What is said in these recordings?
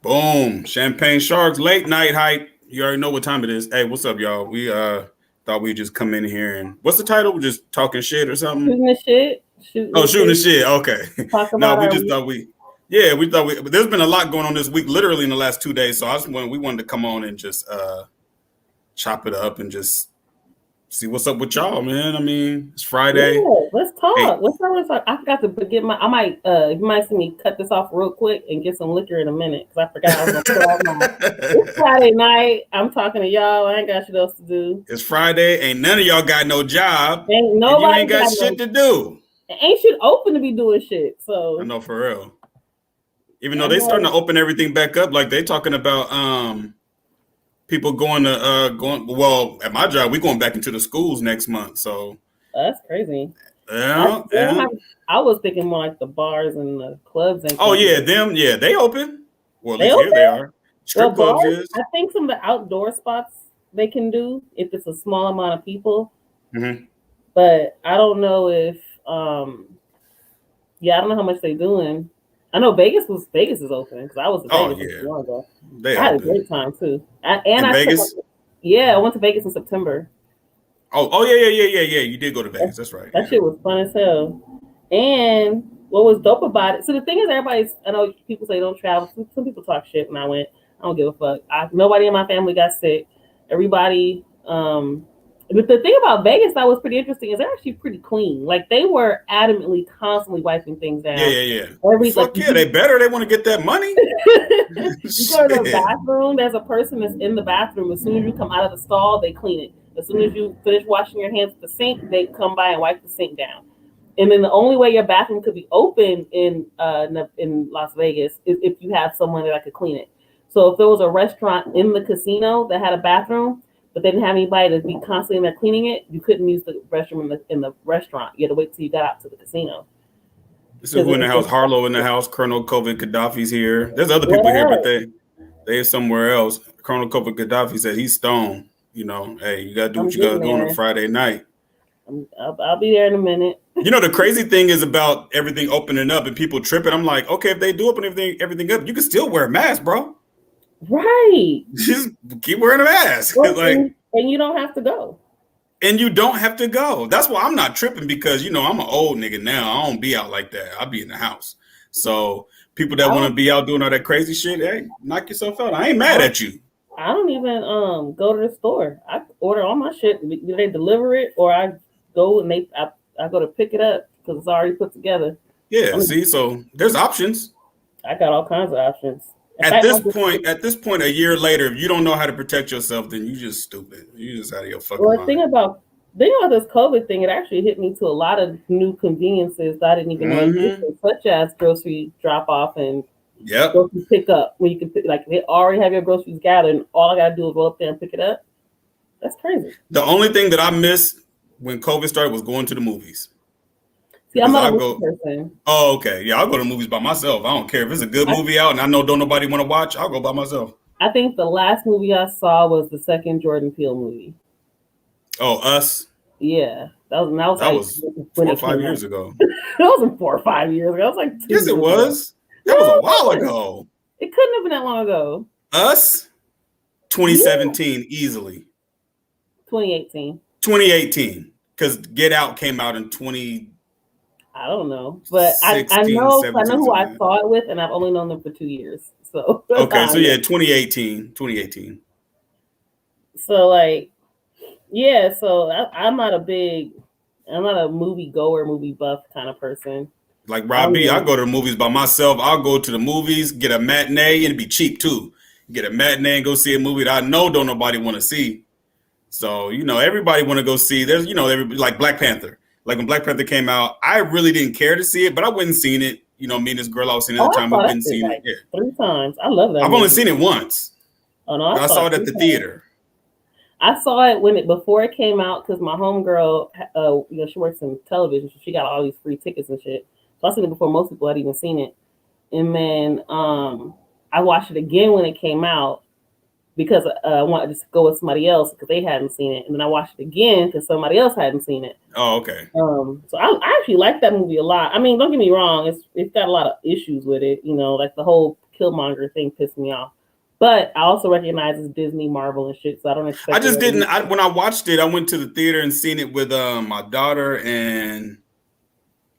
Boom. Champagne Sharks, late night hype. You already know what time it is. Hey, what's up, y'all? We thought we'd just come in here and what's the title? We're just talking shit or something? Shooting the shit. Shooting the shit. Okay. Talk No, about we just thought we there's been a lot going on this week, literally in the last 2 days. So we wanted to come on and just chop it up and just see what's up with y'all, man. I mean, it's Friday. Yeah, let's talk. Hey. Let's talk. I forgot to get you might see me cut this off real quick and get some liquor in a minute because I forgot I was gonna pull out my. It's Friday night. I'm talking to y'all. I ain't got shit else to do. It's Friday. Ain't none of y'all got no job. Ain't nobody and you ain't got shit to do. Ain't shit open to be doing shit. So I know, for real. Even though they starting to open everything back up, like they talking about people going well, at my job, we going back into the schools next month. So that's crazy. Yeah. I was thinking more like the bars and the clubs and they open. Well, at least here they are. Strip clubs is. I think some of the outdoor spots they can do if it's a small amount of people. Mm-hmm. But I don't know if I don't know how much they're doing. I know Vegas is open because I was in Vegas a while ago. I had a great time too. Vegas? I went to Vegas in September. Oh yeah. You did go to Vegas. That's right. That shit was fun as hell. And what was dope about it? So the thing is, I know people say don't travel. Some people talk shit when I went. I don't give a fuck. Nobody in my family got sick. Everybody. But the thing about Vegas that was pretty interesting is they're actually pretty clean. Like they were adamantly constantly wiping things down. Yeah. They better. They want to get that money. You go to the bathroom, there's a person that's in the bathroom. As soon as you come out of the stall, they clean it. As soon as you finish washing your hands at the sink, they come by and wipe the sink down. And then the only way your bathroom could be open in Las Vegas is if you have someone that could clean it. So if there was a restaurant in the casino that had a bathroom, but they didn't have anybody to be constantly in there cleaning it, you couldn't use the restroom in the restaurant. You had to wait till you got out to the casino. This is who in the house? Harlow in the house. Colonel COVID Gaddafi's here. There's other people here, but they're somewhere else. Colonel COVID Gaddafi said he's stoned. You know, hey, you gotta do what you gotta do on a Friday night. I'll be there in a minute. You know, the crazy thing is about everything opening up and people tripping. I'm like, okay, if they do open everything up, you can still wear a mask, bro. Right. Just keep wearing a mask. Well, and you don't have to go. And you don't have to go. That's why I'm not tripping because, you know, I'm an old nigga now. I don't be out like that. I'll be in the house. So people that want to be out doing all that crazy shit, hey, knock yourself out. I ain't mad at you. I don't even go to the store. I order all my shit. They deliver it or I go and I go to pick it up because it's already put together. Yeah, so there's options. I got all kinds of options. At this point, a year later, if you don't know how to protect yourself, then you just stupid. You just out of your fucking mind. The thing about this COVID thing, it actually hit me to a lot of new conveniences that I didn't even know existed, such as grocery drop off and grocery pick up, where you can they already have your groceries gathered, and all I gotta do is go up there and pick it up. That's crazy. The only thing that I missed when COVID started was going to the movies. See, I'm not a movie person. Oh, okay. Yeah, I'll go to movies by myself. I don't care if it's a good movie out and I know don't nobody want to watch. I'll go by myself. I think the last movie I saw was the second Jordan Peele movie. Oh, Us? Yeah. That was 4 or 5 years ago. It wasn't 4 or 5 years ago. It was like 2 Yes, it was. That was a while ago. It couldn't have been that long ago. Us? 2017, easily. 2018. 2018. Because Get Out came out in I don't know, but 16, I know who I saw it with, and I've only known them for 2 years. So okay, so 2018. So so I'm not a movie goer, movie buff kind of person. Like Robbie, I go to the movies by myself. I'll go to the movies, get a matinee, and it'd be cheap too. Get a matinee and go see a movie that I know don't nobody want to see. So everybody want to go see. There's like Black Panther. Like when Black Panther came out, I really didn't care to see it, but I went and seen it. Me and this girl I was seeing at the time, we went and seen it. Yeah. 3 times. I love that. I've only seen it once. Oh no, I saw it at the theater. I saw it before it came out because my homegirl, she works in television, so she got all these free tickets and shit. So I seen it before most people had even seen it, and then I watched it again when it came out. Because I wanted to go with somebody else because they hadn't seen it. And then I watched it again because somebody else hadn't seen it. Oh, okay. So I actually like that movie a lot. I mean, don't get me wrong. It's got a lot of issues with it. Like the whole Killmonger thing pissed me off. But I also recognize it's Disney, Marvel, and shit, so I don't expect. I just didn't. When I watched it, I went to the theater and seen it with my daughter, and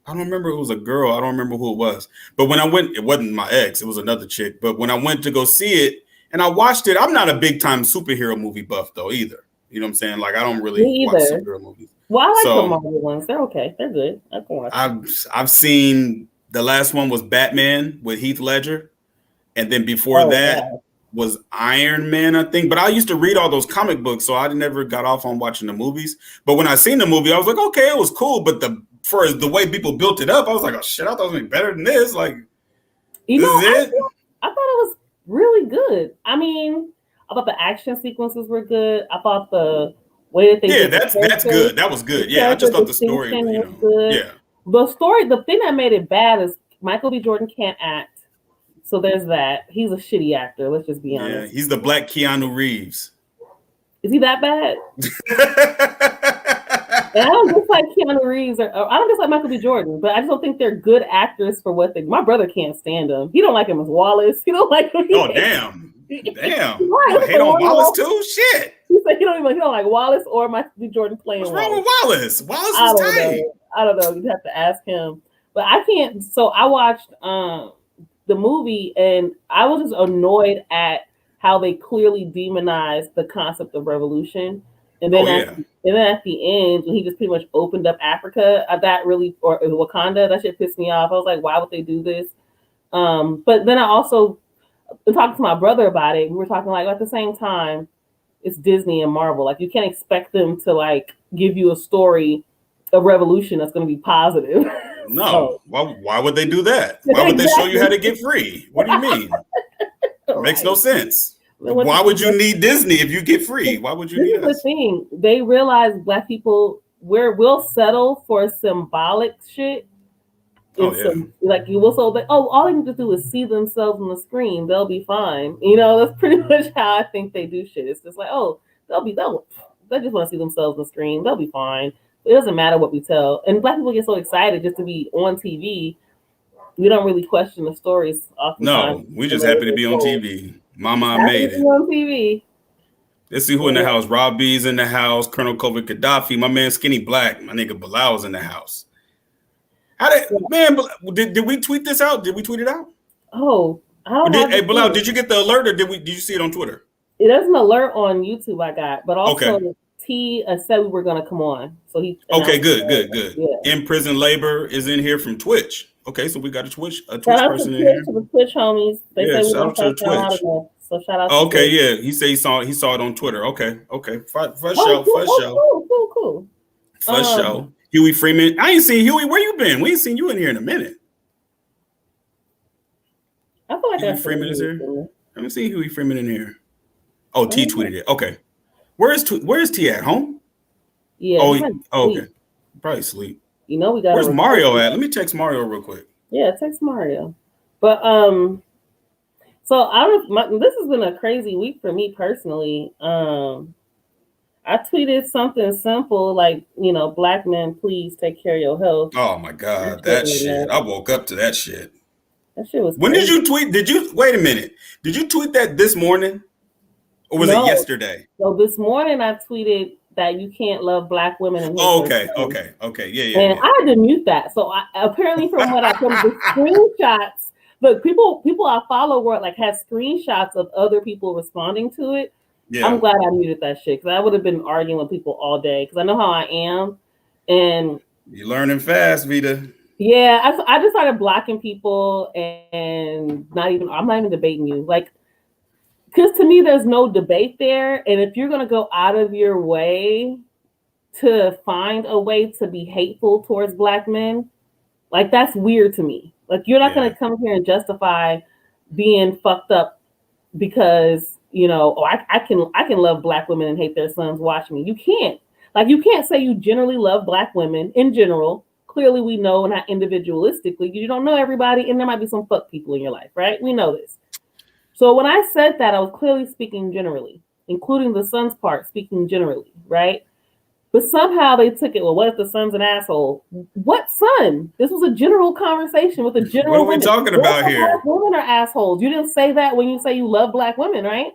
I don't remember. It was a girl. I don't remember who it was. But when I went, it wasn't my ex. It was another chick. But when I went to go see it, and I watched it, I'm not a big time superhero movie buff though either. You know what I'm saying? Like I don't really watch superhero movies. Well, I like the Marvel ones. They're okay. They're good. I can watch them. I've seen the last one was Batman with Heath Ledger, and then before that was Iron Man, I think. But I used to read all those comic books, so I never got off on watching the movies. But when I seen the movie, I was like, okay, it was cool. But for the way people built it up, I was like, oh shit, I thought it was gonna be better than this. Like, I thought it was really good. I mean, I thought the action sequences were good. I thought the way that they that's good. That was good. Yeah, I just thought the story was good. Yeah, the thing that made it bad is Michael B. Jordan can't act. So there's that. He's a shitty actor. Let's just be honest. Yeah, he's the black Keanu Reeves. Is he that bad? And I don't dislike Keanu Reeves or I don't dislike Michael B. Jordan, but I just don't think they're good actors for what they. My brother can't stand him. He don't like him as Wallace. He don't like him. Damn. You hate on Wallace too? Shit. He said he don't like Wallace or Michael B. Jordan playing. What's wrong with Wallace? Wallace is tight. I don't know. You'd have to ask him. But I can't. So I watched the movie, and I was just annoyed at how they clearly demonized the concept of revolution. And then at the end, when he just pretty much opened up Africa, that really, or Wakanda, that shit pissed me off. I was like, why would they do this? But then I also talked to my brother about it. We were talking like at the same time, it's Disney and Marvel. Like you can't expect them to like give you a story of revolution that's going to be positive. No, why would they do that? Why would they show you how to get free? What do you mean? Right. Makes no sense. Why would you need Disney if you get free? Why would you need us? The thing, they realize Black people we'll settle for symbolic shit. Like you will so that all they need to do is see themselves on the screen, they'll be fine. You know, that's pretty much how I think they do shit. It's just like, they just want to see themselves on the screen, they'll be fine. It doesn't matter what we tell. And Black people get so excited just to be on TV. We don't really question the stories oftentimes. No, we're just happy to be on TV. Mama, I made it. On TV. Let's see who in the house. Rob B's in the house. Colonel COVID Gaddafi. My man Skinny Black. My nigga Bilal's in the house. Did we tweet this out? Did we tweet it out? Oh, I don't know. Hey, Bilal, did you get the alert or did you see it on Twitter? It doesn't alert on YouTube. I got, but also T said we were going to come on. So he. Okay, good. Yeah. In Prison Labor is in here from Twitch. Okay, so we got a Twitch person in here. To the Twitch homies. They say shout out to the Twitch. So shout out. Okay, yeah. He said he saw it on Twitter. Okay. For show. Cool. For show. Huey Freeman. I ain't seen Huey. Where you been? We ain't seen you in here in a minute. I feel like Huey Freeman is here. I haven't seen Huey Freeman in here. Oh, T tweeted it. Okay. Where is T at? Home? Yeah. Okay. Probably sleep. You know we got. Where's Mario at? Let me text Mario real quick. Yeah, text Mario. But so this has been a crazy week for me personally. I tweeted something simple like, Black men, please take care of your health. Oh my God, that shit! I woke up to that shit. That shit was. When did you tweet? Wait a minute? Did you tweet that this morning, or was it yesterday? So this morning I tweeted that you can't love Black women. And okay, yeah. And I had to mute that. So apparently, from what I from the screenshots, look, people I follow were like had screenshots of other people responding to it. Yeah. I'm glad I muted that shit because I would have been arguing with people all day because I know how I am. And you're learning fast, Vida. Yeah, I just started blocking people and I'm not even debating you. Like, because to me, there's no debate there. And if you're going to go out of your way to find a way to be hateful towards Black men, like, that's weird to me. Like, you're not going to come here and justify being fucked up because, I can love Black women and hate their sons. Watch me. You can't. Like, you can't say you generally love Black women in general. Clearly, we know, not individualistically. You don't know everybody, and there might be some fuck people in your life, right? We know this. So when I said that, I was clearly speaking generally, including the son's part, speaking generally, right? But somehow they took it. Well, what if the son's an asshole? What son? This was a general conversation with the general. What are we women. talking about here? Women are assholes. You didn't say that when you say you love black women, right?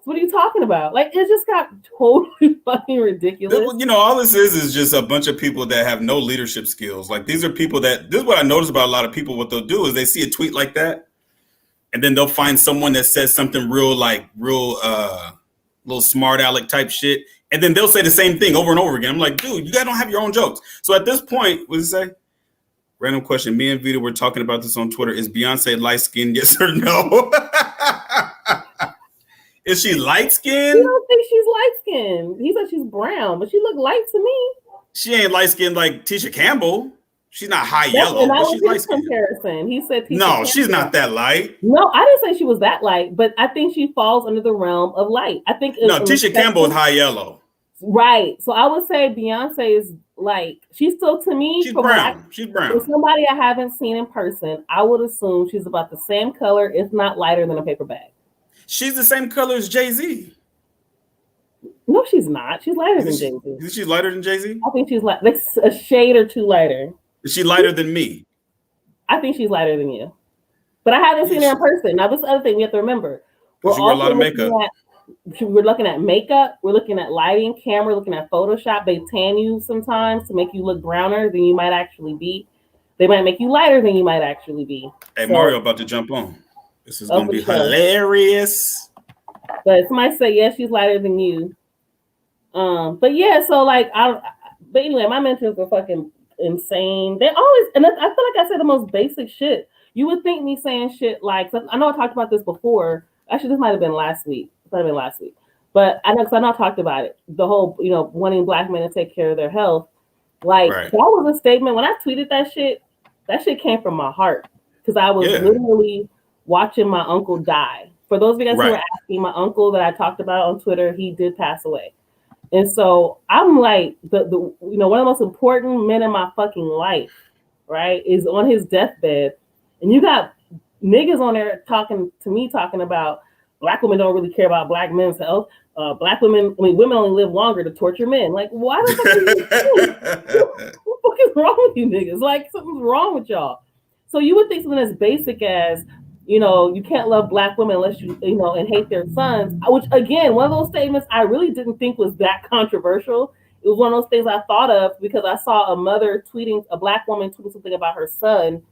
What are you talking about? Like, it just got totally fucking ridiculous. All this is just a bunch of people that have no leadership skills. Like, these are people that, this is what I notice about a lot of people. What they'll do is they see a tweet like that, and then they'll find someone that says something real little smart aleck type shit, and then they'll say the same thing over and over again. I'm like, dude, you guys don't have your own jokes. So at this point, what does it say? Random question. Me and Vida were talking about this on Twitter. Is Beyonce light skinned? Yes or no? Is she light skinned? I don't think she's light skinned. He said she's brown, but she looked light to me. She ain't light skinned like Tisha Campbell. She's not high yellow, but she's light skinned. Comparison. He said Tisha Campbell. She's not that light. No, I didn't say she was that light, but I think she falls under the realm of light. I think Tisha Campbell is high yellow. Right. So I would say Beyonce is like, she's still, to me, she's brown. She's brown. For somebody I haven't seen in person, I would assume she's about the same color, if not lighter than a paper bag. She's the same color as Jay-Z. No, she's not. She's lighter than Jay-Z. Is she lighter than Jay-Z? I think she's like a shade or two lighter. Is she lighter than me? I think she's lighter than you. But I haven't seen her in person. Now, this is the other thing we have to remember. She wear a lot of makeup. We're looking at makeup. We're looking at lighting, camera, looking at Photoshop. They tan you sometimes to make you look browner than you might actually be. They might make you lighter than you might actually be. Hey, Mario about to jump on. This is going to be hilarious. But somebody say, yes, she's lighter than you. But yeah, so like, but anyway, my mentions were fucking insane. They always, and I feel like I said the most basic shit. You would think me saying shit like, I know I talked about this before. Actually, this might have been last week. But I know, because I know I talked about it. The whole, wanting black men to take care of their health. Like, right. That was a statement. When I tweeted that shit came from my heart. Because I was literally watching my uncle die. For those of you guys who were asking, my uncle that I talked about on Twitter, he did pass away. And so I'm like, one of the most important men in my fucking life, right, is on his deathbed. And you got niggas on there talking about black women don't really care about black men's health. Women only live longer to torture men. Like, why the fuck what the fuck is wrong with you niggas? Like, something's wrong with y'all. So you would think something as basic as, you can't love black women unless and hate their sons, which again, one of those statements I really didn't think was that controversial. It was one of those things I thought of because I saw a black woman tweeting something about her son,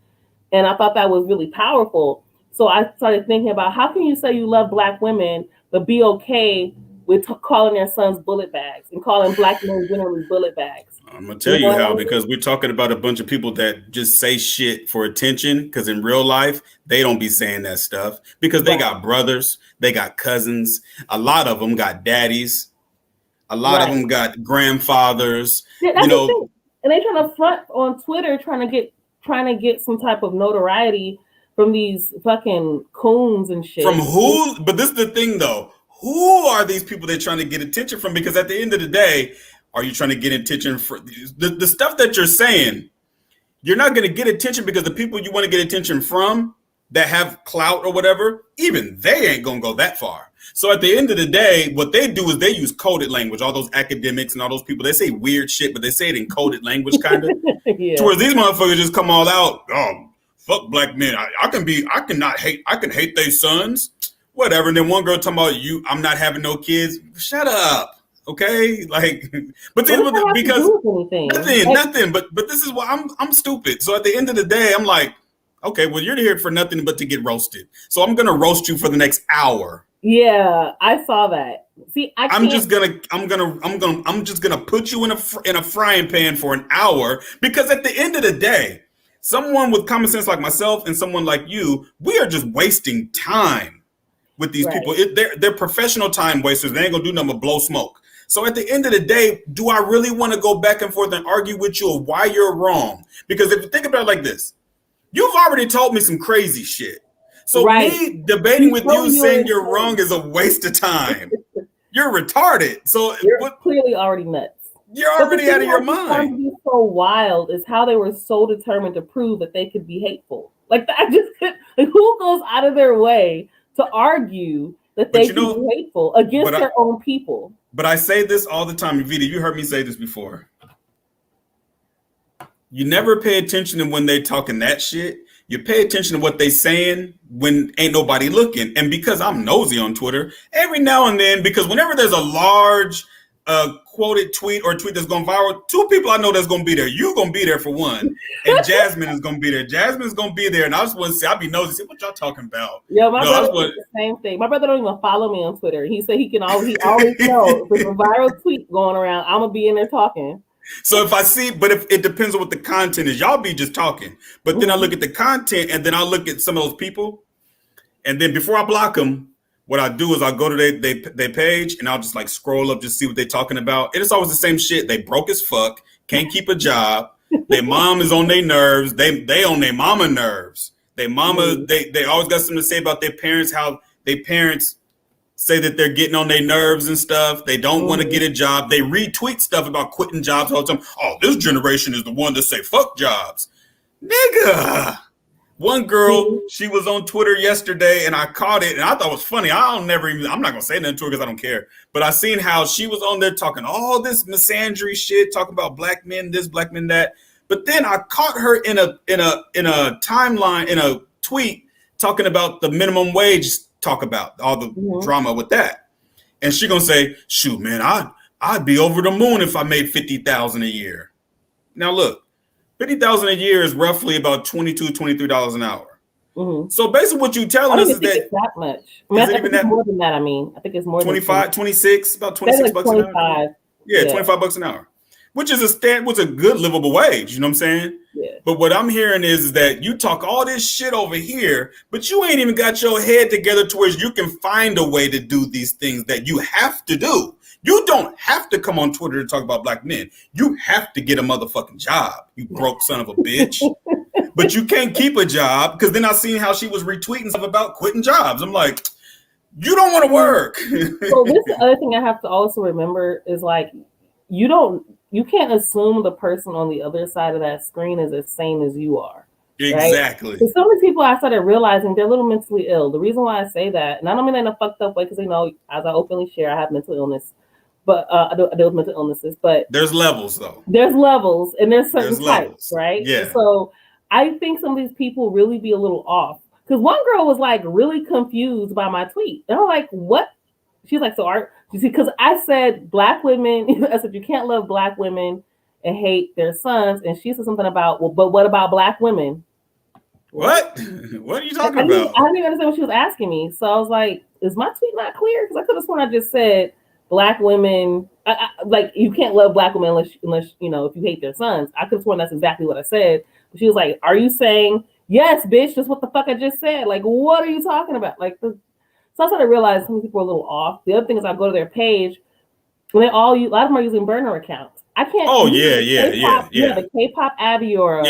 and I thought that was really powerful. So I started thinking about, how can you say you love black women, but be okay with calling their sons bullet bags and calling black men generally bullet bags? I'm going to tell you how, because we're talking about a bunch of people that just say shit for attention, because in real life, they don't be saying that stuff because they got brothers, they got cousins. A lot of them got daddies. A lot of them got grandfathers. Yeah, and they trying to front on Twitter, trying to get some type of notoriety from these fucking coons and shit. From who? But this is the thing, though. Who are these people they're trying to get attention from? Because at the end of the day, are you trying to get attention for the stuff that you're saying? You're not going to get attention because the people you want to get attention from that have clout or whatever, even they ain't going to go that far. So at the end of the day, what they do is they use coded language. All those academics and all those people, they say weird shit, but they say it in coded language, kind of. Yeah. Towards these motherfuckers just come all out. Oh, fuck black men. I can hate their sons. Whatever. And then one girl talking about I'm not having no kids. Shut up. Okay. Like, but because nothing. But this is why I'm stupid. So at the end of the day, I'm like, okay, well, you're here for nothing but to get roasted. So I'm gonna roast you for the next hour. Yeah, I saw that. See, I'm just gonna put you in a frying pan for an hour, because at the end of the day, someone with common sense like myself and someone like you, we are just wasting time with these people. They're professional time wasters. They ain't gonna do nothing but blow smoke. So at the end of the day, do I really want to go back and forth and argue with you of why you're wrong? Because if you think about it like this, you've already told me some crazy shit. So me debating with you saying you're wrong is a waste of time. You're retarded. So you're clearly already nuts. You're already out of your mind. What is so wild is how they were so determined to prove that they could be hateful. Like, I just couldn't. Like, who goes out of their way to argue that they can be hateful against their own people. But I say this all the time, Vida, you heard me say this before. You never pay attention to when they talking that shit. You pay attention to what they saying when ain't nobody looking. And because I'm nosy on Twitter, every now and then, because whenever there's a large quoted tweet or a tweet that's going viral, two people I know that's going to be there. You're going to be there for one. And Jasmine is going to be there. Jasmine's going to be there. And I just want to say, I'll be nosy. See what y'all talking about. Yeah, my brother does the same thing. My brother don't even follow me on Twitter. He said he always knows if there's a viral tweet going around, I'm going to be in there talking. So if I see, but if it depends on what the content is, y'all be just talking. But then I look at the content and then I look at some of those people. And then before I block them, what I do is I'll go to their page and I'll just like scroll up, just see what they're talking about. And it's always the same shit. They broke as fuck, can't keep a job. Their mom is on their nerves. They on their mama nerves. Their mama, they always got something to say about their parents, how their parents say that they're getting on their nerves and stuff. They don't want to get a job. They retweet stuff about quitting jobs all the time. Oh, this generation is the one that say fuck jobs. Nigga. One girl, she was on Twitter yesterday and I caught it and I thought it was funny. I'm not going to say nothing to her because I don't care. But I seen how she was on there talking all this misandry shit, talking about black men, this, black men, that. But then I caught her in a timeline, in a tweet, talking about the minimum wage, talk about all the drama with that. And she gonna say, shoot, man, I'd be over the moon if I made $50,000 a year. Now look, $50,000 a year is roughly about $22, $23 an hour. So basically what you telling us is that it's that much. I think it's more than that. I think it's more 25, 26, about 26 bucks an hour. Yeah, 25 bucks an hour. Which is a good livable wage, you know what I'm saying? Yeah. But what I'm hearing is that you talk all this shit over here, but you ain't even got your head together to where you can find a way to do these things that you have to do. You don't have to come on Twitter to talk about black men. You have to get a motherfucking job, you broke son of a bitch. But you can't keep a job, because then I seen how she was retweeting stuff about quitting jobs. I'm like, you don't want to work. So this is the other thing I have to also remember is like, you can't assume the person on the other side of that screen is the same as you are. Exactly. Right? So some of these people I started realizing they're a little mentally ill. The reason why I say that, and I don't mean that in a fucked up way, because as I openly share, I have mental illness, but I deal with mental illnesses. But there's levels though. There's levels, and there's certain types, right? Yeah. So I think some of these people really be a little off. Because one girl was like really confused by my tweet, and I'm like, "What?" She's like, "So art." You see, because I said black women, I said you can't love black women and hate their sons. And she said something about, well, but what about black women? What? What are you talking about? I didn't understand what she was asking me. So I was like, is my tweet not clear? Because I could have sworn I just said black women, like you can't love black women unless if you hate their sons. I could have sworn that's exactly what I said. But she was like, are you saying, yes, bitch, that's what the fuck I just said. Like, what are you talking about? So I started to realize some people are a little off. The other thing is I go to their page, and a lot of them are using burner accounts. I can't. Oh yeah. The K-pop Abby or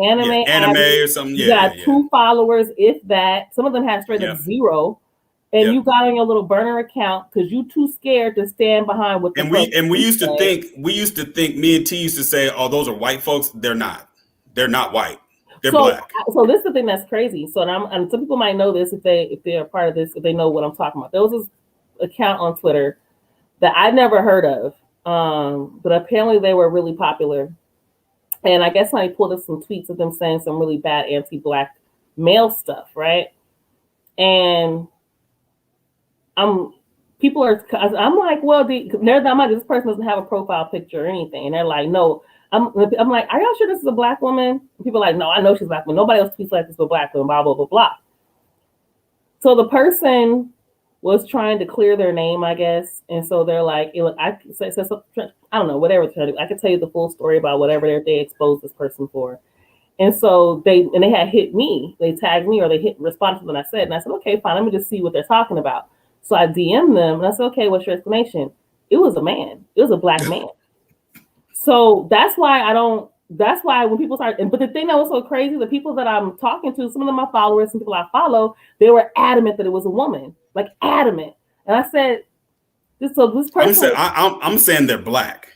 anime Abby, or something. You got 2 followers, if that. Some of them have straight up 0, and you got on your little burner account because you too scared to stand behind what. We used to think. Me and T used to say, "Oh, those are white folks." They're not. They're not white. They're black. So this is the thing that's crazy. So and some people might know this if they're a part of this, if they know what I'm talking about. There was this account on Twitter that I never heard of, but apparently they were really popular. And I guess I pulled up some tweets of them saying some really bad anti-black male stuff, right? And I'm like, well, I'm like, this person doesn't have a profile picture or anything, and they're like, no. I'm like, are y'all sure this is a black woman? And people are like, no, I know she's a black woman. Nobody else tweets like this but black woman, blah, blah, blah, blah. So the person was trying to clear their name, I guess. And so they're like, I don't know, whatever. I could tell you the full story about whatever they exposed this person for. And so they had hit me. They tagged me or they responded to what I said. And I said, okay, fine. Let me just see what they're talking about. So I DM'd them and I said, okay, what's your explanation? It was a man. It was a black man. So that's why when people start, but the thing that was so crazy, the people that I'm talking to, some of them my followers, some people I follow, they were adamant that it was a woman, like adamant. And I said, this person. I'm saying they're black.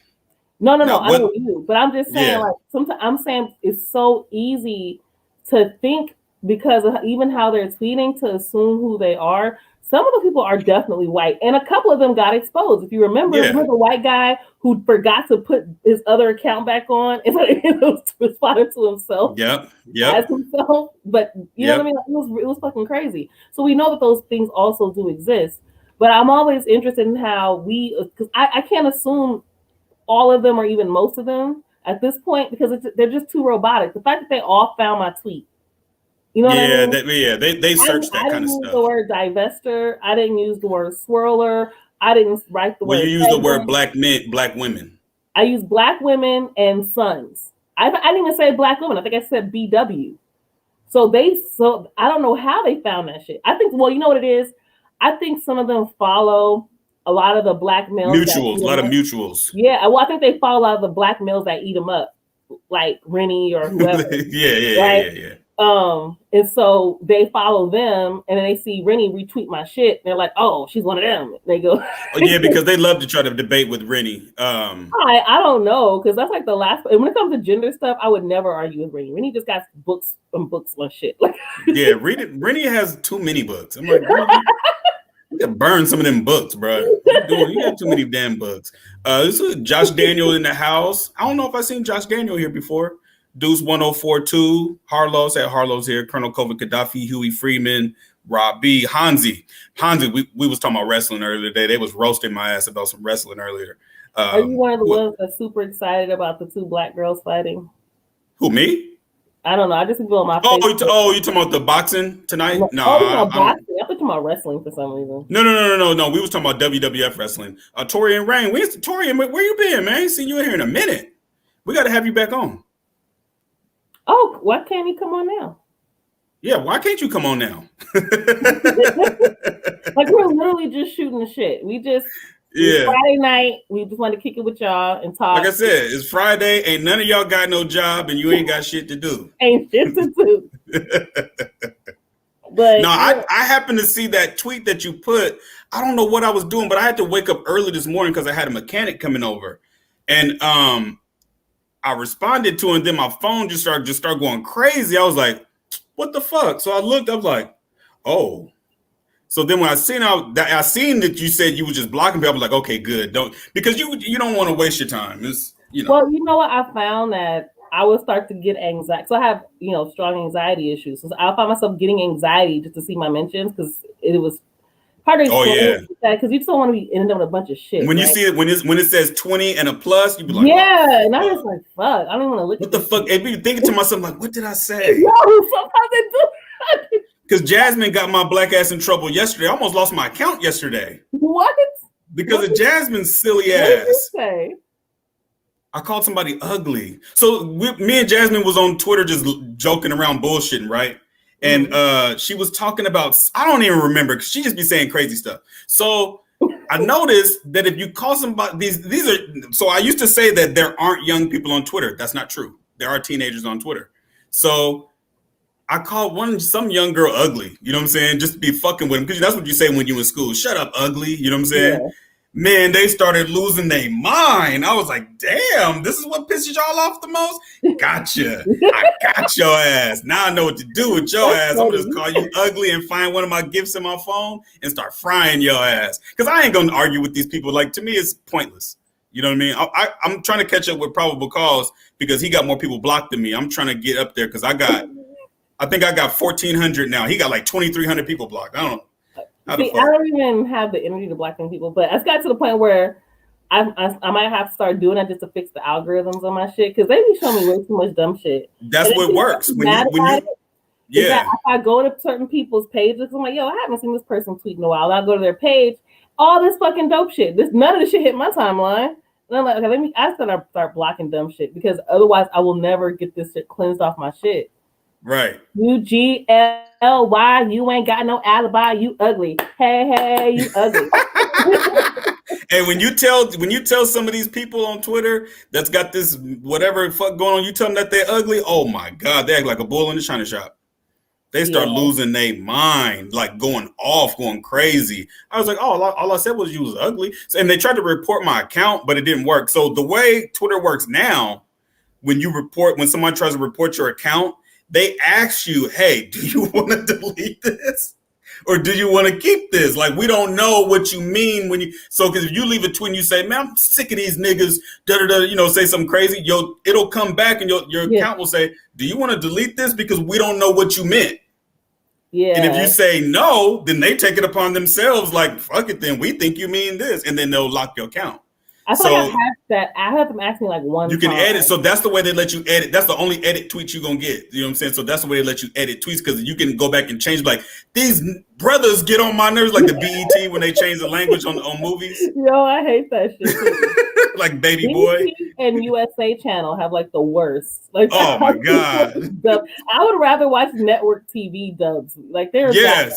No, I know you, but I'm just saying, like, sometimes I'm saying it's so easy to think because of even how they're tweeting to assume who they are. Some of the people are definitely white, and a couple of them got exposed. If you remember the white guy who forgot to put his other account back on and responded to himself as himself. But you know what I mean? It was fucking crazy. So we know that those things also do exist. But I'm always interested in how because I can't assume all of them or even most of them at this point because they're just too robotic. The fact that they all found my tweet. You know what I mean? They searched that kind of stuff. I didn't use the word divester. I didn't use the word swirler. I didn't write the word. Well, you used the word black men, black women. I used black women and sons. I didn't even say black women. I think I said BW. So I don't know how they found that shit. I think, well, you know what it is? I think some of them follow a lot of the black males. Mutuals, a lot of mutuals. Yeah, well, I think they follow a lot of the black males that eat them up, like Rennie or whoever. Yeah. And so they follow them, and then they see Rennie retweet my shit, and they're like, "Oh, she's one of them." They go, "Oh yeah," because they love to try to debate with Rennie. I don't know, because that's like the last. And when it comes to gender stuff, I would never argue with Rennie. Rennie just got books on shit. Like, yeah, Rennie has too many books. I'm like, you can burn some of them books, bro. You got too many damn books. This is Josh Daniel in the house. I don't know if I've seen Josh Daniel here before. Deuce 1042, Harlow's here, Colonel COVID Gaddafi, Huey Freeman, Rob B, Hanzi, we was talking about wrestling earlier today. They was roasting my ass about some wrestling earlier. Are you one of the ones that's super excited about the two black girls fighting? Who, me? I don't know. I just go on my Facebook. You talking about the boxing tonight? No, I thought you talking about wrestling for some reason. No. We was talking about WWF wrestling. Torian Rain. Torian, where you been, man? I ain't seen you in here in a minute. We got to have you back on. Oh, why can't he come on now? Yeah, why can't you come on now? Like, we're literally just shooting the shit. It's Friday night. We just want to kick it with y'all and talk. Like I said, it's Friday. Ain't none of y'all got no job, and you ain't got shit to do. Ain't shit to do. But no, I happened to see that tweet that you put. I don't know what I was doing, but I had to wake up early this morning because I had a mechanic coming over, and I responded to it, and then my phone just started going crazy. I was like, what the fuck? So I looked, I was like, oh. So then when I seen that you said you were just blocking people, I was like, okay, good. Because you don't want to waste your time. It's, Well, you know what? I found that I would start to get anxiety. So I have, strong anxiety issues. So I found myself getting anxiety just to see my mentions because it was part of because you just don't want to be ending up with a bunch of shit. When you see it, when it says 20 and a plus, you be like, and I was like, fuck, I don't even want to look. What the fuck? And be thinking to myself, like, what did I say? No, sometimes I do. Because Jasmine got my black ass in trouble yesterday. I almost lost my account yesterday. What? Because of Jasmine's silly ass. What did you say? I called somebody ugly. So me and Jasmine was on Twitter just joking around, bullshitting, right? And she was talking about, I don't even remember, because she just be saying crazy stuff. So I noticed that if you call somebody, these are, so I used to say that there aren't young people on Twitter. That's not true. There are teenagers on Twitter. So I called some young girl ugly, you know what I'm saying? Just to be fucking with them, because that's what you say when you in school. Shut up, ugly, you know what I'm saying? Yeah. Man, they started losing their mind. I was like, damn, this is what pisses y'all off the most? Gotcha. I got your ass. Now I know what to do with your ass. I'm just call you ugly and find one of my gifts in my phone and start frying your ass. Because I ain't going to argue with these people. Like, to me, it's pointless. You know what I mean? I'm trying to catch up with Probable Cause because he got more people blocked than me. I'm trying to get up there because I think I got 1,400 now. He got like 2,300 people blocked. I don't know. I don't even have the energy to block people, but it's got to the point where I might have to start doing that just to fix the algorithms on my shit because they be showing me way too much dumb shit. That's what works. If I go to certain people's pages, I'm like, yo, I haven't seen this person tweet in a while. I'll go to their page, all this fucking dope shit. None of this shit hit my timeline. And I'm like, okay, I start blocking dumb shit because otherwise I will never get this shit cleansed off my shit. Right. UGLY, you ain't got no alibi, you ugly. Hey, you ugly. And when you tell some of these people on Twitter that's got this whatever fuck going on, you tell them that they're ugly. Oh my God, they act like a bull in the china shop. They start losing their mind, like going off, going crazy. I was like, oh, all I said was you was ugly. And they tried to report my account, but it didn't work. So the way Twitter works now, when someone tries to report your account, they ask you, hey, do you want to delete this? Or do you want to keep this? Like, we don't know what you mean when you. So, because if you leave a tweet and you say, man, I'm sick of these niggas, say something crazy, it'll come back and your account will say, do you want to delete this? Because we don't know what you meant. Yeah. And if you say no, then they take it upon themselves, like, fuck it, then we think you mean this. And then they'll lock your account. I feel like I had them ask me like one You can time. edit. So that's the way they let you edit. That's the only edit tweets you're going to get. You know what I'm saying? So that's the way they let you edit tweets, because you can go back and change. Like, these brothers get on my nerves, like the BET when they change the language on movies. Yo, I hate that shit too. Like Baby Boy. And USA Channel have like the worst. Like, oh my God. I would rather watch network TV dubs. Like, they're yes.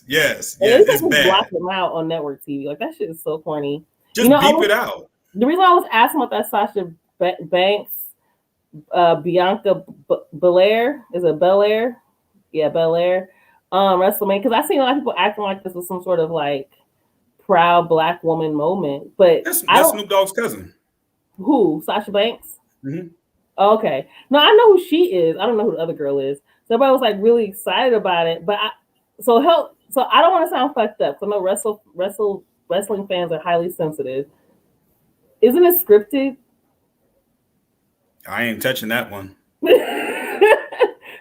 It's bad. Block them out on network TV. Like, that shit is so corny. Just beep it out. The reason I was asking about that Sasha Banks, Bianca Belair, is it Belair? Yeah, Belair. WrestleMania, because I've seen a lot of people acting like this was some sort of like proud Black woman moment. But that's Snoop Dogg's cousin. Who? Sasha Banks? Mm-hmm. Okay. No, I know who she is. I don't know who the other girl is. So everybody was like really excited about it. But I don't want to sound fucked up. So I know wrestling fans are highly sensitive. Isn't it scripted? I ain't touching that one.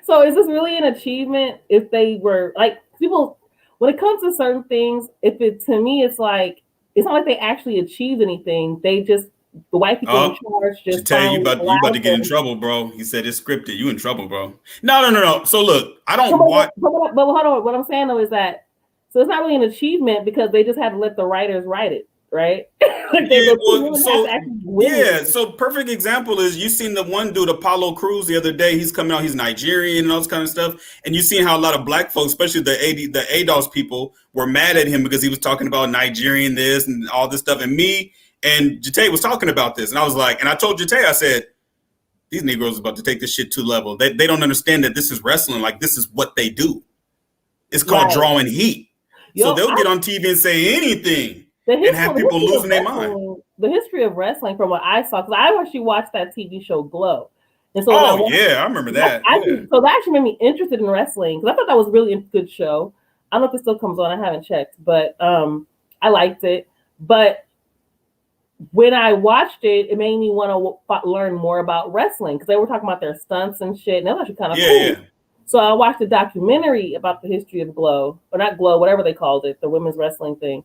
So is this really an achievement if they were like people when it comes to certain things, to me it's like it's not like they actually achieved anything. They just the white people in charge just tell you about to get in trouble, bro. He said it's scripted. You in trouble, bro. No. So look, I don't watch. But hold on. What I'm saying though is that so it's not really an achievement because they just had to let the writers write it. Right? So perfect example is you seen the one dude, Apollo Crews, the other day. He's coming out, he's Nigerian and all this kind of stuff. And you seen how a lot of Black folks, especially the ADOS people, were mad at him because he was talking about Nigerian this and all this stuff. And me and Jate was talking about this. And I was like, and I told Jate, I said, these Negroes are about to take this shit to level. They don't understand that this is wrestling. Like, this is what they do. It's called drawing heat. So they'll get on TV and say anything. And have people losing their mind. The history of wrestling, from what I saw, because I actually watched that TV show Glow. And so I remember that. So that actually made me interested in wrestling because I thought that was really a good show. I don't know if it still comes on. I haven't checked, but I liked it. But when I watched it, it made me want to learn more about wrestling because they were talking about their stunts and shit. And that was actually kind of cool. Yeah. So I watched a documentary about the history of Glow, or not Glow, whatever they called it, the women's wrestling thing.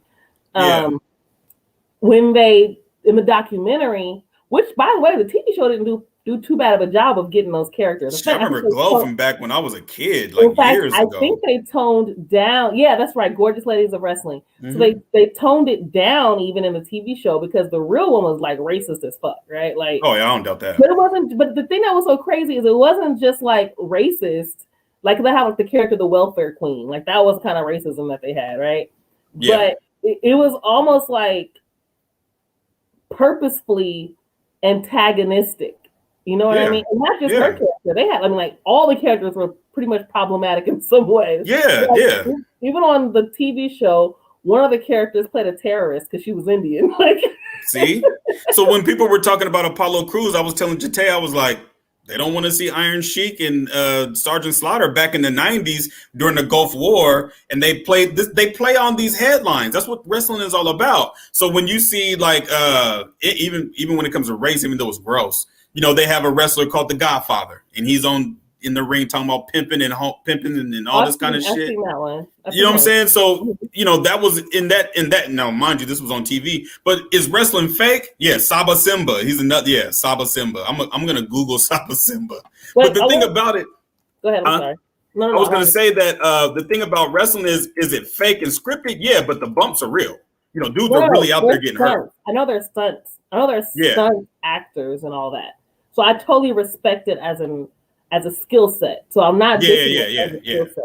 When they in the documentary, which by the way, the TV show didn't do too bad of a job of getting those characters. I remember Glow from back when I was a kid, like years ago. I think they toned down. Yeah, that's right. Gorgeous Ladies of Wrestling. Mm-hmm. So they toned it down even in the TV show because the real one was like racist as fuck, right? Like, oh yeah, I don't doubt that. But it wasn't. But the thing that was so crazy is it wasn't just like racist. Like they have like the character, the welfare queen. Like that was kind of racism that they had, right? Yeah. But it was almost like purposefully antagonistic. You know what I mean? And not just her character. They had, like all the characters were pretty much problematic in some ways. Yeah, Even on the TV show, one of the characters played a terrorist because she was Indian. Like, see? So when people were talking about Apollo Crews, I was telling Jate, I was like, they don't want to see Iron Sheik and Sergeant Slaughter back in the 90s during the Gulf War. And they play on these headlines. That's what wrestling is all about. So when you see like even when it comes to race, even though it's gross, they have a wrestler called the Godfather, and he's in the ring talking about pimping and all this kind of shit. I've seen that one. You know what I'm saying? So, that was in that. Now, mind you, this was on TV, but is wrestling fake? Yeah, Saba Simba. He's another. Yeah, Saba Simba. I'm gonna Google Saba Simba. But the thing about it. Go ahead. I'm sorry. No, I was gonna say that the thing about wrestling is it fake and scripted? Yeah, but the bumps are real. Dudes are really out there getting hurt. I know they're stunts. I know they're stunt actors and all that. So I totally respect it as a skill set. So I'm not skill set.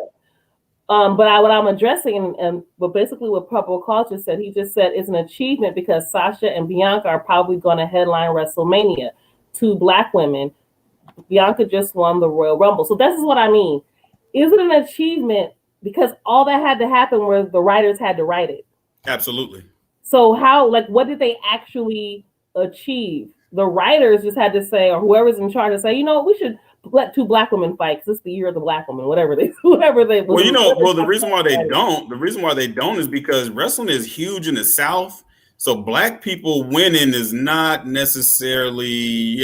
But what I'm addressing and basically what Purple Culture said, he just said it's an achievement because Sasha and Bianca are probably going to headline WrestleMania. 2 Black women. Bianca just won the Royal Rumble. So this is what I mean. Is it an achievement because all that had to happen was the writers had to write it? Absolutely. So what did they actually achieve? The writers just had to say, or whoever's in charge to say, we should let two black women fight because it's the year of the black woman, whatever they. Well, the reason why they don't is because wrestling is huge in the South. So black people winning is not necessarily,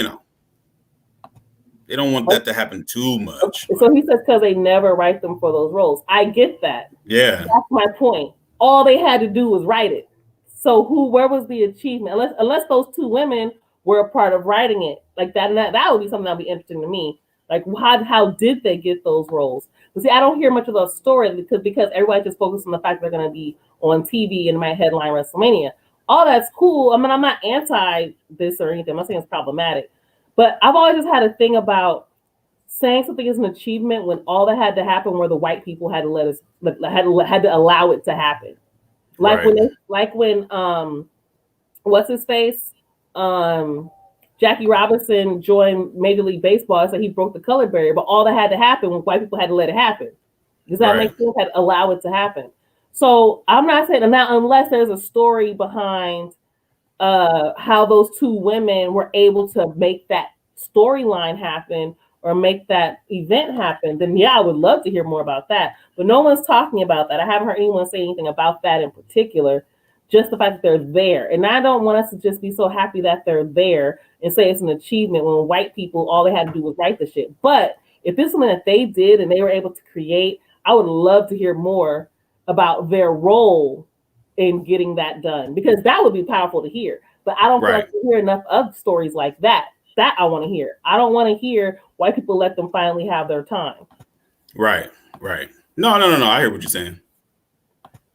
they don't want that to happen too much. So he says because they never write them for those roles. I get that. Yeah. That's my point. All they had to do was write it. So where was the achievement? Unless those two women were a part of writing it. Like that would be something that would be interesting to me. Like how did they get those roles? But see, I don't hear much of those stories because everybody just focuses on the fact they're going to be on TV and might headline WrestleMania. All that's cool. I mean, I'm not anti this or anything. I'm not saying it's problematic. But I've always just had a thing about saying something is an achievement when all that had to happen were the white people had to had to allow it to happen. Like when what's his face? Jackie Robinson joined Major League Baseball. So he broke the color barrier, but all that had to happen was white people had to let it happen. Does that make sense? Had to allow it to happen. So I'm not saying now unless there's a story behind how those two women were able to make that storyline happen or make that event happen, then yeah, I would love to hear more about that. But no one's talking about that. I haven't heard anyone say anything about that in particular, just the fact that they're there. And I don't want us to just be so happy that they're there and say it's an achievement when white people, all they had to do was write the shit. But if it's something that they did and they were able to create, I would love to hear more about their role in getting that done, because that would be powerful to hear. But I don't feel like we hear enough of stories like that. That I want to hear. I don't want to hear white people let them finally have their time. Right. No. I hear what you're saying.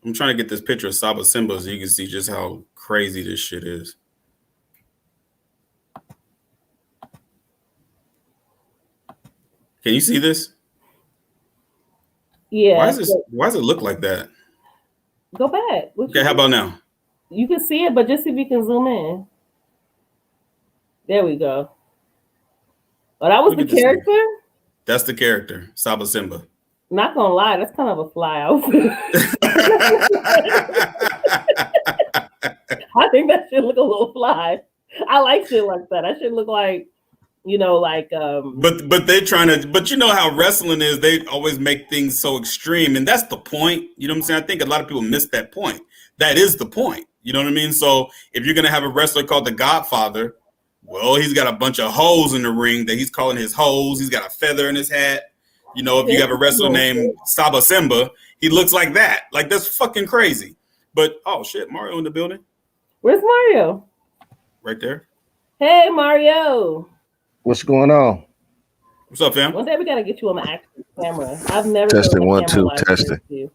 I'm trying to get this picture of Saba Simba so you can see just how crazy this shit is. Can you see this? Yeah. Why does it look like that? Go back. Okay, how about now? You can see it, but just see if you can zoom in. There we go. Oh, that was the character? That's the character, Saba Simba. Not gonna lie, that's kind of a fly outfit. I think that should look a little fly. I like shit like that. That should look like, But they're trying to. But you know how wrestling is. They always make things so extreme, and that's the point. You know what I'm saying? I think a lot of people miss that point. That is the point. You know what I mean? So if you're gonna have a wrestler called the Godfather, well, he's got a bunch of holes in the ring that he's calling his holes. He's got a feather in his hat. You know, if you have a wrestler named Saba Simba, he looks like that. Like, that's fucking crazy. But, oh, shit, Mario in the building. Where's Mario? Right there. Hey, Mario. What's going on? What's up, fam? One day we got to get you on the active camera. I've never testing 1 2 testing. There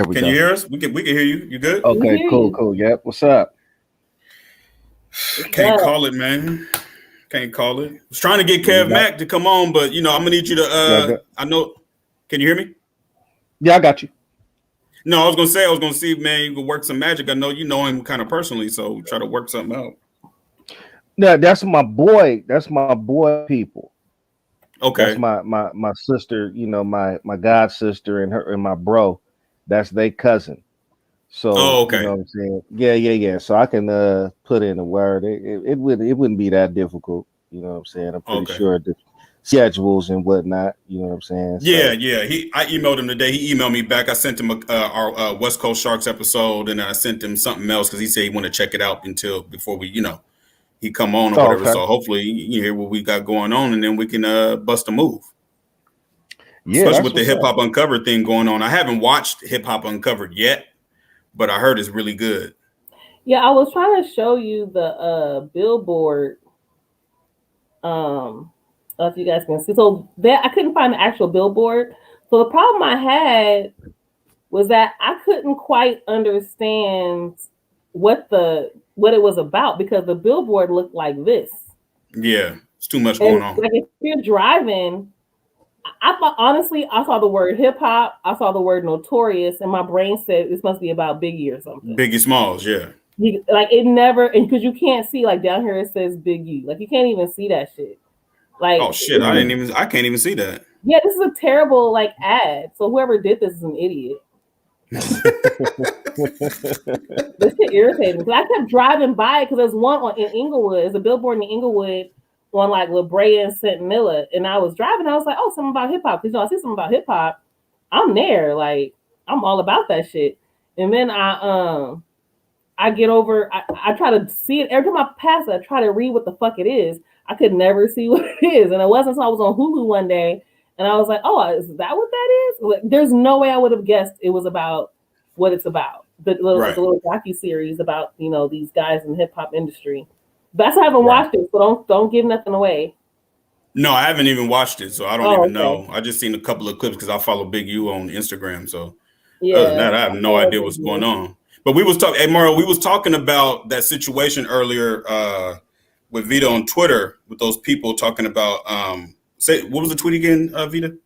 we go. Can you hear us? We can hear you. You good? Okay, cool. Yep. What's up? Can't call it, man. Can't call it. I was trying to get Kev Mack to come on, but I'm gonna need you to I know. Can you hear me? Yeah, I got you. No, I was gonna see, man, you can work some magic. I know you know him kind of personally, so try to work something out. No, that's my boy. That's my boy people. Okay. That's my sister, my god sister and her and my bro. That's their cousin. So okay. You know what I'm saying? Yeah. So I can put in a word. It wouldn't be that difficult. You know what I'm saying? I'm pretty sure the schedules and whatnot. You know what I'm saying? Yeah. I emailed him today. He emailed me back. I sent him our West Coast Sharks episode, and I sent him something else because he said he want to check it out before we, he come on or whatever. Okay. So hopefully you hear what we got going on, and then we can bust a move. Yeah, especially with the Hip Hop Uncovered thing going on. I haven't watched Hip Hop Uncovered yet, but I heard it's really good. Yeah, I was trying to show you the billboard. If you guys can see, so I couldn't find the actual billboard. So the problem I had was that I couldn't quite understand what it was about because the billboard looked like this. Yeah, it's too much going on. Like if you're driving, I saw the word hip hop, I saw the word notorious, and my brain said this must be about Biggie or something. Biggie Smalls, yeah. It never, and because you can't see, like down here it says Biggie, like you can't even see that shit. Like, oh shit, I can't even see that. Yeah, this is a terrible ad. So whoever did this is an idiot. This shit irritated me because I kept driving by it because there's one in Inglewood. There's a billboard in Inglewood on like La Brea and Centinela, and I was driving. I was like, oh, something about hip hop. Because I see something about hip hop. I'm there. Like, I'm all about that shit. And then I get over. I try to see it every time I pass it. I try to read what the fuck it is. I could never see what it is, and it wasn't until I was on Hulu one day, and I was like, oh, is that what that is? Like, there's no way I would have guessed it was about what it's about. The little docu-series about, you know, these guys in the hip hop industry. That's why I haven't watched it, so don't give nothing away. No, I haven't even watched it, so I don't even know. I just seen a couple of clips because I follow Big U on Instagram. So other than that, I have no idea what's going on. But we was talking, hey Mario, we was talking about that situation earlier with Vida on Twitter with those people talking about say what was the tweet again, Vida?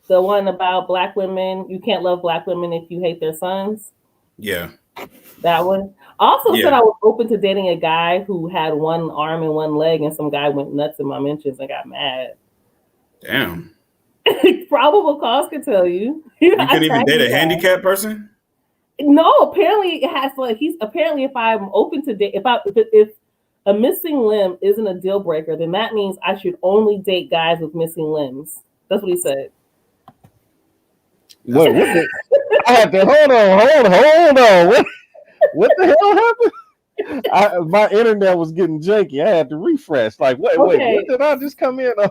The one about black women. You can't love black women if you hate their sons. Yeah. That one. I also said I was open to dating a guy who had one arm and one leg, and some guy went nuts in my mentions and got mad. Damn. Probable cause could tell you. You couldn't even date a handicapped person? No, apparently it has to. Like, if I'm open to date, if a missing limb isn't a deal breaker, then that means I should only date guys with missing limbs. That's what he said. What I had to hold on. What the hell happened? My internet was getting janky. I had to refresh. Like, wait, what did I just come in on?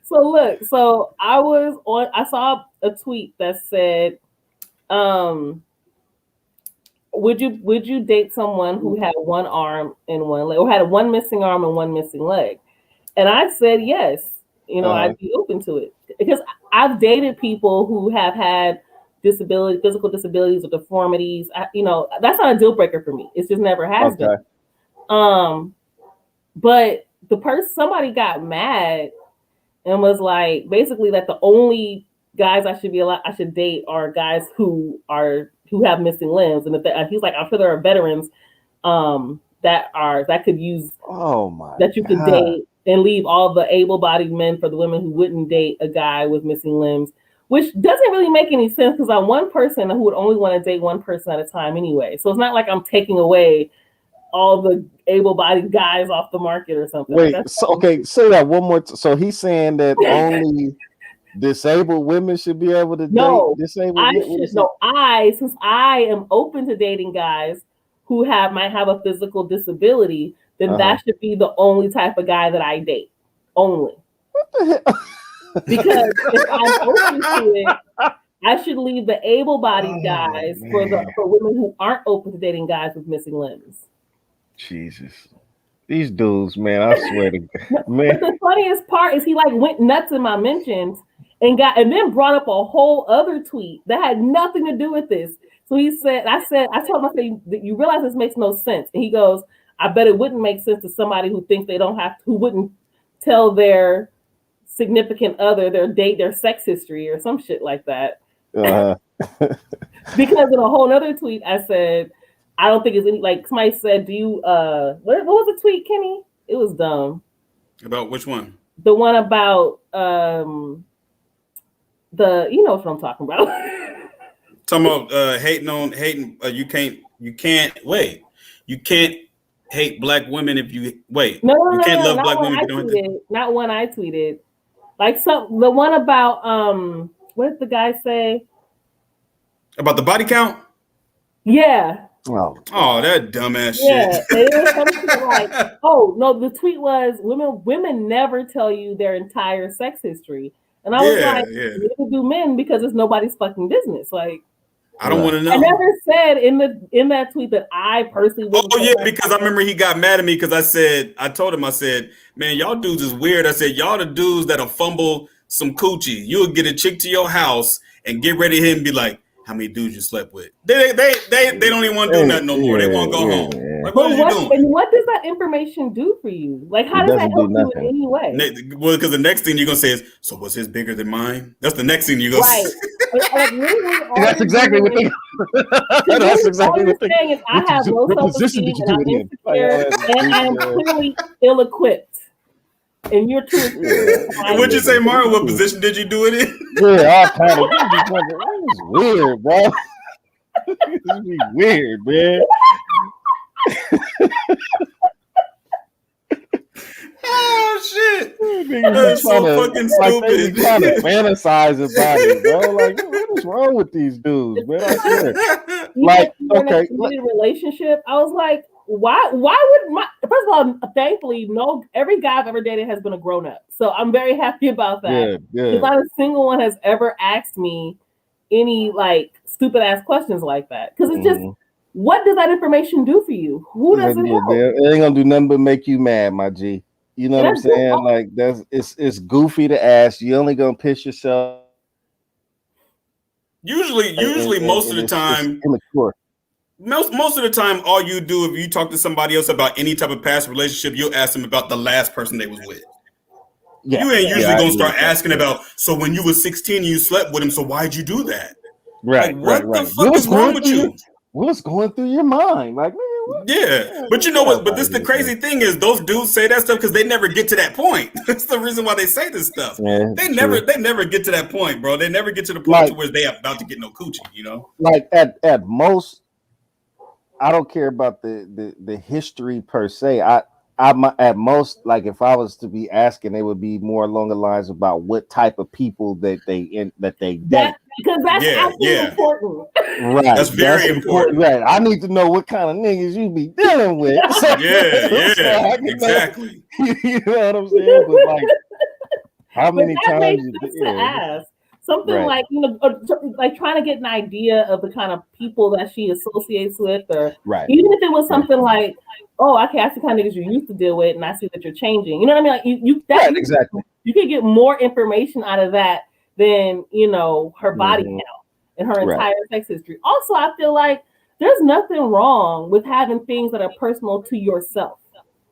So look, I saw a tweet that said, would you date someone who had one arm and one leg, or had one missing arm and one missing leg? And I said yes. You know, I'd be open to it because I've dated people who have had physical disabilities or deformities. That's not a deal breaker for me. It's just never has been. But somebody got mad and was like, basically that the only guys I should date are guys who have missing limbs, and he's like, I'm sure there are veterans that could use that you could date and leave all the able-bodied men for the women who wouldn't date a guy with missing limbs, which doesn't really make any sense because I'm one person who would only want to date one person at a time anyway. So it's not like I'm taking away all the able-bodied guys off the market or something. Wait, say that one more. So he's saying that only disabled women should be able to date disabled women? Since I am open to dating guys who might have a physical disability, then that should be the only type of guy that I date. Only. What the hell? Because if I'm open to it, I should leave the able-bodied guys for women who aren't open to dating guys with missing limbs. Jesus. These dudes, man, I swear to God. Man. But the funniest part is he went nuts in my mentions and then brought up a whole other tweet that had nothing to do with this. So I told him, you realize this makes no sense. And he goes, I bet it wouldn't make sense to somebody who thinks who wouldn't tell their significant other their sex history or some shit like that. Because in a whole other tweet, I said, I don't think it's any, somebody said, do you, what was the tweet, Kenney? It was dumb. About which one? The one about, you know what I'm talking about. Talking about hating, you can't hate black women if you you can't love black women if you don't hate them. Not one I tweeted. The one about what did the guy say? About the body count? Yeah. Oh, that dumbass shit. Yeah. It was something like, oh no, the tweet was women never tell you their entire sex history. And I was like, neither do men because it's nobody's fucking business. Like, I don't want to know. I never said in that tweet that I personally wouldn't. Oh yeah, because I remember he got mad at me because I told him, man, y'all dudes is weird. I said, y'all the dudes that'll fumble some coochie. You'll get a chick to your house and get ready to hit and be like, how many dudes you slept with? They don't even want to do nothing no more. They want to go home. Like, what are you doing? And what does that information do for you? Like, how does that help you in any way? Well, because the next thing you're gonna say is, so was his bigger than mine? That's the next thing you're gonna say. That's exactly what they. That's exactly what they're saying. Is I have low self-esteem and I'm insecure, and I am clearly ill-equipped. And you're too experienced. What'd you say, Mario? What position did you do it in? Yeah, all kind of. It's weird, bro. It's weird, man. That's so fucking like they stupid. be trying to fantasize about it, bro. Like, what is wrong with these dudes, man? I swear. Like, okay, in a relationship, I was like, why would my first of all, thankfully, every guy I've ever dated has been a grown up. So I'm very happy about that. Because not a single one has ever asked me any like stupid ass questions like that. Because it's just, what does that information do for you? Who does it help? It ain't gonna do nothing but make you mad, my G. You know what I'm saying? Like it's goofy to ask. You only gonna piss yourself. Usually, most of the time, most of the time, all you do if you talk to somebody else about any type of past relationship, you'll ask them about the last person they was with. Yeah, you ain't usually gonna start asking about. So when you was 16, you slept with him. So why'd you do that? Right. Like, what the fuck is wrong with you? What's going through your mind? Like, man, yeah, but you know what? But this the crazy thing is, those dudes say that stuff because they never get to that point. That's the reason why they say this stuff. Yeah, they never get to that point, bro. They never get to the point to where they about to get no coochie. You know, like at most, I don't care about the history per se. I'm at most, like if I was to be asking, it would be more along the lines about what type of people that they date. Because that's important. Right. That's very important. Right. I need to know what kind of niggas you be dealing with. Exactly. You know what I'm saying? But like, how many times to ask? Something like, like trying to get an idea of the kind of people that she associates with, or even if it was something like, oh, okay, I see kind of niggas you used to deal with, and I see that you're changing. You know what I mean? Like exactly. You can get more information out of that than her body count and her entire sex history. Also, I feel like there's nothing wrong with having things that are personal to yourself.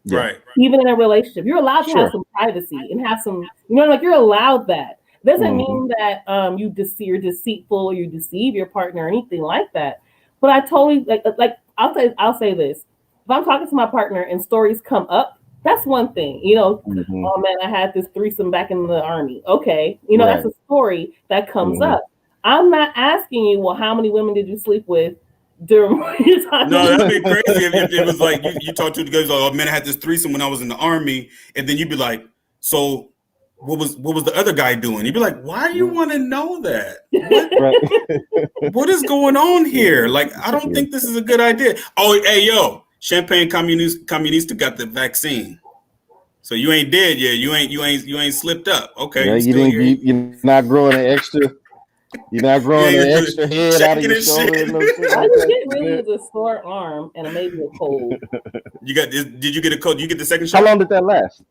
Right. Even in a relationship, you're allowed to have some privacy and have some, like you're allowed that. Doesn't mean that you're deceitful or you deceive your partner or anything like that. But I totally like I'll say this. If I'm talking to my partner and stories come up, that's one thing. Oh man, I had this threesome back in the army. Okay. That's a story that comes up. I'm not asking you, well, how many women did you sleep with during your time? No, that'd be crazy if it was like you talk to the guys, oh man, I had this threesome when I was in the army, and then you'd be like, so what was the other guy doing? You'd be like, why do you want to know that? What is going on here? Like, I don't think this is a good idea. Oh, hey, yo, Champagne Communista got the vaccine. So you ain't dead yet. You ain't slipped up. Okay. You're not growing an extra. You're not growing an extra head out of your shoulder. I just get really is a sore arm and maybe a cold. You got this? Did you get a cold? You get the second shot? How long did that last?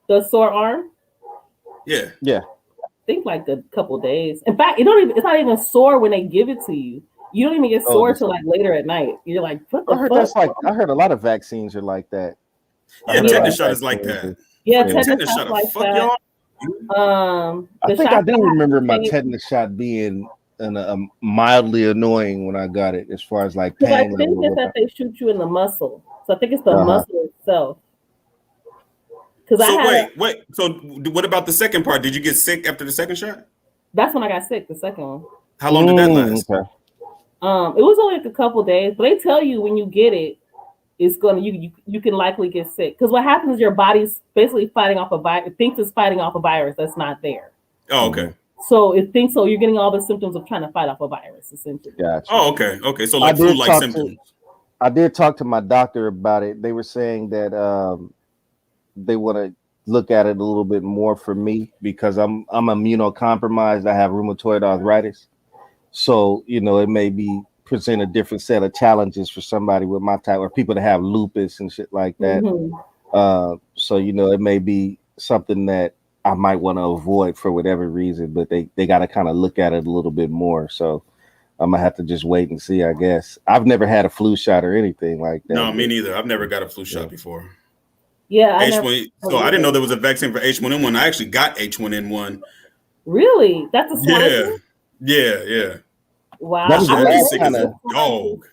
The sore arm? Yeah. I think like a couple of days. In fact, it's not even sore when they give it to you. You don't even get sore till like later at night. You're like, what the fuck? I heard a lot of vaccines are like that. Yeah, tetanus shot is like that. Yeah, tetanus shot like that. I think I do remember my tetanus shot being mildly annoying when I got it, as far as like pain. I think it's that they shoot you in the muscle, so I think it's the muscle itself. Wait. So what about the second part? Did you get sick after the second shot? That's when I got sick. The second one. How long did that last? Okay. It was only like a couple days, but they tell you when you get it, it's gonna you can likely get sick, because what happens is your body's basically fighting off a virus. It thinks it's fighting off a virus that's not there. Oh, okay. So it thinks so. You're getting all the symptoms of trying to fight off a virus, essentially. Gotcha. Oh, okay. So like flu-like symptoms. I did talk to my doctor about it. They were saying that they want to look at it a little bit more for me because I'm immunocompromised. I have rheumatoid arthritis, so it may be present a different set of challenges for somebody with my type, or people that have lupus and shit like that. So it may be something that I might want to avoid for whatever reason, but they got to kind of look at it a little bit more. So I'm gonna have to just wait and see, I guess. I've never had a flu shot or anything like that. No, me neither. I've never got a flu shot before. Yeah, I didn't know there was a vaccine for H1N1. I actually got H1N1. Really? That's a swine? Yeah. Wow. That was really sick as a dog.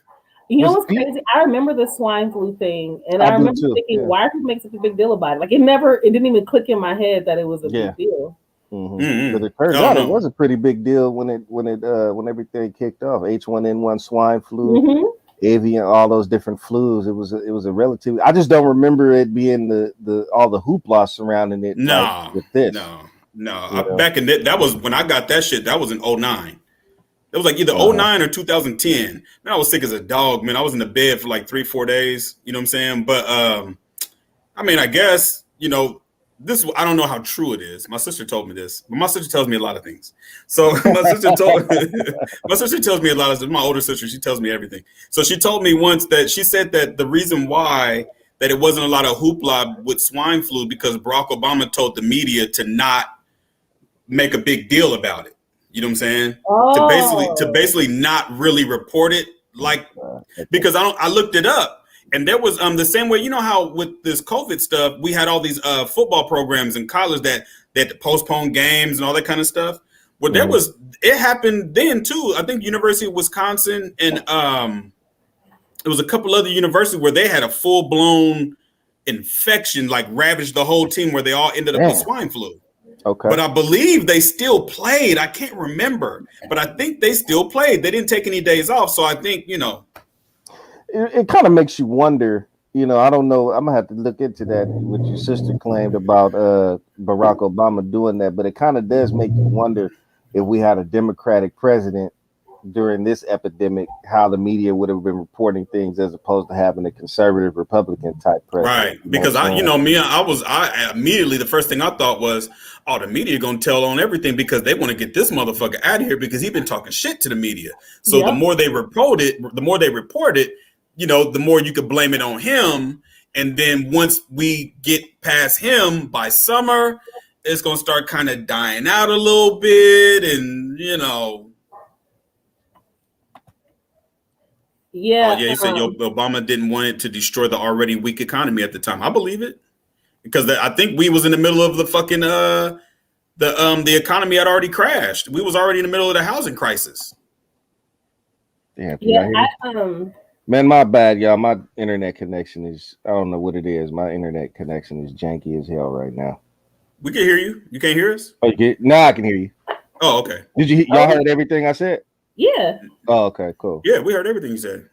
You know what's crazy? I remember the swine flu thing, and I remember thinking, why are people making such a big deal about it? Like it didn't even click in my head that it was a big deal. But it turns out it was a pretty big deal when everything kicked off. H1N1 swine flu. avian, all those different flus. It was a relative. I just don't remember it being the all the hoopla surrounding it like No, with this. no. You Back in that was when I got that shit. That was in '09. It was like either know? '09 or 2010. Man, I was sick as a dog, man. I was in the bed for like 3-4 days. You know what I'm saying? But I mean, I guess, this, I don't know how true it is. My sister told me this, but my sister tells me a lot of things. So my sister tells me a lot of, my older sister, she tells me everything. So she told me once that she said that the reason why that it wasn't a lot of hoopla with swine flu because Barack Obama told the media to not make a big deal about it. You know what I'm saying? To basically not really report it, like, because I looked it up. And there was the same way, you know how with this COVID stuff, we had all these football programs in college that had to postpone games and all that kind of stuff. Well, it happened then too. I think University of Wisconsin and it was a couple other universities where they had a full blown infection, like ravaged the whole team, where they all ended up with swine flu. Okay. But I believe they still played. I can't remember, but I think they still played. They didn't take any days off. So I think, it kind of makes you wonder, I don't know. I'm gonna have to look into that, what your sister claimed about Barack Obama doing that, but it kind of does make you wonder if we had a Democratic president during this epidemic, how the media would have been reporting things as opposed to having a conservative Republican type president. Right. Because I immediately, the first thing I thought was, oh, the media gonna tell on everything because they want to get this motherfucker out of here because he's been talking shit to the media. So the more they report it, the more you could blame it on him. And then once we get past him by summer, it's gonna start kind of dying out a little bit, and Yeah. Oh, yeah, he said Obama didn't want it to destroy the already weak economy at the time. I believe it because I think we was in the middle of the fucking the economy had already crashed. We was already in the middle of the housing crisis. Damn, man, my bad, y'all. My internet connection is, I don't know what it is. My internet connection is janky as hell right now. We can hear you. You can't hear us? Oh, now I can hear you. Oh, okay. Did y'all heard everything I said? Yeah. Oh, okay, cool. Yeah, we heard everything you said.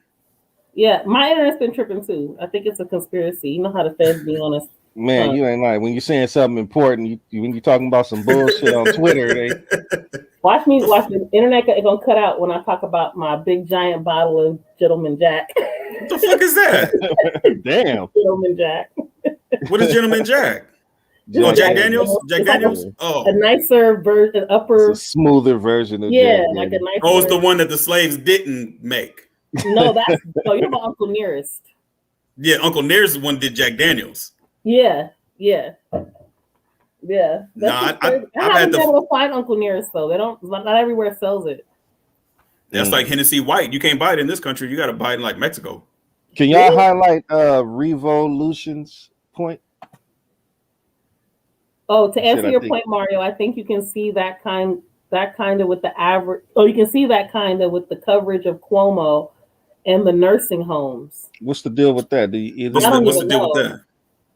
Yeah, my internet's been tripping too. I think it's a conspiracy. You know how the feds be on us. Man, you ain't lying. When you're saying something important, when you're talking about some bullshit on Twitter, watch the internet is gonna cut out when I talk about my big giant bottle of Gentleman Jack. What the fuck is that? Damn. Gentleman Jack. What is Gentleman Jack? Jack Daniels? Jack Daniels? A nicer version, it's a smoother version of Jack like a nicer. Oh, it's the one that the slaves didn't make. No, you're about Uncle Nearest. Yeah, Uncle Nearest one did Jack Daniels. Yeah. I haven't been able to find Uncle Nearest though. They don't. Not everywhere sells it. That's like Hennessy White. You can't buy it in this country. You got to buy it in like Mexico. Can y'all highlight Revolution's point? Oh, to answer your point, Mario, I think you can see that kind of with the average. Oh, you can see that kind of with the coverage of Cuomo and the nursing homes. What's the deal with that? What's the deal with that?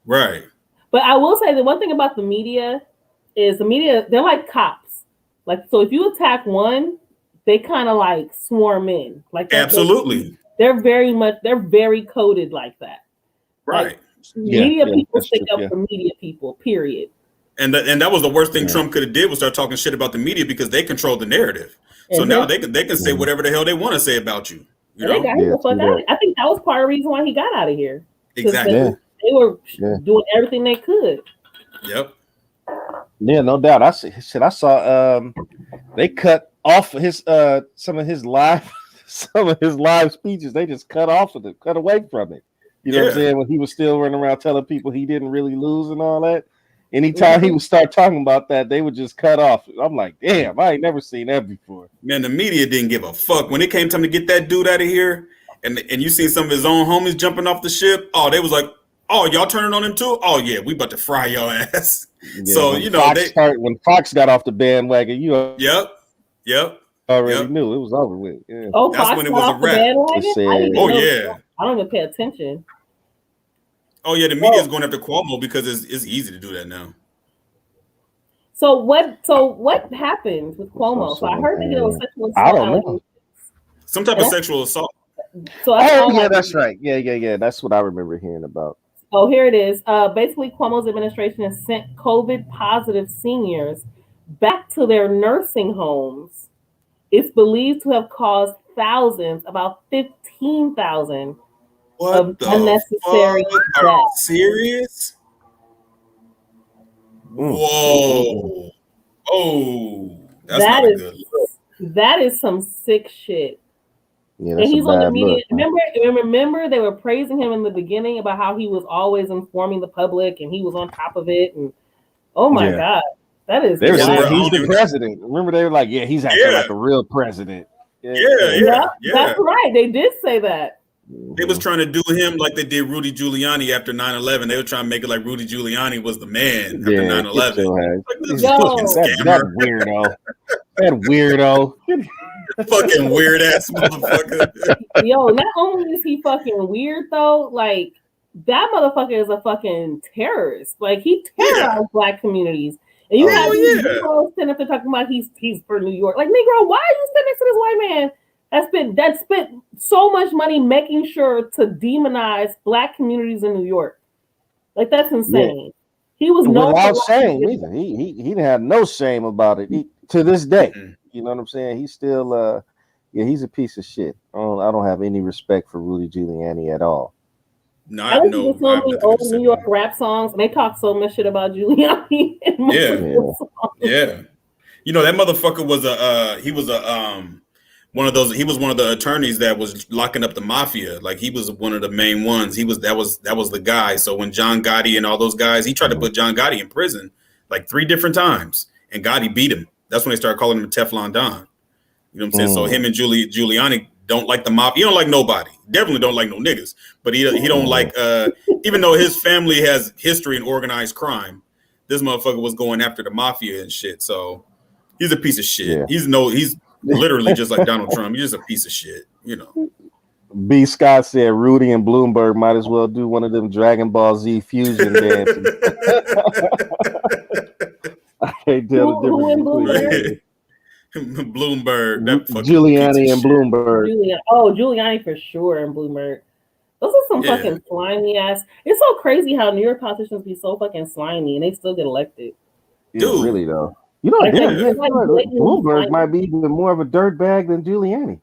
Right. But I will say the one thing about the media is they're like cops. Like, so if you attack one, they kind of like swarm in. Like absolutely. They're very coded like that. Right. Like, media people stick up for media people, period. And that was the worst thing Trump could have did was start talking shit about the media because they control the narrative. So now they can say whatever the hell they want to say about you. You know? They got him the fuck out. I think that was part of the reason why he got out of here. Exactly. They were doing everything they could. Yep. Yeah, no doubt. I saw they cut off his some of his live speeches. They just cut away from it. You know what I'm saying? When he was still running around telling people he didn't really lose and all that. Anytime he would start talking about that, they would just cut off. I'm like, damn, I ain't never seen that before. Man, the media didn't give a fuck. When it came time to get that dude out of here, and you see some of his own homies jumping off the ship, oh, they was like, oh, y'all turning on him too? Oh, yeah, we about to fry your ass. Yeah, so, when Fox got off the bandwagon, Yep. Already knew it was over with. Yeah. Oh, that's Fox when it was a wrap. I don't even pay attention. Oh yeah, the media is going after Cuomo because it's easy to do that now. So what happened with Cuomo? So I heard that it was sexual assault. I don't know. Some type of sexual assault. So that's all yeah, I that's read. right. Yeah. That's what I remember hearing about. Oh, here it is. Basically, Cuomo's administration has sent COVID positive seniors back to their nursing homes. It's believed to have caused thousands, about 15,000 of What the unnecessary fuck? Are you deaths. serious? Mm. Whoa. Oh, that's That not a is good look. that is some sick shit. Yeah, And that's a he's on the bad media. look, man. Remember they were praising him in the beginning about how he was always informing the public and he was on top of it. And oh my Yeah. God, that is They were Yeah, bro. saying wild. I he's don't the even. president. Remember, they were like, yeah, he's acting Yeah, like a real president. Yeah, yeah, yeah. Yeah, yeah, that's yeah. right. They did say that. They was Mhm. trying to do him like they did Rudy Giuliani after 9/11. They were trying to make it like Rudy Giuliani was the man after Yeah, get 9/11. your ass. Like this fucking Yo, That scammer, weirdo. That weirdo. fucking weird ass motherfucker. yo, not only is he fucking weird though, like that motherfucker is a fucking terrorist. Like he Yeah. terrorized black communities. And you Oh have yeah. these Hell Negroes sitting up there talking about he's for New York. Like Negro, why are you sitting next to this white man that spent so much money making sure to demonize black communities in New York? Like that's Yeah. insane. He was known for Without lying. shame either. He didn't have no shame about it. To this day. yeah. You know what I'm saying? He's still yeah, he's a piece of shit. I don't have any respect for Rudy Giuliani at all. No, I listen to I so have many nothing good to old say New about York him. rap songs, and they talk so much shit about Giuliani in most of Yeah, Yeah. the songs. yeah. You know that motherfucker was he was a one of those, he was one of the attorneys that was locking up the mafia. Like he was one of the main ones. That was the guy. So when John Gotti and all those guys, he tried to put John Gotti in prison like 3 different times, and Gotti beat him. That's when they started calling him Teflon Don. You know what I'm saying? So him and Giuliani don't like the mob. He don't like nobody. Definitely don't like no niggas. But he don't like even though his family has history in organized crime, this motherfucker was going after the mafia and shit. So he's a piece of shit. Yeah. He's literally just like Donald Trump. He's just a piece of shit. You know. B. Scott said Rudy and Bloomberg might as well do one of them Dragon Ball Z fusion dances. I can't tell the Who in difference between Bloomberg? Bloomberg, that fucking piece of Giuliani and shit. Bloomberg. Giuliani for sure and Bloomberg. Those are some Yeah. fucking slimy ass. It's so crazy how New York politicians be so fucking slimy and they still get elected. Yeah, Dude. really though. You know, Like, damn, Yeah. like Bloomberg slimy. might be even more of a dirtbag than Giuliani.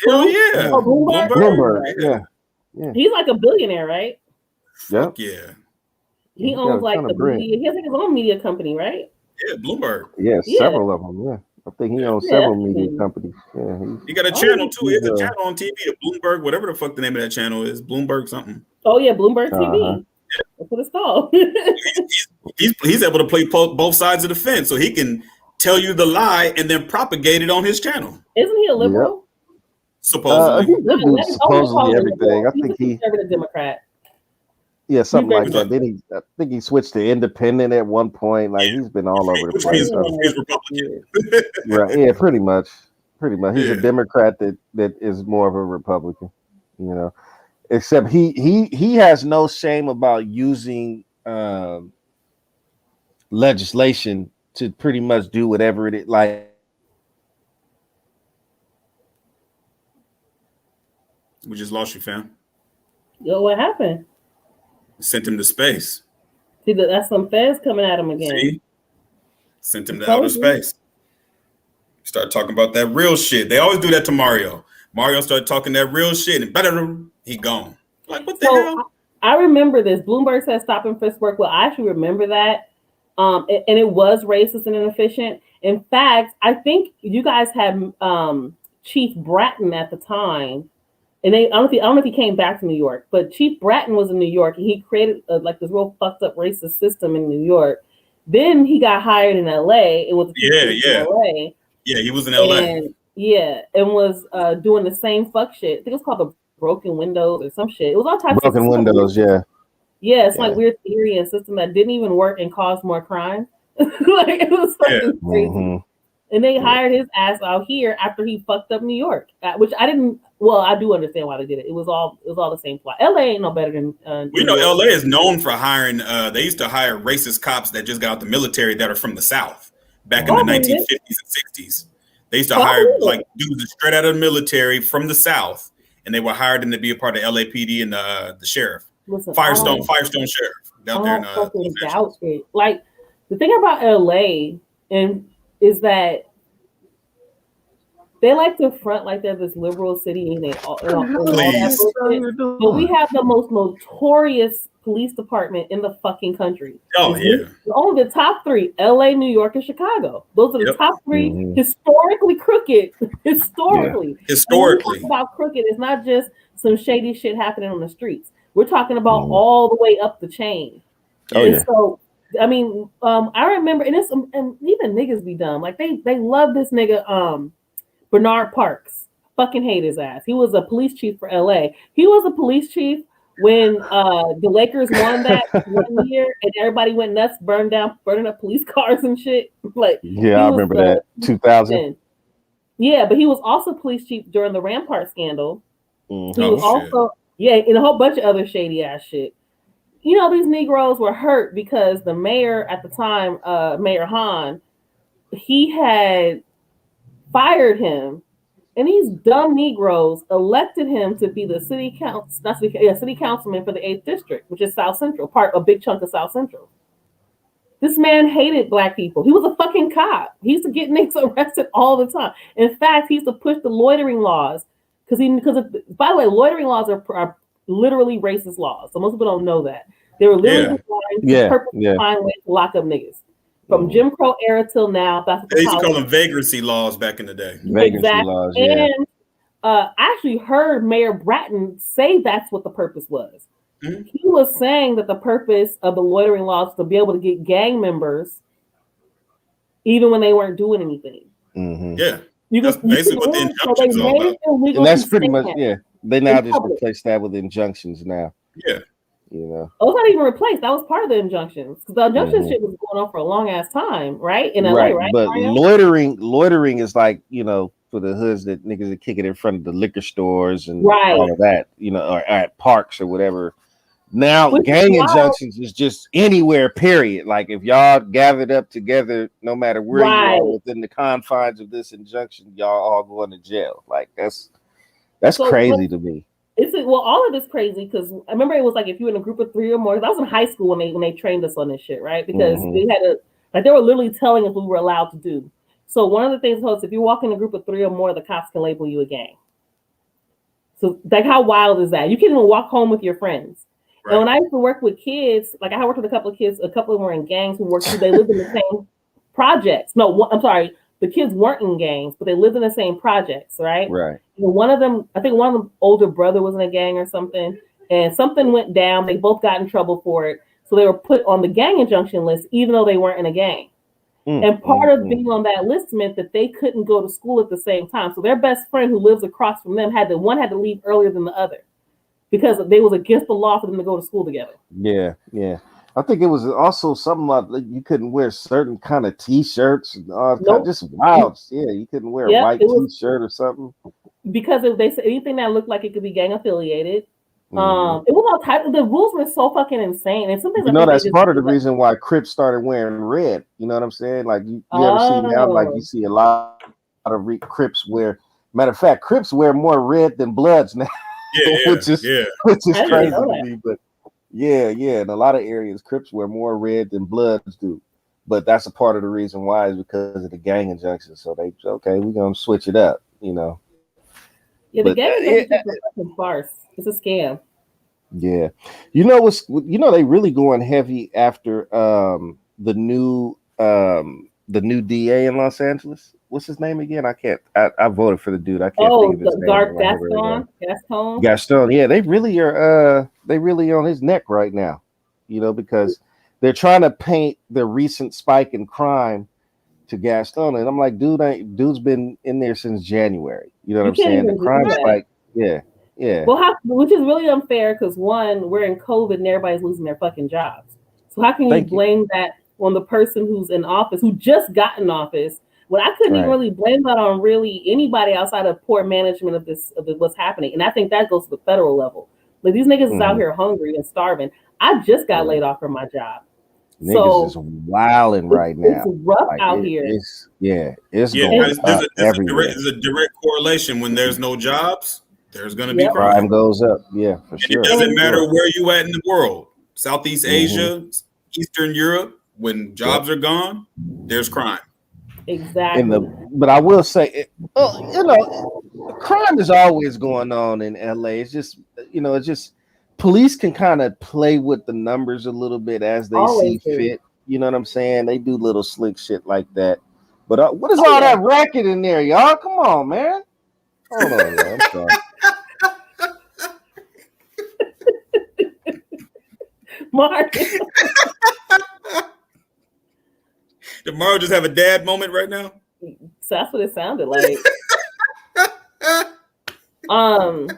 Hell yeah. Oh, Bloomberg? Bloomberg, yeah. He's like a billionaire, right? Fuck yeah. He He's got owns a like ton the of bread. media. He has like his own media company, right? Yeah, Bloomberg. Yeah, Yeah. several of them. Yeah, I think he owns Yeah, several that's media cool. companies. Yeah, He got a Oh, channel too. He has a he's, channel on TV, the Bloomberg, whatever the fuck the name of that channel is. Bloomberg something. Oh yeah, Bloomberg TV. Uh-huh. That's what it's called. He's able to play both sides of the fence, so he can tell you the lie and then propagate it on his channel. Isn't he a liberal? Supposedly. He did do supposedly everything. I He's think a conservative Democrat. yeah, something very like that. Then I think he switched to independent at one point. Like he's been all over the Which place. means Republican. Right? Yeah, pretty much. He's a Yeah. Democrat that is more of a Republican. You know, except he has no shame about using legislation to pretty much do whatever it like. We just lost you, fam. Yo, what happened? Sent him to space. See, that's some feds coming at him again. See? Sent him to outer space. Start talking about that real shit. They always do that to Mario. Mario started talking that real shit and he gone. Like, what the hell? I remember this. Bloomberg said stop and frisk work. Well, I actually remember that. And it was racist and inefficient. In fact, I think you guys had Chief Bratton at the time. And I don't know if he came back to New York, but Chief Bratton was in New York and he created like this real fucked up racist system in New York. Then he got hired in LA and was LA. Yeah, he was in LA. And was doing the same fuck shit. I think it was called the broken windows or some shit. It was all types of broken windows, yeah. Yeah, it's like weird theory and system that didn't even work and caused more crime. Like it was fucking crazy. Mm-hmm. And they hired his ass out here after he fucked up New York, which I didn't. Well, I do understand why they did it. It was all the same plot. LA ain't no better than. LA is known for hiring. They used to hire racist cops that just got out the military that are from the South back in the 1950s and 60s. They used to hire like dudes straight out of the military from the South, and they were hired in to be a part of LAPD and the sheriff. Listen, Firestone Sheriff out there in fucking doubt it. Like the thing about LA is that they like to front like they're this liberal city and all that bullshit. But we have the most notorious police department in the fucking country. Only the top 3: LA, New York, and Chicago. Those are the top 3 historically crooked. Historically. When we talk about crooked, it's not just some shady shit happening on the streets. We're talking about all the way up the chain. So I mean, I remember, and even niggas be dumb. Like they love this nigga, Bernard Parks. Fucking hate his ass. He was a police chief for LA. He was a police chief when the Lakers won that 1 year, and everybody went nuts, burning up police cars and shit. Like I remember that 2000. Yeah, but he was also police chief during the Rampart scandal. He was also and a whole bunch of other shady ass shit. You know, these Negroes were hurt because the mayor at the time, Mayor Hahn, he had fired him, and these dumb Negroes elected him to be the city councilman for the 8th district, which is South Central, a big chunk of South Central. This man hated black people. He was a fucking cop. He used to get niggas arrested all the time. In fact, he used to push the loitering laws by the way, loitering laws are literally racist laws. So most people don't know that. They were literally purposely find ways to lock up niggas. From Jim Crow era till now, that's what they used to call them vagrancy laws back in the day. Vagrancy laws, And I actually heard Mayor Bratton say that's what the purpose was. He was saying that the purpose of the loitering laws was to be able to get gang members even when they weren't doing anything. That's basically what the injunctions are about. And that's pretty much, they now just replace that with injunctions now. You know, it was not even replaced. That was part of the injunctions, because the injunction shit was going on for a long ass time, right? In LA, right? But loitering is like, you know, for the hoods that niggas are kicking in front of the liquor stores and all of that, you know, or at parks or whatever. Now, gang injunctions is just anywhere, period. Like if y'all gathered up together, no matter where you are within the confines of this injunction, y'all all going to jail. Like that's crazy to me. All of it's crazy because I remember it was like if you were in a group of 3 or more. I was in high school when they trained us on this shit, right? Because they had they were literally telling us what we were allowed to do. So one of the things was if you walk in a group of 3 or more, the cops can label you a gang. So like how wild is that? You can't even walk home with your friends. Right. And when I used to work with kids, like I worked with a couple of kids, a couple of them were in gangs they lived in the same projects. No, I'm sorry. The kids weren't in gangs, but they lived in the same projects, right? Right. And one of them, I think one of them older brother was in a gang or something, and something went down. They both got in trouble for it. So they were put on the gang injunction list, even though they weren't in a gang. And part of being on that list meant that they couldn't go to school at the same time. So their best friend who lives across from them had to leave earlier than the other because they was against the law for them to go to school together. Yeah. I think it was also something like you couldn't wear certain kind of T-shirts and just wild. Yeah, you couldn't wear a white T-shirt or something. Because if they said anything that looked like it could be gang affiliated, it was all type. The rules were so fucking insane, and sometimes that's part of the reason why Crips started wearing red. You know what I'm saying? Like you ever see now? Like you see a lot of Crips wear. Matter of fact, Crips wear more red than Bloods now, which is crazy to me. But in a lot of areas, Crips wear more red than Bloods do. But that's a part of the reason why is because of the gang injunction. So we're gonna switch it up. You know. Yeah, the gang is a fucking farce. It's a scam. Yeah, they really going heavy after the new DA in Los Angeles. What's his name again? I voted for the dude. I can't think of his name. Gaston. Yeah, they really are. They really on his neck right now. You know, because they're trying to paint the recent spike in crime to Gaston, and I'm like, dude's been in there since January. You know what I'm saying? The crime spike. Yeah. Well, which is really unfair because one, we're in COVID and everybody's losing their fucking jobs. So how can you blame that on the person who's in office, who just got in office? Well, I couldn't even really blame that on really anybody outside of poor management of what's happening. And I think that goes to the federal level. Like these niggas is out here hungry and starving. I just got laid off from my job. Niggas is wilding right now. It's rough out here. It's going up everywhere. There's a direct correlation when there's no jobs. there's going to be crime. Crime goes up. Yeah, for sure. It doesn't matter where you at in the world. Southeast Asia, Eastern Europe, when jobs are gone, there's crime. Exactly. But I will say, crime is always going on in LA. It's just, it's just police can kind of play with the numbers a little bit as they see fit. You know what I'm saying? They do little slick shit like that. But what is all that racket in there, y'all? Come on, man. Hold on, man. I'm sorry. Mark. Did Mario just have a dad moment right now? So that's what it sounded like. I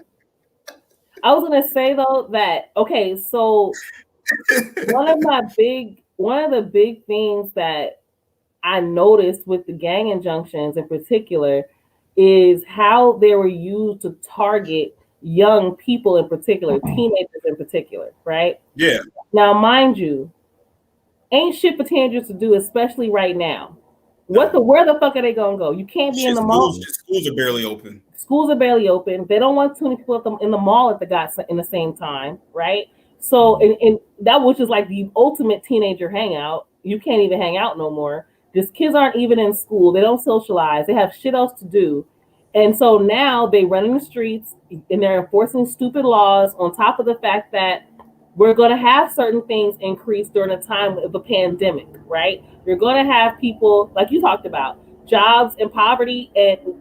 was gonna say though that so one of the big things that I noticed with the gang injunctions in particular is how they were used to target young people in particular, teenagers in particular, right? Yeah. Now, mind you, ain't shit for teenagers to do, especially right now. Where the fuck are they gonna go? You can't be in the mall. Schools are barely open. Schools are barely open. They don't want too many people in the mall at the same time, right? So, and that which is like the ultimate teenager hangout. You can't even hang out no more. These kids aren't even in school. They don't socialize. They have shit else to do. And so now they run in the streets and they're enforcing stupid laws on top of the fact that we're going to have certain things increase during a time of the pandemic, right? You're going to have people, like you talked about, jobs and poverty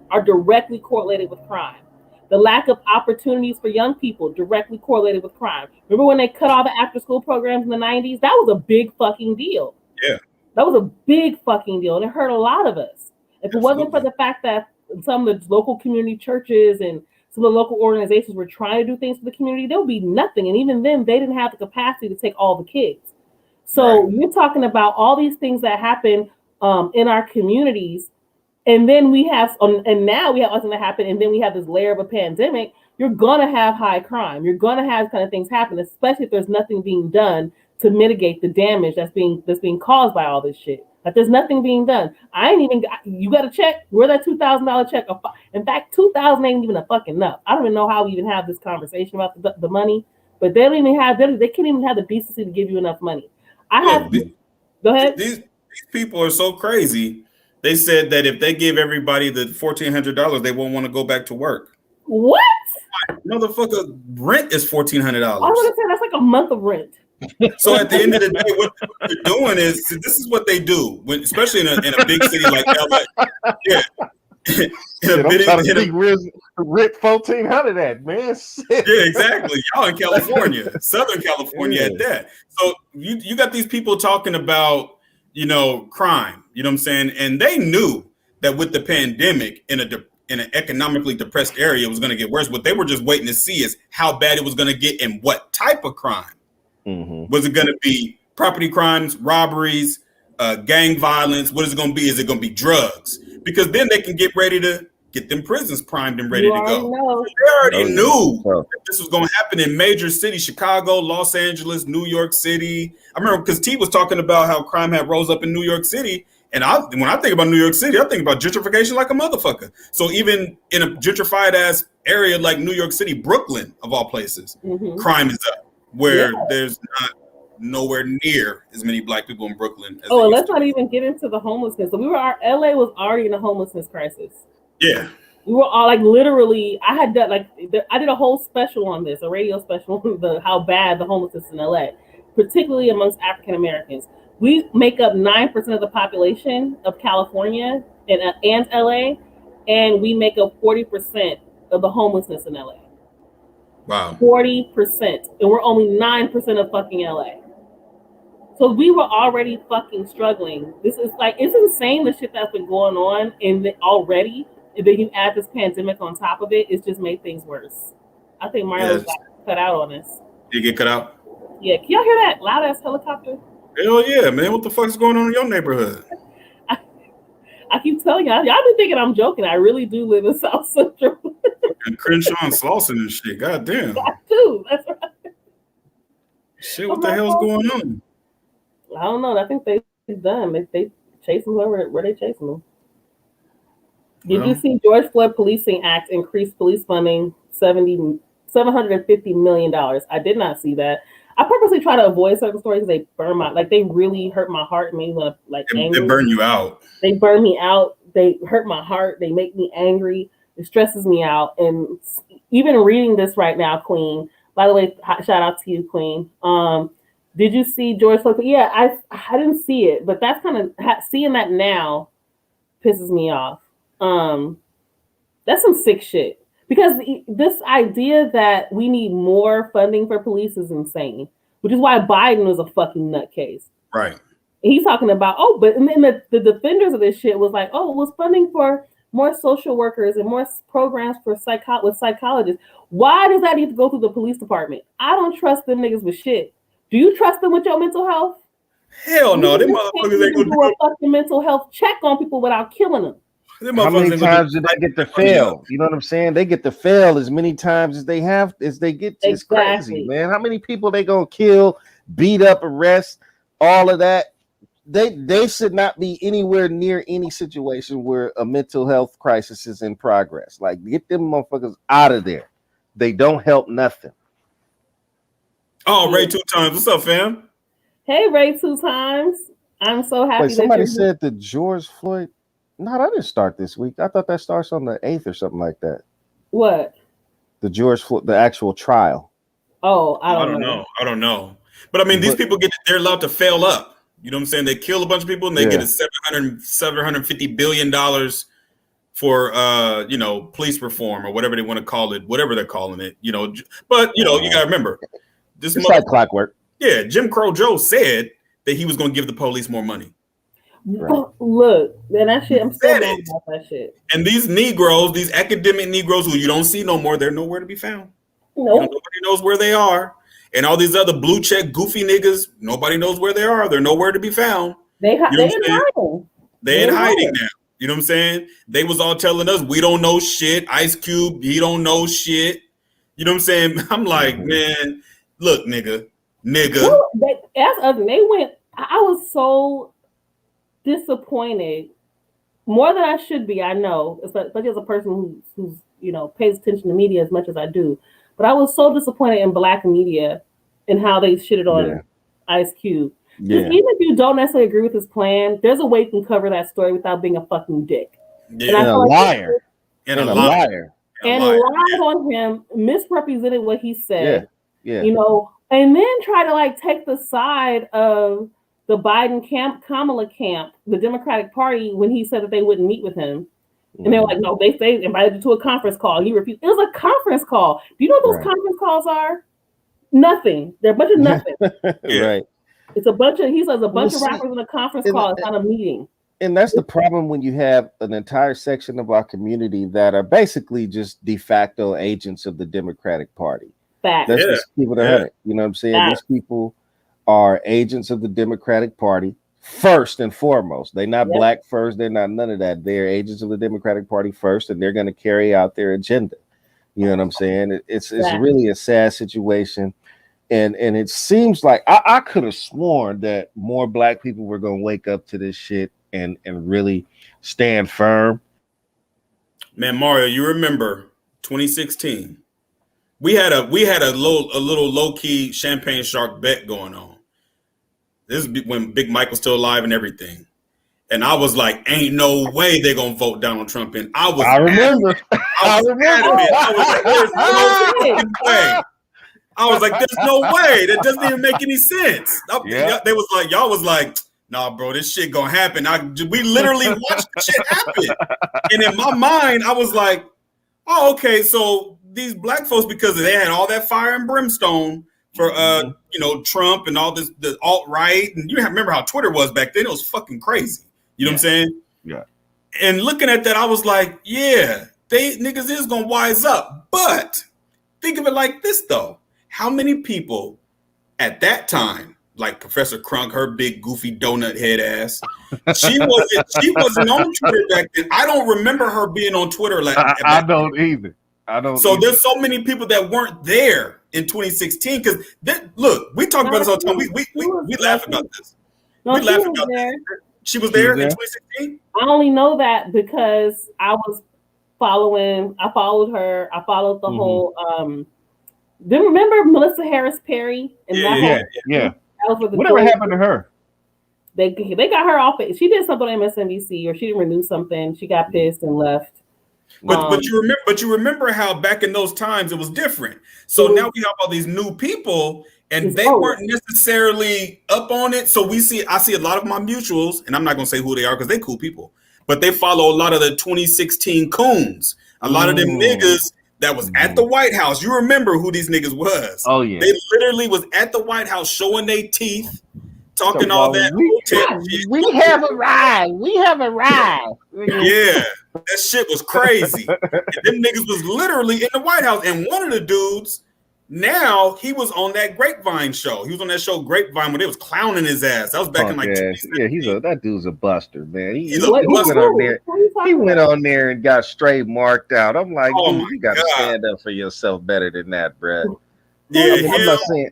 are directly correlated with crime. The lack of opportunities for young people directly correlated with crime. Remember when they cut all the after-school programs in the 90s? That was a big fucking deal. Yeah. That was a big fucking deal, and it hurt a lot of us. If it wasn't for the fact that some of the local community churches and some of the local organizations were trying to do things for the community, there would be nothing. And even then, they didn't have the capacity to take all the kids. So You're talking about all these things that happen in our communities. And then we have, and now we have something that happen, and then we have this layer of a pandemic. You're gonna have high crime. You're gonna have kind of things happen, especially if there's nothing being done to mitigate the damage that's being caused by all this shit. Like there's nothing being done. You got to check where that $2,000 check. In fact, $2,000 ain't even a fucking enough. I don't even know how we even have this conversation about the money, but they don't even have. They can't even have the decency to give you enough money. Go ahead. These people are so crazy. They said that if they give everybody the $1,400, they won't want to go back to work. What? Motherfucker, rent is $1,400. I was gonna say that's like a month of rent. So at the end of the day, what they're doing is this is what they do, especially in a big city like LA. Yeah. Rent 1,400 at, man. Yeah, exactly. Y'all in California, Southern California at that. So you got these people talking about, crime, you know what I'm saying? And they knew that with the pandemic in an economically depressed area, it was going to get worse. What they were just waiting to see is how bad it was going to get and what type of crime. Mm-hmm. Was it going to be property crimes, robberies, gang violence? What is it going to be? Is it going to be drugs? Because then they can get ready to get them prisons primed and ready to go. They already knew that this was going to happen in major cities, Chicago, Los Angeles, New York City. I remember because T was talking about how crime had rose up in New York City. And when I think about New York City, I think about gentrification like a motherfucker. So even in a gentrified ass area like New York City, Brooklyn, of all places, crime is up. Where there's not nowhere near as many black people in Brooklyn. As and let's not even get into the homelessness. So LA was already in a homelessness crisis. Yeah. We were all literally, I did a whole special on this, a radio special on how bad the homelessness in LA, particularly amongst African Americans. We make up 9% of the population of California and LA, and we make up 40% of the homelessness in LA. Wow. 40%. And we're only 9% of fucking LA. So we were already fucking struggling. This is it's insane the shit that's been going on already. And then you add this pandemic on top of it, it's just made things worse. I think Mario got cut out on this. Did you get cut out? Yeah. Can y'all hear that loud ass helicopter? Hell yeah, man. What the fuck's going on in your neighborhood? I keep telling y'all been thinking I'm joking. I really do live in South Central. And Crenshaw and Slauson and shit. God damn. That too. That's right. Shit, what the hell's going on? I don't know. I think they're done. They chasing whoever where they chasing them. Did you see George Floyd Policing Act increased police funding $750 million? I did not see that. I purposely try to avoid certain stories because they burn my, like, they really hurt my heart and made me want to, like, angry. They burn you out. They burn me out. They hurt my heart. They make me angry. It stresses me out. And even reading this right now, Queen, by the way, shout out to you, Queen. Did you see George Floyd? Yeah, I didn't see it, but that's kind of, seeing that now pisses me off. That's some sick shit. Because this idea that we need more funding for police is insane, which is why Biden was a fucking nutcase. Right. And he's talking about, and then the defenders of this shit was like, it was funding for more social workers and more programs for with psychologists. Why does that need to go through the police department? I don't trust them niggas with shit. Do you trust them with your mental health? Hell no. Them motherfuckers ain't gonna do a fucking mental health check on people without killing them. How many times do they get to fail? You know what I'm saying? They get to fail as many times as they get. It's crazy, man. How many people they gonna kill, beat up, arrest, all of that? They should not be anywhere near any situation where a mental health crisis is in progress. Like, get them motherfuckers out of there. They don't help nothing. Oh, Ray 2 times. What's up, fam? Hey, Ray 2 times. I'm so happy. Wait, somebody said that George Floyd. No, that didn't start this week. I thought that starts on the 8th or something like that. What? The George Floyd, the actual trial. Oh, I don't know. But I mean, these people they're allowed to fail up. You know what I'm saying? They kill a bunch of people and they get $750 billion for police reform or whatever they want to call it, whatever they're calling it. But you gotta remember, this it's like clockwork. Yeah, Jim Crow Joe said that he was going to give the police more money. Right. Look, then that shit, I'm still mad about that shit. And these Negroes, these academic Negroes who you don't see no more, they're nowhere to be found. Nope. Nobody knows where they are. And all these other blue check goofy niggas, nobody knows where they are. They're nowhere to be found. They're in hiding now. You know what I'm saying? They was all telling us we don't know shit. Ice Cube, he don't know shit. You know what I'm saying? I'm like, man, look, nigga. Well, I was so disappointed, more than I should be. I know, especially as a person who's pays attention to media as much as I do. But I was so disappointed in Black media and how they shitted on Ice Cube. Yeah. Even if you don't necessarily agree with his plan, there's a way you can cover that story without being a fucking dick. Yeah. And a liar. And lied on him, misrepresented what he said. Yeah. And then try to take the side of the Biden camp, Kamala camp, the Democratic Party, when he said that they wouldn't meet with him. And they were like, no, they invited you to a conference call. He refused. It was a conference call. Do you know what those conference calls are? Nothing. They're a bunch of nothing. Right. It's a bunch of, he says, a bunch of rappers in a conference call. It's not a meeting. And that's the problem when you have an entire section of our community that are basically just de facto agents of the Democratic Party. Fact. Let's just keep it 100. You know what I'm saying? These people are agents of the Democratic Party first and foremost. They're not black first. They're not none of that. They're agents of the Democratic Party first, and they're going to carry out their agenda. You know what I'm saying? It's really a sad situation. And it seems like I could have sworn that more black people were going to wake up to this shit and really stand firm. Man, Mario, you remember 2016? We had a little low-key champagne shark bet going on. This is when Big Mike was still alive and everything. And I was like, ain't no way they're going to vote Donald Trump in. I remember. I was like, there's no way. That doesn't even make any sense. They was like, y'all was like, nah, bro, this shit gonna happen. We literally watched the shit happen. And in my mind, I was like, oh, okay, so these black folks, because they had all that fire and brimstone for Trump and all this, the alt-right, and you remember how Twitter was back then. It was fucking crazy. You know what I'm saying? Yeah. And looking at that, I was like, yeah, they niggas is gonna wise up. But think of it like this though. How many people at that time, like Professor Crunk, her big goofy donut head ass, she wasn't on Twitter back then. I don't remember her being on Twitter like I don't either. There's so many people that weren't there in 2016 because look, we talk about this all the time. We laugh about this. We laugh about this. She was there in 2016? I only know that because I followed her. I followed the whole do you remember Melissa Harris Perry? And yeah. That was with the Whatever happened to her? They got her off it. She did something on MSNBC, or she didn't renew something. She got pissed and left. But you remember how back in those times it was different. So now we have all these new people, and they weren't necessarily up on it. So I see a lot of my mutuals, and I'm not gonna say who they are because they cool people, but they follow a lot of the 2016 coons. A lot of them niggas that was at the White House. You remember who these niggas was? Oh yeah, they literally was at the White House showing their teeth, talking all that. We have arrived. We have arrived. Yeah, that shit was crazy. And them niggas was literally in the White House. And one of the dudes, now he was on that Grapevine show. He was on that show Grapevine when they was clowning his ass. That was back in like that dude's a buster, man. He went on there and got straight marked out. I'm like, dude, you gotta stand up for yourself better than that, bro. Yeah, I'm not saying.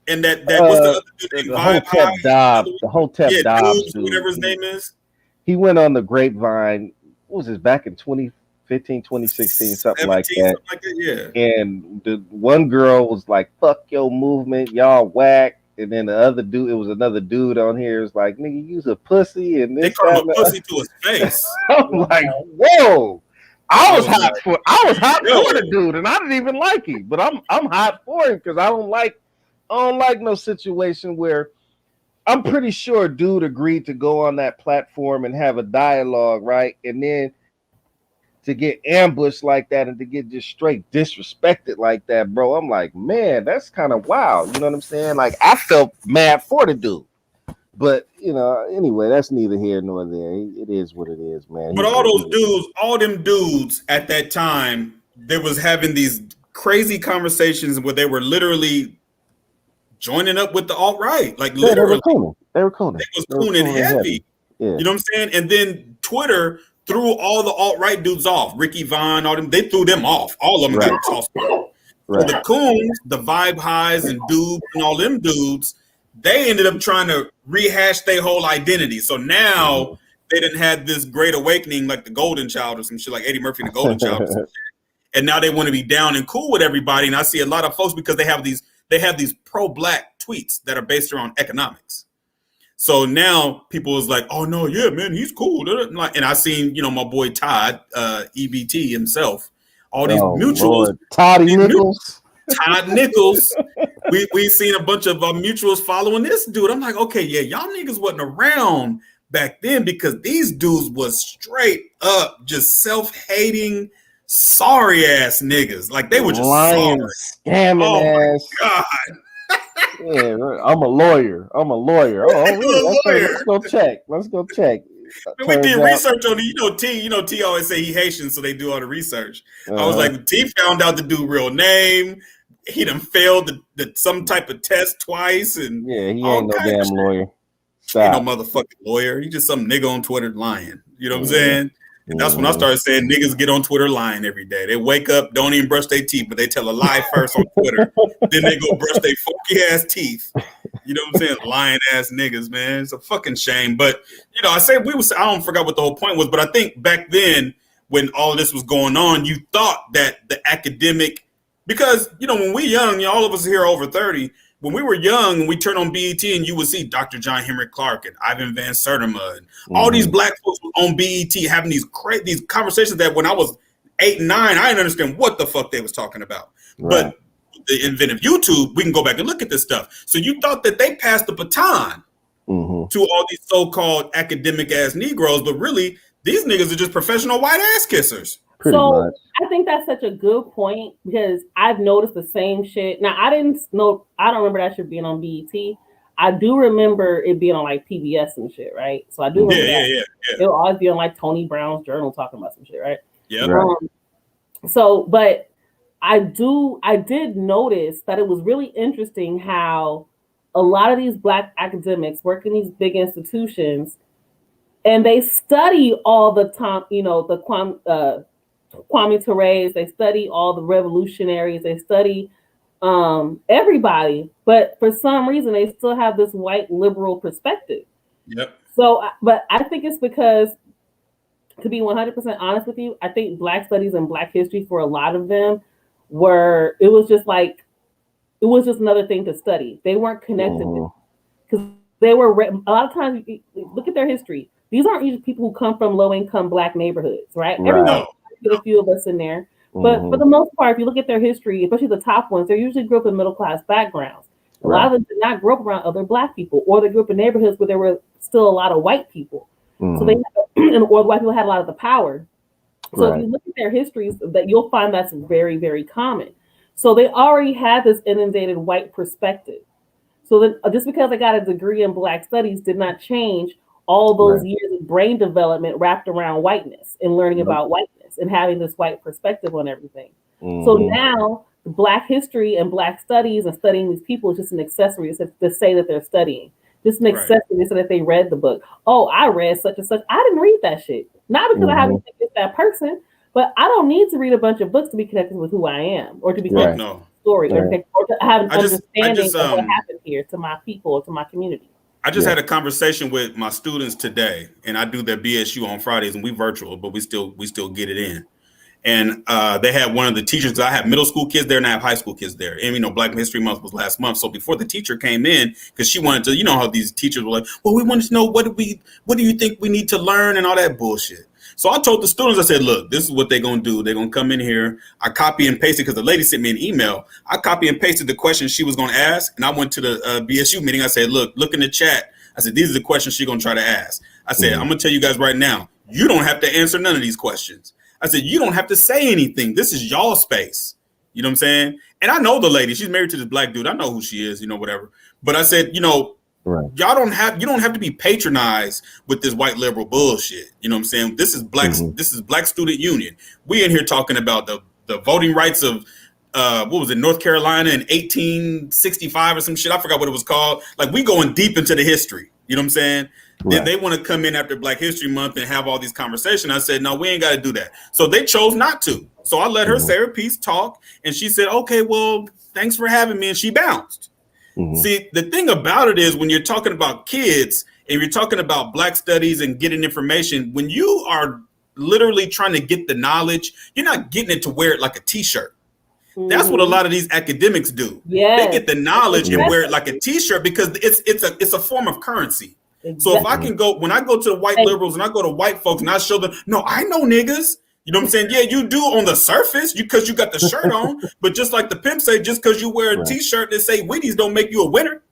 And that was the other dude, the Hotep Dobbs, dude, whatever his name is. He went on the Grapevine. What was this, back in 2015, 2016, something like that? Yeah. And the one girl was like, "Fuck your movement, y'all whack." And then the other dude, it was another dude on here, was like, "Nigga, you's a pussy." And they called him a pussy to his face. I'm like, whoa. I was hot for the dude, and I didn't even like him. But I'm hot for him because I don't like no situation where I'm pretty sure dude agreed to go on that platform and have a dialogue, right? And then to get ambushed like that and to get just straight disrespected like that, bro. I'm like, man, that's kind of wild. You know what I'm saying? Like, I felt mad for the dude. But, anyway, that's neither here nor there. It is what it is, man. But all them dudes at that time, they was having these crazy conversations where they were literally joining up with the alt-right. Like, literally. They were cooning. They was cooning heavy. Yeah. You know what I'm saying? And then Twitter threw all the alt-right dudes off. Ricky Vaughn, all them, they threw them off. All of them got tossed off. Right. So the coons, the Vibe Highs and Dudes and all them dudes, they ended up trying to rehash their whole identity. So now they didn't have this great awakening like the Golden Child or some shit, like Eddie Murphy and the Golden Child or some shit. And now they want to be down and cool with everybody. And I see a lot of folks because they have these pro-black tweets that are based around economics. So now people is like, oh no, yeah, man, he's cool. And I seen, my boy Todd, EBT himself, all these mutuals. Todd Nichols. We seen a bunch of mutuals following this dude. I'm like, okay, yeah, y'all niggas wasn't around back then because these dudes was straight up just self-hating, sorry ass niggas. Like they were just lying, scamming ass. God. Yeah, I'm a lawyer. Oh, really? Okay, let's go check. We did research on it. T always say he Haitian, so they do all the research. I was like, T found out the dude real name. He done failed some type of test twice, and he ain't no damn lawyer. Stop. Ain't no motherfucking lawyer. He just some nigga on Twitter lying. You know what I'm saying? And that's when I started saying niggas get on Twitter lying every day. They wake up, don't even brush their teeth, but they tell a lie first on Twitter. Then they go brush their funky ass teeth. You know what I'm saying? Lying ass niggas, man. It's a fucking shame. But I don't forgot what the whole point was, but I think back then when all of this was going on, you thought that the academic, because when we young, all of us here are over 30. When we were young, we turned on BET and you would see Dr. John Henry Clark and Ivan Van Sertima and all these black folks on BET having these conversations that when I was 8 and 9, I didn't understand what the fuck they was talking about. Right. But the inventive YouTube, we can go back and look at this stuff. So you thought that they passed the baton to all these so-called academic ass Negroes, but really these niggas are just professional white ass kissers. Pretty much. I think that's such a good point because I've noticed the same shit. Now I don't remember that shit being on BET. I do remember it being on like PBS and shit, right? So I do remember that. It'll always be on like Tony Brown's Journal talking about some shit, right? Yeah. But I did notice that it was really interesting how a lot of these black academics work in these big institutions and they study all the time, the Kwame Ture, they study all the revolutionaries, they study everybody, but for some reason they still have this white liberal perspective. Yep. So, but I think it's because, to be 100% honest with you, I think Black studies and Black history for a lot of them it was just like, it was just another thing to study. They weren't connected because they were, a lot of times, look at their history. These aren't usually people who come from low income Black neighborhoods, right? Everyone, get a few of us in there. But for the most part, if you look at their history, especially the top ones, they usually grew up in middle class backgrounds. A lot of them did not grow up around other Black people, or they grew up in neighborhoods where there were still a lot of white people. So they or white people had a lot of the power. So if you look at their histories, that you'll find that's very, very common. So they already had this inundated white perspective. So then, just because I got a degree in Black studies did not change all those years of brain development wrapped around whiteness and learning about whiteness and having this white perspective on everything. So now Black history and Black studies and studying these people is just an accessory to say that they're studying. Just an accessory so that they read the book. Oh, I read such and such. I didn't read that shit. Not because I haven't think it's that person, but I don't need to read a bunch of books to be connected with who I am or to be connected to the story or to have an understanding of what happened here to my people or to my community. I just had a conversation with my students today, and I do their BSU on Fridays, and we virtual, but we still get it in. And they had one of the teachers. I have middle school kids there, and I have high school kids there. And Black History Month was last month. So before the teacher came in, because she wanted to, how these teachers were like, well, we wanted to know what do you think we need to learn and all that bullshit. So I told the students, I said, look, this is what they're gonna do. They're gonna come in here. I copy and pasted because the lady sent me an email. I copy and pasted the questions she was gonna ask, and I went to the BSU meeting. I said, look in the chat. I said, these are the questions she's gonna try to ask. I said, I'm gonna tell you guys right now, you don't have to answer none of these questions. I said, you don't have to say anything. This is y'all space. You know what I'm saying? And I know the lady. She's married to this Black dude. I know who she is, whatever. But I said, y'all don't have to be patronized with this white liberal bullshit. You know what I'm saying? This is Black Student Union. We in here talking about the voting rights of North Carolina in 1865 or some shit. I forgot what it was called. Like, we going deep into the history. You know what I'm saying? Then they want to come in after Black History Month and have all these conversations. I said, no, we ain't got to do that. So they chose not to. So I let her say her piece, talk, and she said, okay, well, thanks for having me. And she bounced. See, the thing about it is when you're talking about kids and you're talking about Black studies and getting information, when you are literally trying to get the knowledge, you're not getting it to wear it like a T-shirt. That's what a lot of these academics do. They get the knowledge and wear it like a T-shirt because it's a form of currency. So if I can go, when I go to the white liberals and I go to white folks and I show them, no, I know niggas. You know what I'm saying? Yeah, you do on the surface because you got the shirt on. But just like the pimp say, just because you wear a T-shirt that say Wheaties don't make you a winner.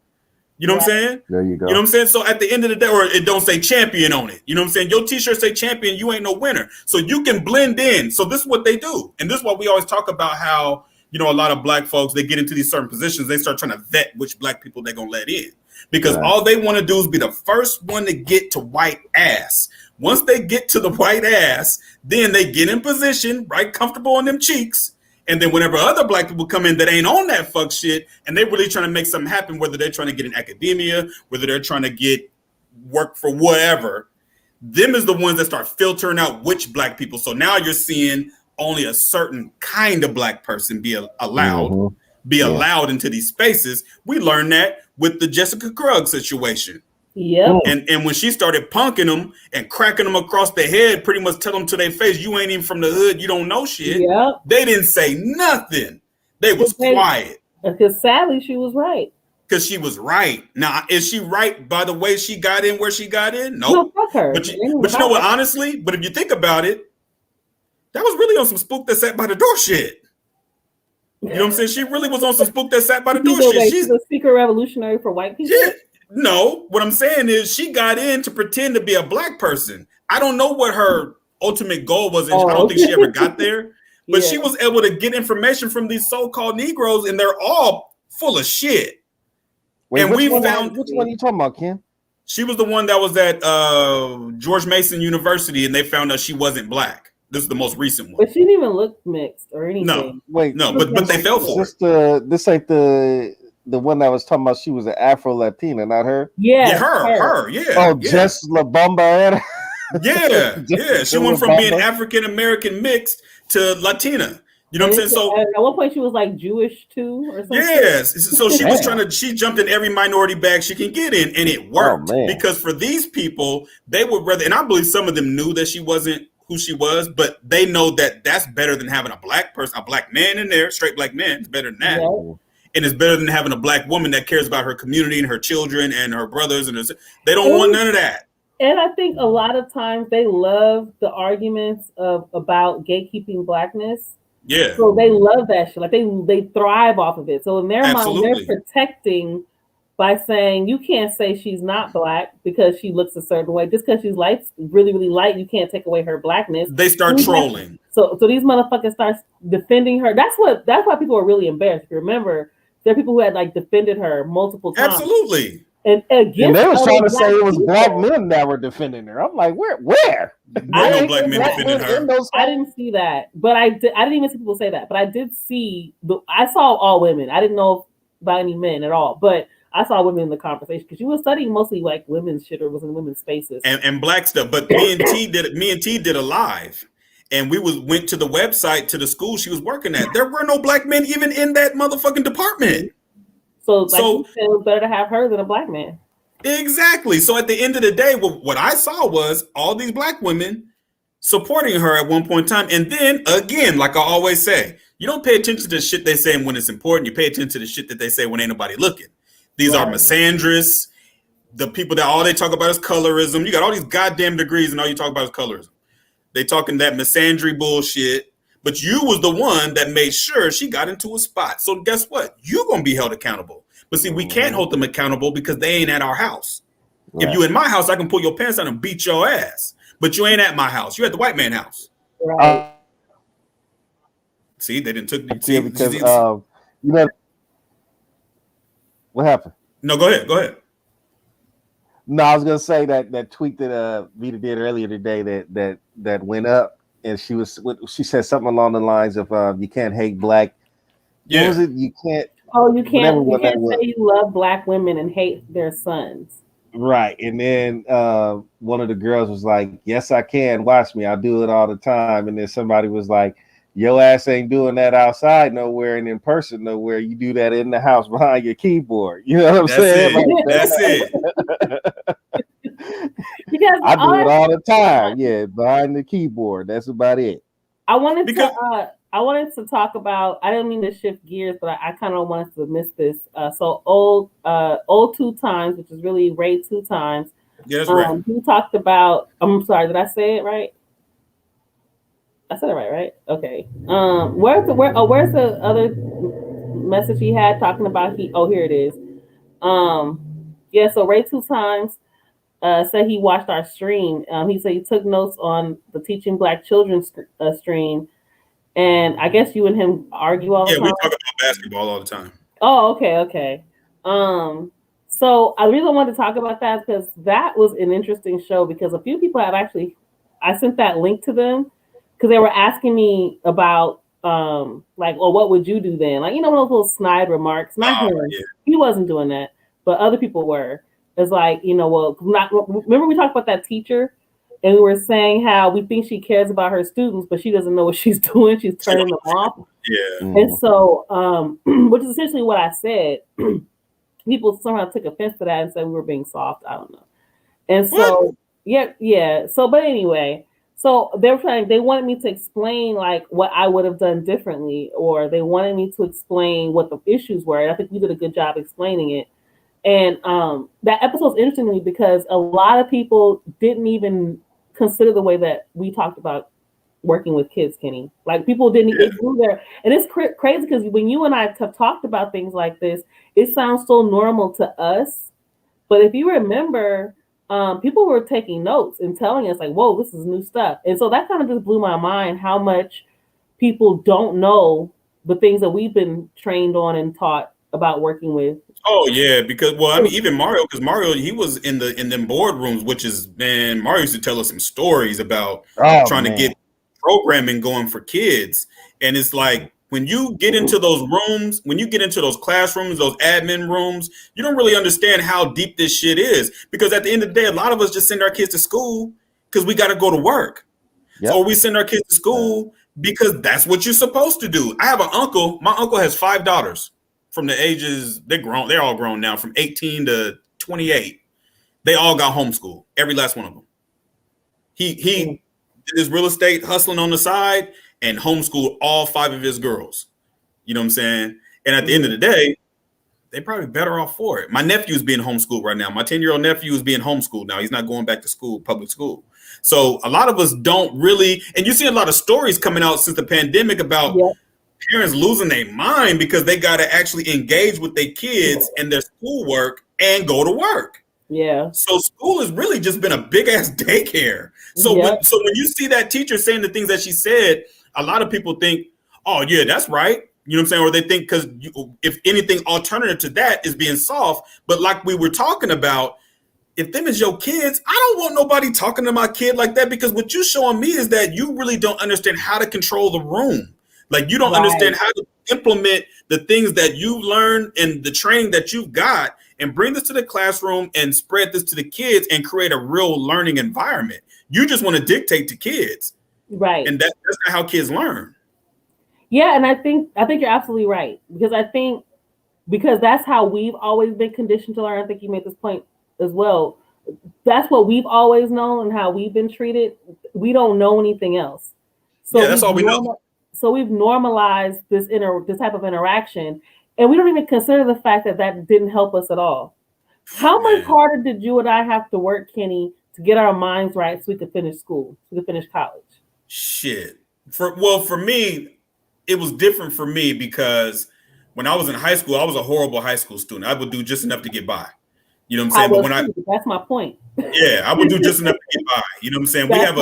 You know what I'm saying? There you go. You know what I'm saying? So at the end of the day, or it don't say champion on it. You know what I'm saying? Your T-shirt say champion, you ain't no winner. So you can blend in. So this is what they do. And this is why we always talk about how, a lot of Black folks, they get into these certain positions. They start trying to vet which Black people they're going to let in. Because all they want to do is be the first one to get to white ass. Once they get to the white ass, then they get in position, right, comfortable on them cheeks. And then whenever other Black people come in that ain't on that fuck shit, and they're really trying to make something happen, whether they're trying to get in academia, whether they're trying to get work for whatever, them is the ones that start filtering out which Black people. So now you're seeing only a certain kind of Black person be allowed. Allowed into these spaces. We learned that with the Jessica Krug situation. And when she started punking them and cracking them across the head, pretty much tell them to their face, you ain't even from the hood, you don't know shit. They didn't say nothing. They was quiet. Because sadly, she was right. Because she was right. Now, is she right by the way she got in where she got in? Nope. No, fuck her. But you know what, honestly, but if you think about it, that was really on some spook that sat by the door shit. You know what I'm saying? She really was on some spook that sat by the door shit. She's a secret revolutionary for white people. Yeah. No, what I'm saying is she got in to pretend to be a Black person. I don't know what her ultimate goal was. I don't think she ever got there. But she was able to get information from these so-called Negroes, and they're all full of shit. Wait, and which one are you talking about, Ken? She was the one that was at George Mason University, and they found out she wasn't Black. This is the most recent one. But she didn't even look mixed or anything. No, wait, no, but they fell for it. This ain't the one that was talking about she was an Afro Latina, not her. Yeah, her. Yeah. Oh, Jess La Bamba. Yeah. She went from being African American mixed to Latina. You know what I'm saying? So at one point she was like Jewish too, or something. yes. So she was Damn. she jumped in every minority bag she can get in, and it worked. man. Because for these people, they would rather, and I believe some of them knew that she wasn't who she was, but they know that that's better than having a black person, a black man in there, straight black man. It's better than that. Yeah. And it's better than having a black woman that cares about her community and her children and her brothers. And they don't want none of that. And I think a lot of times they love the arguments about gatekeeping blackness. Yeah. So they love that shit. Like they thrive off of it. So in their Absolutely. mind, they're protecting by saying you can't say she's not black because she looks a certain way. Just because she's light, really, really light, you can't take away her blackness. They start trolling. So these motherfuckers start defending her. That's why people are really embarrassed. If you remember, there are people who had like defended her multiple times. Absolutely. And they was trying to say it was black men that were defending her. I'm like, where? I no black men defending her. I didn't see that, but I didn't even see people say that. But I did see I saw all women. I didn't know about any men at all, but I saw women in the conversation because she was studying mostly like women's shit or was in women's spaces and black stuff. But me and T did a live, and we went to the website to the school she was working at. There were no black men even in that motherfucking department. So it was better to have her than a black man. Exactly. So at the end of the day, what I saw was all these black women supporting her at one point in time. And then again, like I always say, you don't pay attention to the shit they say when it's important. You pay attention to the shit that they say when ain't nobody looking. These are misandrists. The people that all they talk about is colorism. You got all these goddamn degrees and all you talk about is colorism. They talking that misandry bullshit. But you was the one that made sure she got into a spot. So guess what? You're going to be held accountable. But see, we can't hold them accountable because they ain't at our house. Right. If you in my house, I can pull your pants down and beat your ass. But you ain't at my house. You're at the white man house. Right. See, they didn't took because you know what happened? No, go ahead. No, I was gonna say that tweet that Vida did earlier today that went up, and she said something along the lines of you can't hate black. Yeah. What was it? You can't. Oh, you can't say you love black women and hate their sons. Right. And then one of the girls was like, yes, I can. Watch me. I do it all the time. And then somebody was like, your ass ain't doing that outside nowhere and in person nowhere. You do that in the house behind your keyboard. You know what I'm saying? That's it. Because I do it all the time. Yeah, behind the keyboard. That's about it. I wanted to talk about. I didn't mean to shift gears, but I kind of wanted to miss this. So old 2 times, which is really Ray 2 times. Yeah, that's right. He talked about. I'm sorry, did I say it right? I said it right? Okay. Where's the other message he had talking about? Here it is. Yeah. So Ray 2 times said he watched our stream. He said he took notes on the Teaching Black Children stream. And I guess you and him argue all the time. Yeah, we talk about basketball all the time. Oh, okay. So the reason I wanted to talk about that is because that was an interesting show because a few people I sent that link to them because they were asking me about what would you do then? Like, those little snide remarks. Not him. Yeah. He wasn't doing that, but other people were. It's like, remember we talked about that teacher? And we were saying how we think she cares about her students, but she doesn't know what she's doing. She's turning them off. Yeah. And so, which is essentially what I said. People somehow took offense to that and said we were being soft. I don't know. And so, yeah. So, but anyway, so they wanted me to explain like what I would have done differently, or they wanted me to explain what the issues were. And I think we did a good job explaining it. And that episode's interesting to me because a lot of people didn't even consider the way that we talked about working with kids, Kenney. Like people didn't even do there. And it's crazy because when you and I have talked about things like this, it sounds so normal to us. But if you remember, people were taking notes and telling us like, whoa, this is new stuff. And so that kind of just blew my mind how much people don't know the things that we've been trained on and taught about working with. Oh yeah, because even Mario, he was in them boardrooms, which is, man, Mario used to tell us some stories about trying to get programming going for kids. And it's like when you get into those rooms, when you get into those classrooms, those admin rooms, you don't really understand how deep this shit is. Because at the end of the day, a lot of us just send our kids to school because we got to go to work. Yep. So we send our kids to school because that's what you're supposed to do. I have an uncle. My uncle has 5 daughters from the ages, they're all grown now, from 18 to 28. They all got homeschooled, every last one of them. He did his real estate hustling on the side and homeschooled all 5 of his girls. You know what I'm saying? And at the end of the day, they're probably better off for it. My nephew's being homeschooled right now. My 10-year-old nephew is being homeschooled now. He's not going back to school, public school. So a lot of us don't really, and you see a lot of stories coming out since the pandemic about parents losing their mind because they got to actually engage with their kids and their schoolwork and go to work. Yeah. So school has really just been a big ass daycare. So when you see that teacher saying the things that she said, a lot of people think, oh yeah, that's right. You know what I'm saying? Or they think because if anything alternative to that is being soft. But like we were talking about, if them is your kids, I don't want nobody talking to my kid like that, because what you're showing me is that you really don't understand how to control the room. Like you don't understand how to implement the things that you've learned and the training that you've got and bring this to the classroom and spread this to the kids and create a real learning environment. You just want to dictate to kids. Right. And that's not how kids learn. Yeah, and I think you're absolutely right, because that's how we've always been conditioned to learn. I think you made this point as well. That's what we've always known and how we've been treated. We don't know anything else. So that's all we know. So we've normalized this type of interaction, and we don't even consider the fact that didn't help us at all. How much harder did you and I have to work, Kenny, to get our minds right so we could finish school, so we could finish college? Shit. For me, it was different for me because when I was in high school, I was a horrible high school student. I would do just enough to get by. You know what I'm saying? That's my point. Yeah, I would do just enough to get by. You know what I'm saying? We have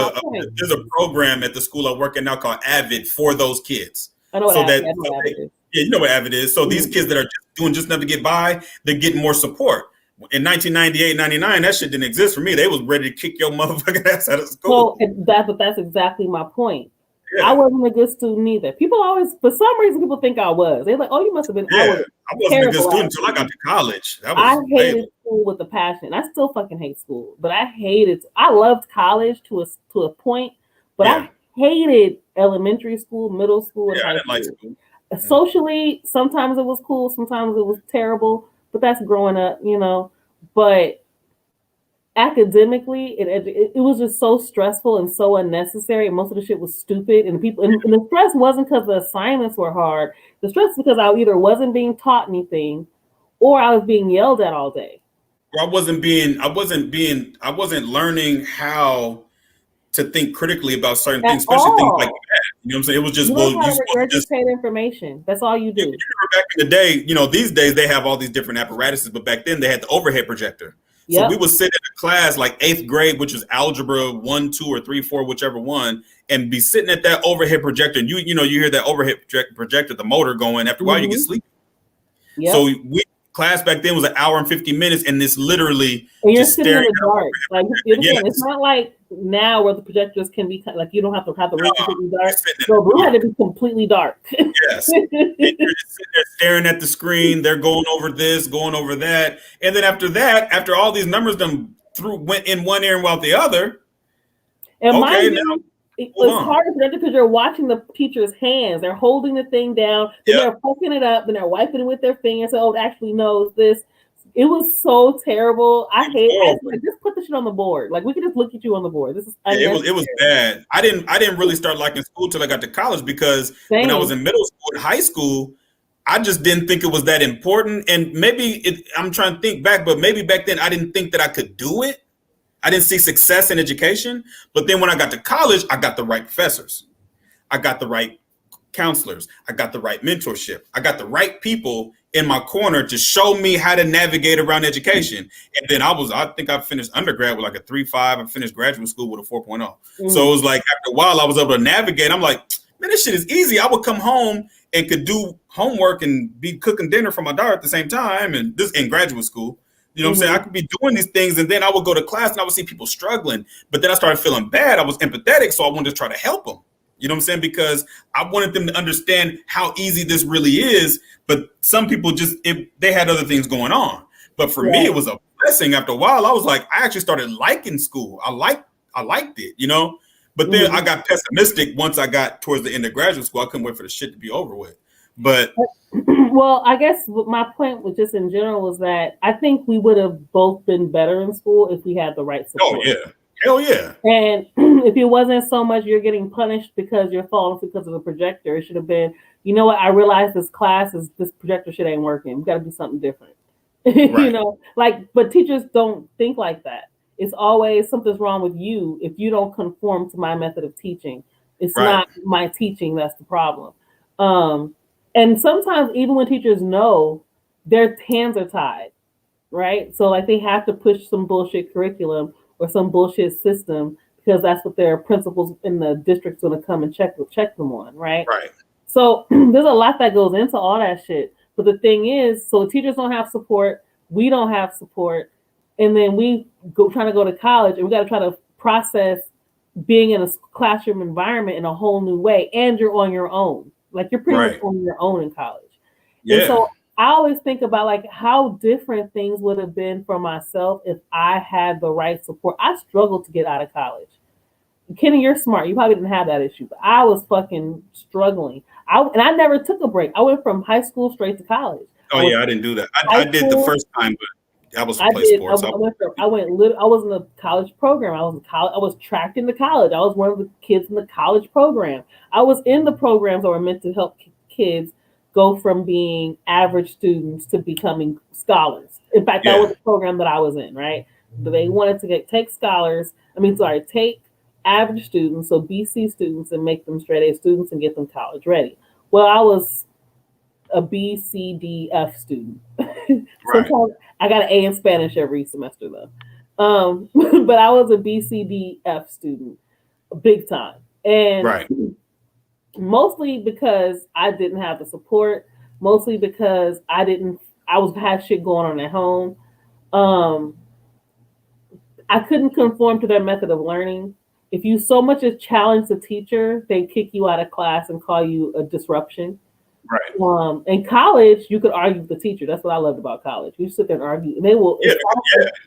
there's a program at the school I work at now called Avid for those kids. I know what Avid is. Yeah, you know what Avid is. So these kids that are doing just enough to get by, they're getting more support. In 1998, 99, that shit didn't exist for me. They was ready to kick your motherfucking ass out of school. So that's exactly my point. Yeah. I wasn't a good student either. People always, for some reason, people think I was. They're like, "Oh, you must have been." Yeah, I wasn't a good student until I got to college. I hated school with a passion. I still fucking hate school, but I hated. I loved college to a point, but I hated elementary school, middle school, and high school. I didn't like school. Socially, sometimes it was cool, sometimes it was terrible. But that's growing up, you know. But academically, it was just so stressful and so unnecessary. And most of the shit was stupid. And the stress wasn't because the assignments were hard. The stress was because I either wasn't being taught anything, or I was being yelled at all day. Or I wasn't learning how to think critically about certain things, especially things like that. You know what I'm saying? It was just regurgitate information. That's all you do. You remember back in the day, you know, these days they have all these different apparatuses, but back then they had the overhead projector. So we would sit in a class like 8th grade, which was algebra 1, 2, or 3, 4, whichever one, and be sitting at that overhead projector. And you hear that overhead projector, the motor going. After a while, you get sleepy. Yep. So class back then was an hour and 50 minutes, and this literally you're sitting in the dark. Like it's not like now where the projectors can be like you don't have to have the room completely dark. So we had to be completely dark. Yes, and you're just sitting there staring at the screen. They're going over this, going over that, and then after all these numbers went in one ear and out the other. And it was hard because you're watching the teacher's hands. They're holding the thing down, then they're poking it up, then they're wiping it with their fingers. So it actually knows this. It was so terrible. I hate it. Like, just put the shit on the board. Like we could just look at you on the board. This is it was bad. I didn't really start liking school till I got to college because when I was in middle school and high school, I just didn't think it was that important. And I'm trying to think back, but maybe back then I didn't think that I could do it. I didn't see success in education. But then when I got to college, I got the right professors. I got the right counselors. I got the right mentorship. I got the right people in my corner to show me how to navigate around education. And then I think I finished undergrad with like a 3.5. I finished graduate school with a 4.0. Mm. So it was like after a while I was able to navigate. I'm like, man, this shit is easy. I would come home and could do homework and be cooking dinner for my daughter at the same time. And this in graduate school. You know what I'm saying? I could be doing these things, and then I would go to class and I would see people struggling. But then I started feeling bad. I was empathetic, so I wanted to try to help them. You know what I'm saying? Because I wanted them to understand how easy this really is. But some people they had other things going on. But for me, it was a blessing. After a while, I was like, I actually started liking school. I liked it, you know. But then I got pessimistic once I got towards the end of graduate school. I couldn't wait for the shit to be over with. But well, I guess my point was just in general was that I think we would have both been better in school if we had the right support. Oh yeah. Hell yeah. And if it wasn't so much you're getting punished because you're falling because of the projector, it should have been, you know what, I realize this projector shit ain't working. We got to do something different. Right. But teachers don't think like that. It's always something's wrong with you if you don't conform to my method of teaching. It's not my teaching that's the problem. And sometimes even when teachers know, their hands are tied, right? So like they have to push some bullshit curriculum or some bullshit system because that's what their principals in the district's going to come and check them on, right? Right. So there's a lot that goes into all that shit. But the thing is, so teachers don't have support, we don't have support, and then we trying to go to college and we got to try to process being in a classroom environment in a whole new way, and you're on your own. Like you're pretty much on your own in college. Yeah. And so I always think about like how different things would have been for myself if I had the right support. I struggled to get out of college. Kenney, you're smart. You probably didn't have that issue, but I was fucking struggling. I never took a break. I went from high school straight to college. Oh yeah, I didn't do that. I did the first time, but I was play sports. I was in the college program. I was tracked into college. I was one of the kids in the college program. I was in the programs that were meant to help kids go from being average students to becoming scholars. In fact, that was the program that I was in, right? They wanted to take average students, so BC students, and make them straight A students and get them college ready. Well, I was a B, C, D, F student. Sometimes I got an A in Spanish every semester though. But I was a B, C, D, F student, big time. And mostly because I didn't have the support, mostly because I had shit going on at home. I couldn't conform to their method of learning. If you so much as challenge the teacher, they kick you out of class and call you a disruption. Right. In college, you could argue with the teacher. That's what I loved about college. You sit there and argue, and they will. You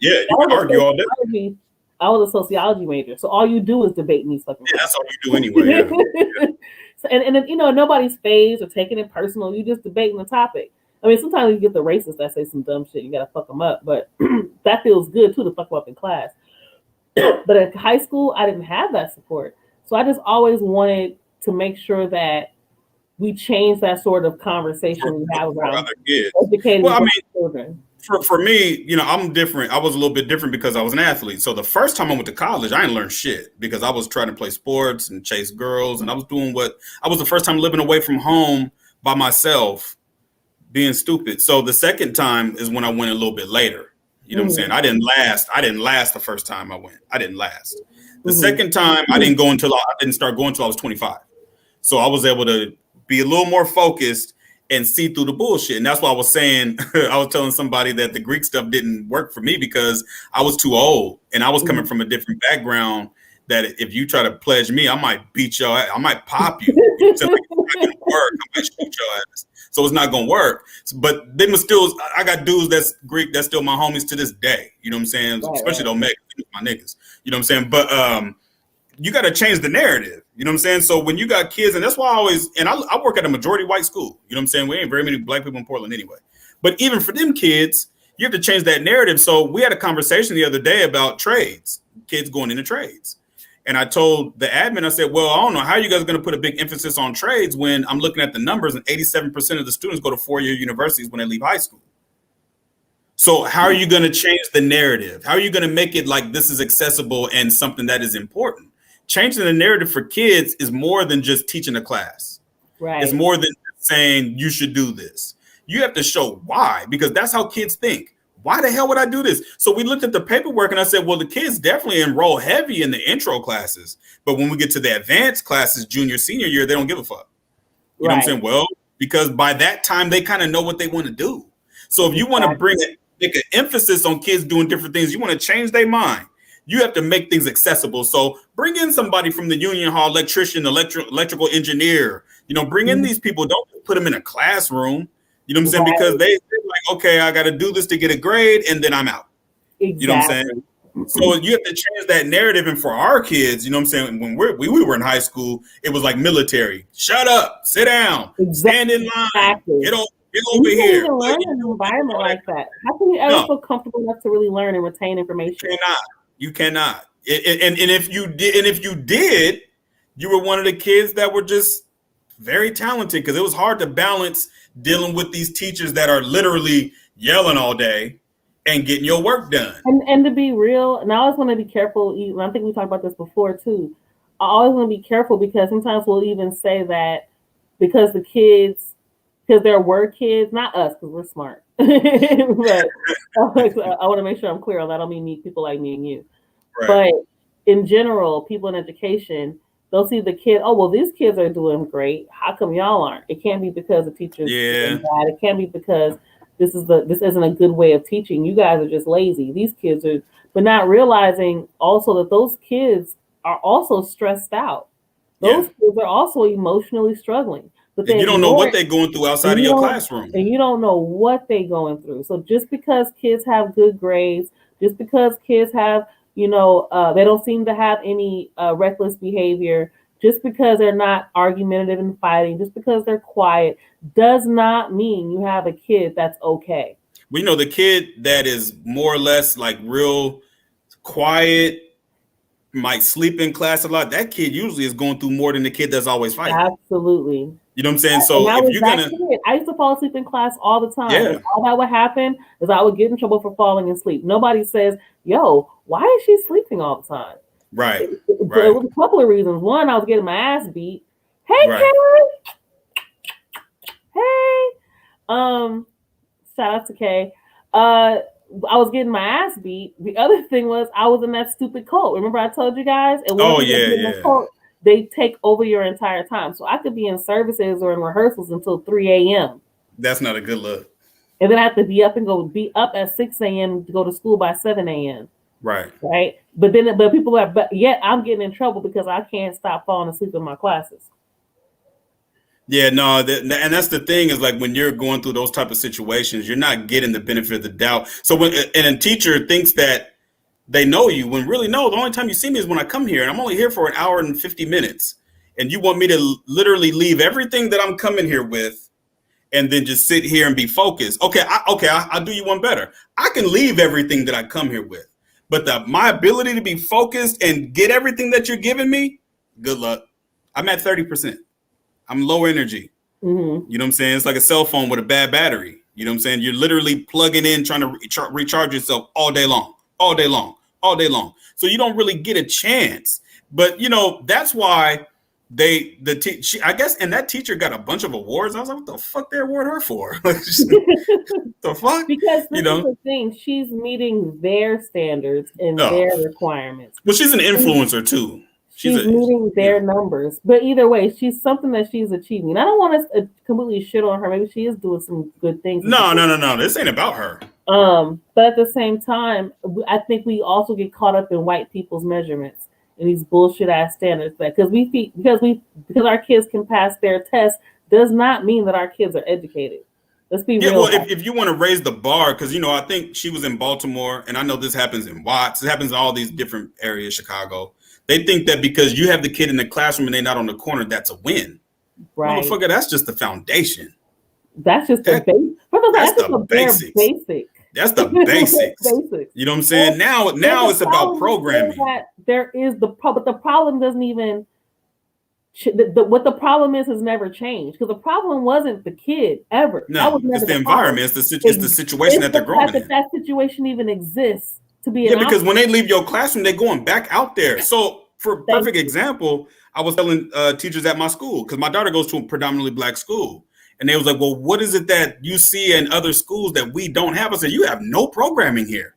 can argue all day. I was a sociology major, so all you do is debate in these fucking. Yeah, that's all you do anyway. And then nobody's phased or taking it personal. You just debating the topic. I mean, sometimes you get the racists that say some dumb shit. You gotta fuck them up, but that feels good too to fuck them up in class. But at high school, I didn't have that support. So I just always wanted to make sure that we change that sort of conversation we have around educating children. For me, I'm different. I was a little bit different because I was an athlete. So the first time I went to college, I didn't learn shit because I was trying to play sports and chase girls. And I was doing I was the first time living away from home by myself, being stupid. So the second time is when I went a little bit later. You know what I'm saying? I didn't last the first time I went. I didn't last. The second time I didn't start going until I was 25. So I was able to be a little more focused and see through the bullshit. And that's why I was saying, I was telling somebody that the Greek stuff didn't work for me because I was too old and I was coming from a different background that if you try to pledge me, I might beat your ass. I might pop you. It's not gonna work. I might shoot your ass. So it's not gonna work. But they was still, I got dudes that's Greek that's still my homies to this day. You know what I'm saying? Especially those my niggas. You know what I'm saying? But you got to change the narrative. You know what I'm saying? So when you got kids, and that's why I work at a majority white school. You know what I'm saying? We ain't very many black people in Portland anyway. But even for them kids, you have to change that narrative. So we had a conversation the other day about trades, kids going into trades. And I told the admin, I said, well, I don't know how you guys are going to put a big emphasis on trades when I'm looking at the numbers and 87% of the students go to four-year universities when they leave high school. So how are you going to change the narrative? How are you going to make it like this is accessible and something that is important? Changing the narrative for kids is more than just teaching a class. Right. It's more than saying you should do this. You have to show why, because that's how kids think. Why the hell would I do this? So we looked at the paperwork and I said, well, the kids definitely enroll heavy in the intro classes. But when we get to the advanced classes, junior, senior year, they don't give a fuck. You know what I'm saying? Well, because by that time, they kind of know what they want to do. So if you want to make an emphasis on kids doing different things, you want to change their mind, you have to make things accessible. So bring in somebody from the union hall, electrician, electrical engineer, bring in these people. Don't put them in a classroom. You know what I'm saying? Because they're like, okay, I got to do this to get a grade and then I'm out. Exactly. You know what I'm saying? So you have to change that narrative. And for our kids, you know what I'm saying? When we were in high school, it was like military. Shut up, sit down, stand in line, Exactly. get over And you can't here. even learn in an environment like that. How can you ever No. feel comfortable enough to really learn and retain information? You cannot. And if you did, you were one of the kids that were just very talented, because it was hard to balance dealing with these teachers that are literally yelling all day and getting your work done. And to be real, and I always want to be careful, and I think we talked about this before too. I always want to be careful, because sometimes we'll even say that because there were kids, not us, because we're smart. But I want to make sure I'm clear on that. I don't mean people like me and you. Right. But in general, people in education, they'll see the kid, oh, well, these kids are doing great. How come y'all aren't? It can't be because the teachers are bad. It can't be because this isn't a good way of teaching. You guys are just lazy. These kids are, but not realizing also that those kids are also stressed out. Those kids are also emotionally struggling. But you don't know what they're going through outside of your classroom. And you don't know what they're going through. So just because kids have good grades, just because kids have, they don't seem to have any reckless behavior, just because they're not argumentative and fighting, just because they're quiet, does not mean you have a kid that's okay. We know the kid that is more or less like real quiet, might sleep in class a lot, that kid usually is going through more than the kid that's always fighting. If You know what I'm saying? So if you're gonna, I used to fall asleep in class all the time. Yeah. And all that would happen is I would get in trouble for falling asleep. Nobody says, "Yo, why is she sleeping all the time?" Right. It was a couple of reasons. One, I was getting my ass beat. Hey, Kenney. Hey. Shout out to Kay. I was getting my ass beat. The other thing was I was in that stupid cult. Remember I told you guys? And cult, they take over your entire time. So I could be in services or in rehearsals until 3 a.m. That's not a good look. And then I have to be up at 6 a.m. to go to school by 7 a.m. Right. But people yet I'm getting in trouble because I can't stop falling asleep in my classes. Yeah, no, and that's the thing, is like when you're going through those type of situations, you're not getting the benefit of the doubt. So when a teacher thinks that they know you, when really no, the only time you see me is when I come here, and I'm only here for an hour and 50 minutes. And you want me to literally leave everything that I'm coming here with and then just sit here and be focused. Okay, I'll do you one better. I can leave everything that I come here with, but my ability to be focused and get everything that you're giving me, good luck. I'm at 30%. I'm low energy. Mm-hmm. You know what I'm saying? It's like a cell phone with a bad battery. You know what I'm saying? You're literally plugging in, trying to recharge yourself all day long. So you don't really get a chance. But, that's why I guess, and that teacher got a bunch of awards. I was like, what the fuck they award her for? The fuck? Because this is the thing. She's meeting their standards and their requirements. Well, she's an influencer too. She's meeting their numbers. But either way, she's something that she's achieving. And I don't want to completely shit on her. Maybe she is doing some good things. No. This ain't about her. But at the same time, I think we also get caught up in white people's measurements and these bullshit ass standards that because our kids can pass their tests does not mean that our kids are educated. Let's be real. Well, if you want to raise the bar, because I think she was in Baltimore, and I know this happens in Watts. It happens in all these different areas, Chicago. They think that because you have the kid in the classroom and they're not on the corner, that's a win. Right. Motherfucker, that's just the foundation. That's just the basic. That's the basics. That's the basics. You know what I'm saying? Now it's about programming. There is but the problem doesn't even. What the problem is has never changed, because the problem wasn't the kid ever. No, it's the environment. It's the situation that they're growing in. That situation even exists. Because when they leave your classroom, they're going back out there. So for perfect example, I was telling teachers at my school, because my daughter goes to a predominantly black school. And they was like, well, what is it that you see in other schools that we don't have? I said, you have no programming here.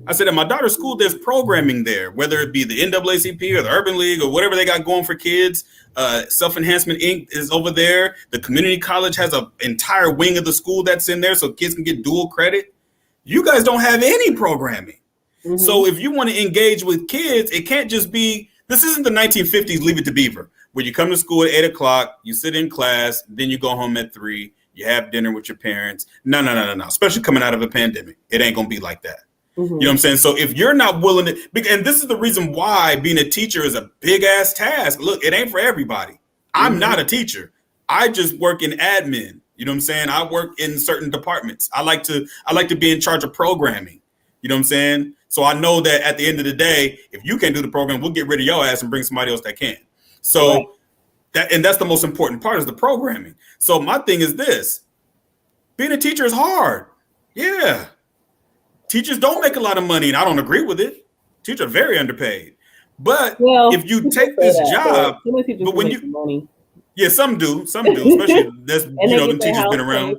I said, at my daughter's school, there's programming there, whether it be the NAACP or the Urban League or whatever they got going for kids. Self-Enhancement Inc. is over there. The community college has an entire wing of the school that's in there so kids can get dual credit. You guys don't have any programming. Mm-hmm. So if you want to engage with kids, it can't just be, this isn't the 1950s Leave It to Beaver, where you come to school at 8 o'clock, you sit in class, then you go home at 3, you have dinner with your parents. No. Especially coming out of a pandemic. It ain't going to be like that. You know what I'm saying? So if you're not willing to, and this is the reason why being a teacher is a big ass task. Look, it ain't for everybody. I'm not a teacher. I just work in admin. You know what I'm saying? I work in certain departments. I like to be in charge of programming. You know what I'm saying? So I know that at the end of the day, if you can't do the program, we'll get rid of your ass and bring somebody else that can. So that's the most important part is the programming. So my thing is this: being a teacher is hard. Yeah. Teachers don't make a lot of money, and I don't agree with it. Teachers are very underpaid. But if you take this job, but when you money. Yeah, some do, especially that's them teachers been around.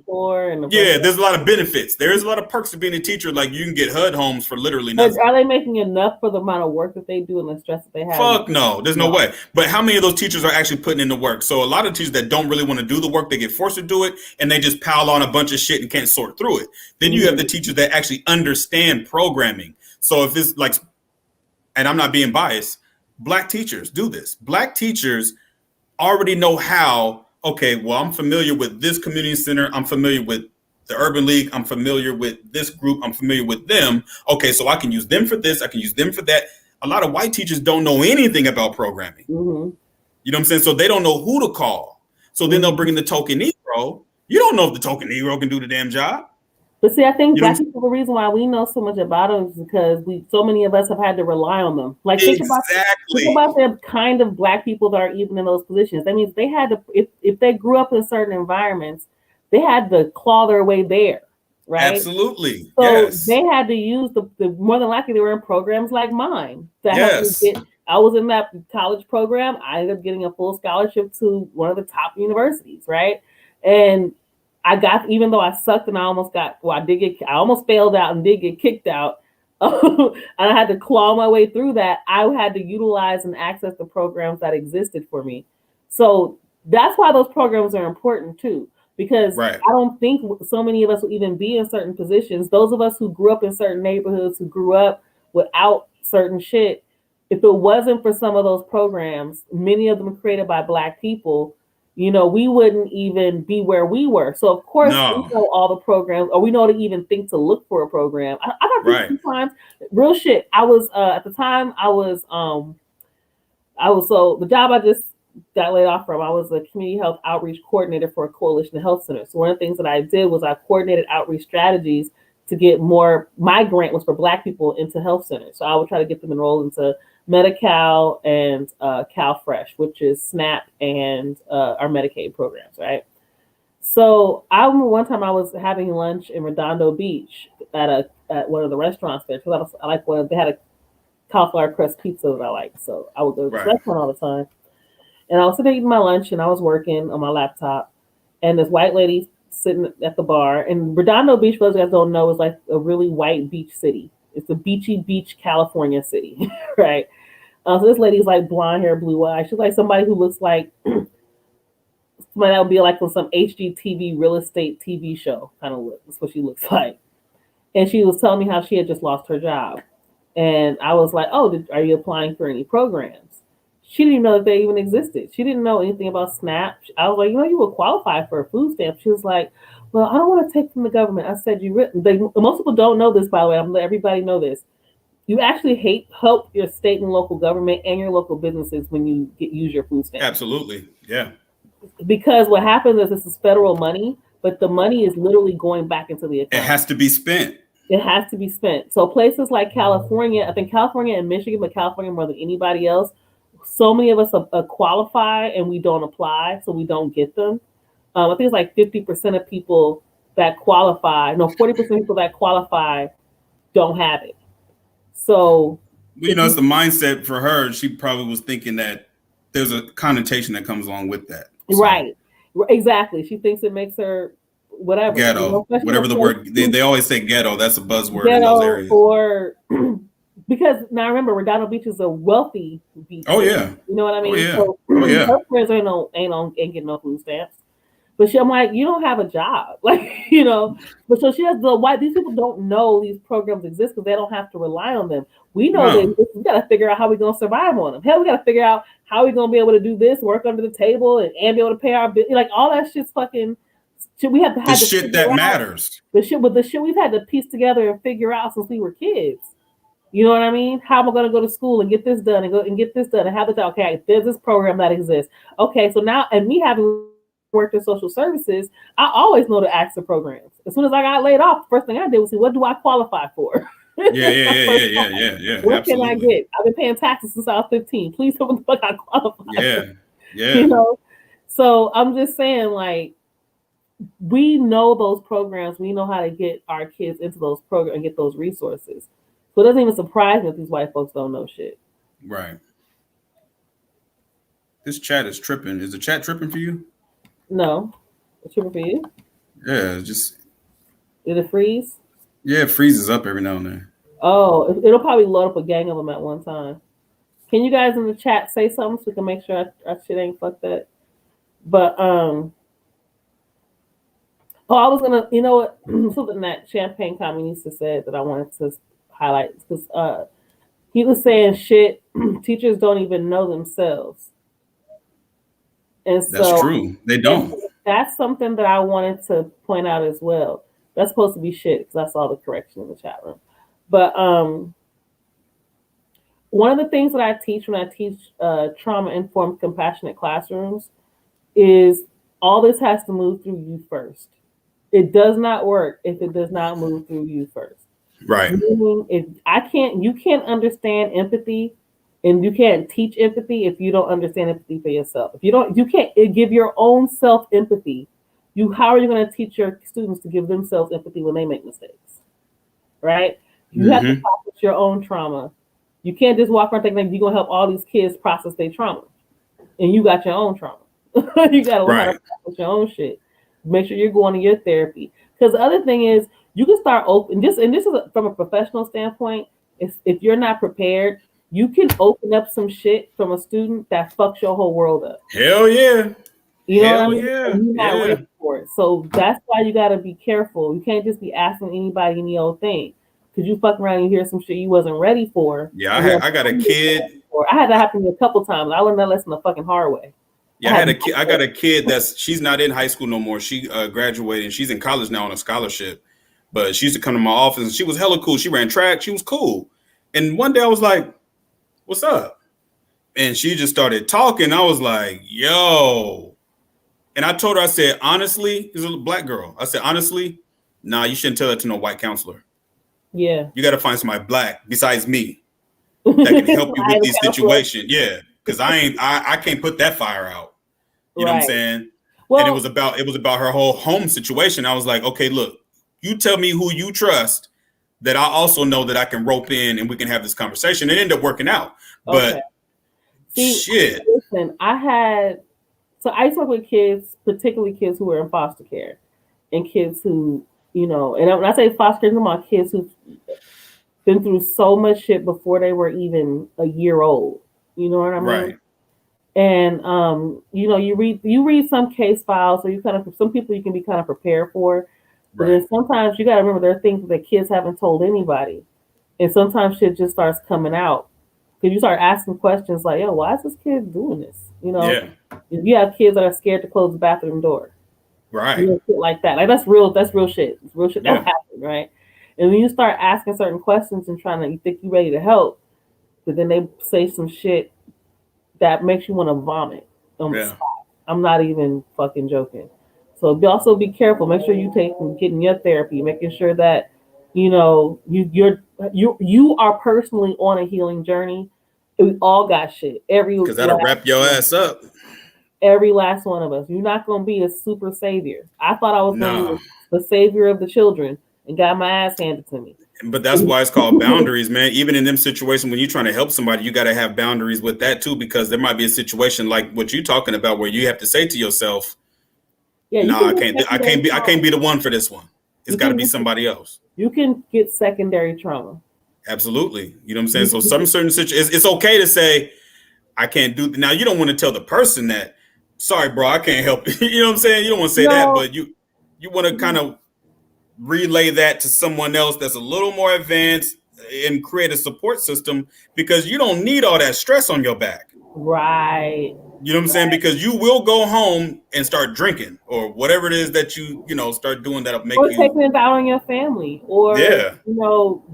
There's a lot of benefits. There's a lot of perks to being a teacher. Like you can get HUD homes for literally nothing. But are they making enough for the amount of work that they do and the stress that they have? Fuck no, there's no way. But how many of those teachers are actually putting in the work? So a lot of teachers that don't really want to do the work, they get forced to do it, and they just pile on a bunch of shit and can't sort through it. Then you have the teachers that actually understand programming. So if it's like, and I'm not being biased, Black teachers do this. Black teachers already know how, okay, well, I'm familiar with this community center. I'm familiar with the Urban League. I'm familiar with this group. I'm familiar with them. Okay, so I can use them for this. I can use them for that. A lot of white teachers don't know anything about programming. You know what I'm saying? So they don't know who to call. So then they'll bring in the token Negro. You don't know if the token Negro can do the damn job. But see, I think Black people, the reason why we know so much about them is because so many of us have had to rely on them. Like think about the kind of Black people that are even in those positions. That means they had to, if they grew up in certain environments, they had to claw their way there, right? Absolutely. So they had to use the more than likely they were in programs like mine. I was in that college program. I ended up getting a full scholarship to one of the top universities, right? And I got, even though I sucked and I almost failed out and did get kicked out. And I had to claw my way through that. I had to utilize and access the programs that existed for me. So that's why those programs are important too, because I don't think so many of us will even be in certain positions. Those of us who grew up in certain neighborhoods, who grew up without certain shit, if it wasn't for some of those programs, many of them created by Black people, we wouldn't even be where we were. So of course we know all the programs, or we know to even think to look for a program. I got sometimes real shit. I was at the time so the job I just got laid off from, I was a community health outreach coordinator for a coalition of health centers. So one of the things that I did was I coordinated outreach strategies to get more. My grant was for Black people into health centers. So I would try to get them enrolled into Medi-Cal and CalFresh, which is SNAP and our Medicaid programs, right? So I remember one time I was having lunch in Redondo Beach at one of the restaurants there, because they had a cauliflower crust pizza that I liked. So I would go to this restaurant all the time. And I was sitting eating my lunch and I was working on my laptop, and this white lady sitting at the bar. And Redondo Beach, for those guys don't know, is like a really white beach city. It's a beachy beach, California city, right? So this lady's like blonde hair, blue eyes. She's like somebody who looks like somebody that would be like on some HGTV real estate TV show kind of look. That's what she looks like. And she was telling me how she had just lost her job. And I was like, oh, are you applying for any programs? She didn't even know that they even existed. She didn't know anything about SNAP. I was like, you would qualify for a food stamp. She was like, well, I don't want to take from the government. I said, most people don't know this, by the way. I'm letting everybody know this. You actually help your state and local government and your local businesses when you use your food stamp. Absolutely, yeah. Because what happens is this is federal money, but the money is literally going back into the economy. It has to be spent. It has to be spent. So places like California, I think California and Michigan, but California more than anybody else, so many of us qualify and we don't apply, so we don't get them. I think it's like 50% of people that qualify, 40% of people that qualify don't have it. So, it's the mindset for her. She probably was thinking that there's a connotation that comes along with that. So. Right. Exactly. She thinks it makes her whatever. Ghetto, whatever the word. They always say ghetto. That's a buzzword in those areas. Or because now remember, Redondo Beach is a wealthy beach. Oh yeah. You know what I mean? Oh yeah. So her friends ain't getting no food stamps. But I'm like, you don't have a job, But so she has these people don't know these programs exist because they don't have to rely on them. We know that we got to figure out how we're going to survive on them. Hell, we got to figure out how we're going to be able to do this, work under the table, and be able to pay our bill. Like all that shit's fucking shit we have to the shit that matters. The shit we've had to piece together and figure out since we were kids. You know what I mean? How am I going to go to school and get this done and get this done and have the okay? There's this program that exists. Okay, so now and me having worked in social services, I always know to ask the programs. As soon as I got laid off, the first thing I did was see what do I qualify for. Yeah. What can I get? I've been paying taxes since I was 15. Please tell me what I qualify. Yeah. You know. So I'm just saying, like, we know those programs. We know how to get our kids into those programs and get those resources. So it doesn't even surprise me if these white folks don't know shit. Right. This chat is tripping. Is the chat tripping for you? No. It's tripping for you? Yeah, just... Did it freeze? Yeah, it freezes up every now and then. Oh, it'll probably load up a gang of them at one time. Can you guys in the chat say something so we can make sure our shit ain't fucked up? But, I was going to... You know what? Something that Champagne Communista said that I wanted to highlight because he was saying shit teachers don't even know themselves, and so that's true. They don't. That's something that I wanted to point out as well. That's supposed to be shit because I saw the correction in the chat room. But one of the things that I teach when I teach trauma-informed compassionate classrooms is all this has to move through you first. It does not work if it does not move through you first. Right. If you can't understand empathy and you can't teach empathy if you don't understand empathy for yourself. If you can't give your own self empathy, how are you going to teach your students to give themselves empathy when they make mistakes? Right? You have to process your own trauma. You can't just walk around thinking you're going to help all these kids process their trauma. And you got your own trauma. You got to learn how to process your own shit. Make sure you're going to your therapy. Because the other thing is, you can start open, and this is from a professional standpoint. If you're not prepared, you can open up some shit from a student that fucks your whole world up. Hell yeah. You know what I mean? Yeah. You're not ready for it. So that's why you got to be careful. You can't just be asking anybody any old thing because you fuck around and hear some shit you wasn't ready for. Yeah, I got a kid. I had that happen to me a couple times. I learned that lesson the fucking hard way. Yeah, I got a kid she's not in high school no more. She graduated and she's in college now on a scholarship. But she used to come to my office and she was hella cool. She ran track. She was cool. And one day I was like, what's up? And she just started talking. I was like, yo. And I told her, I said, honestly, this is a black girl. I said, honestly, nah, you shouldn't tell that to no white counselor. Yeah. You got to find somebody black besides me that can help you with these situations. Yeah. Because I can't put that fire out. You know what I'm saying? Well, and it was about her whole home situation. I was like, okay, look. You tell me who you trust that I also know that I can rope in and we can have this conversation. It ended up working out. But shit. Listen, I used to work with kids, particularly kids who were in foster care and kids who, and when I say foster care, I'm talking about kids who've been through so much shit before they were even a year old. You know what I mean? Right. And, you read some case files, so some people you can be kind of prepared for. But then sometimes you got to remember there are things that kids haven't told anybody. And sometimes shit just starts coming out. Because you start asking questions like, yo, why is this kid doing this? If you have kids that are scared to close the bathroom door. Right. Shit like that. Like that's real shit. It's real shit that happened, right? And when you start asking certain questions and you think you're ready to help, but then they say some shit that makes you want to vomit on the spot. I'm not even fucking joking. So also be careful. Make sure you getting your therapy, making sure that you are personally on a healing journey. We all got shit. Because that'll wrap your ass up. Every last one of us. You're not gonna be a super savior. I thought I was gonna be the savior of the children and got my ass handed to me. But that's why it's called boundaries, man. Even in them situations when you're trying to help somebody, you got to have boundaries with that too, because there might be a situation like what you're talking about where you have to say to yourself, I can't be the one for this one. It's got to be somebody else. You can get secondary trauma. Absolutely. You know what I'm saying? So some certain situations, it's okay to say, I can't do. Now, you don't want to tell the person that, sorry, bro, I can't help you. You know what I'm saying? You don't want to say that, but you want to kind of relay that to someone else that's a little more advanced and create a support system because you don't need all that stress on your back. Right. You know what I'm saying? Because you will go home and start drinking or whatever it is that you start doing that'll make Or you. taking it out on your family, or Yeah.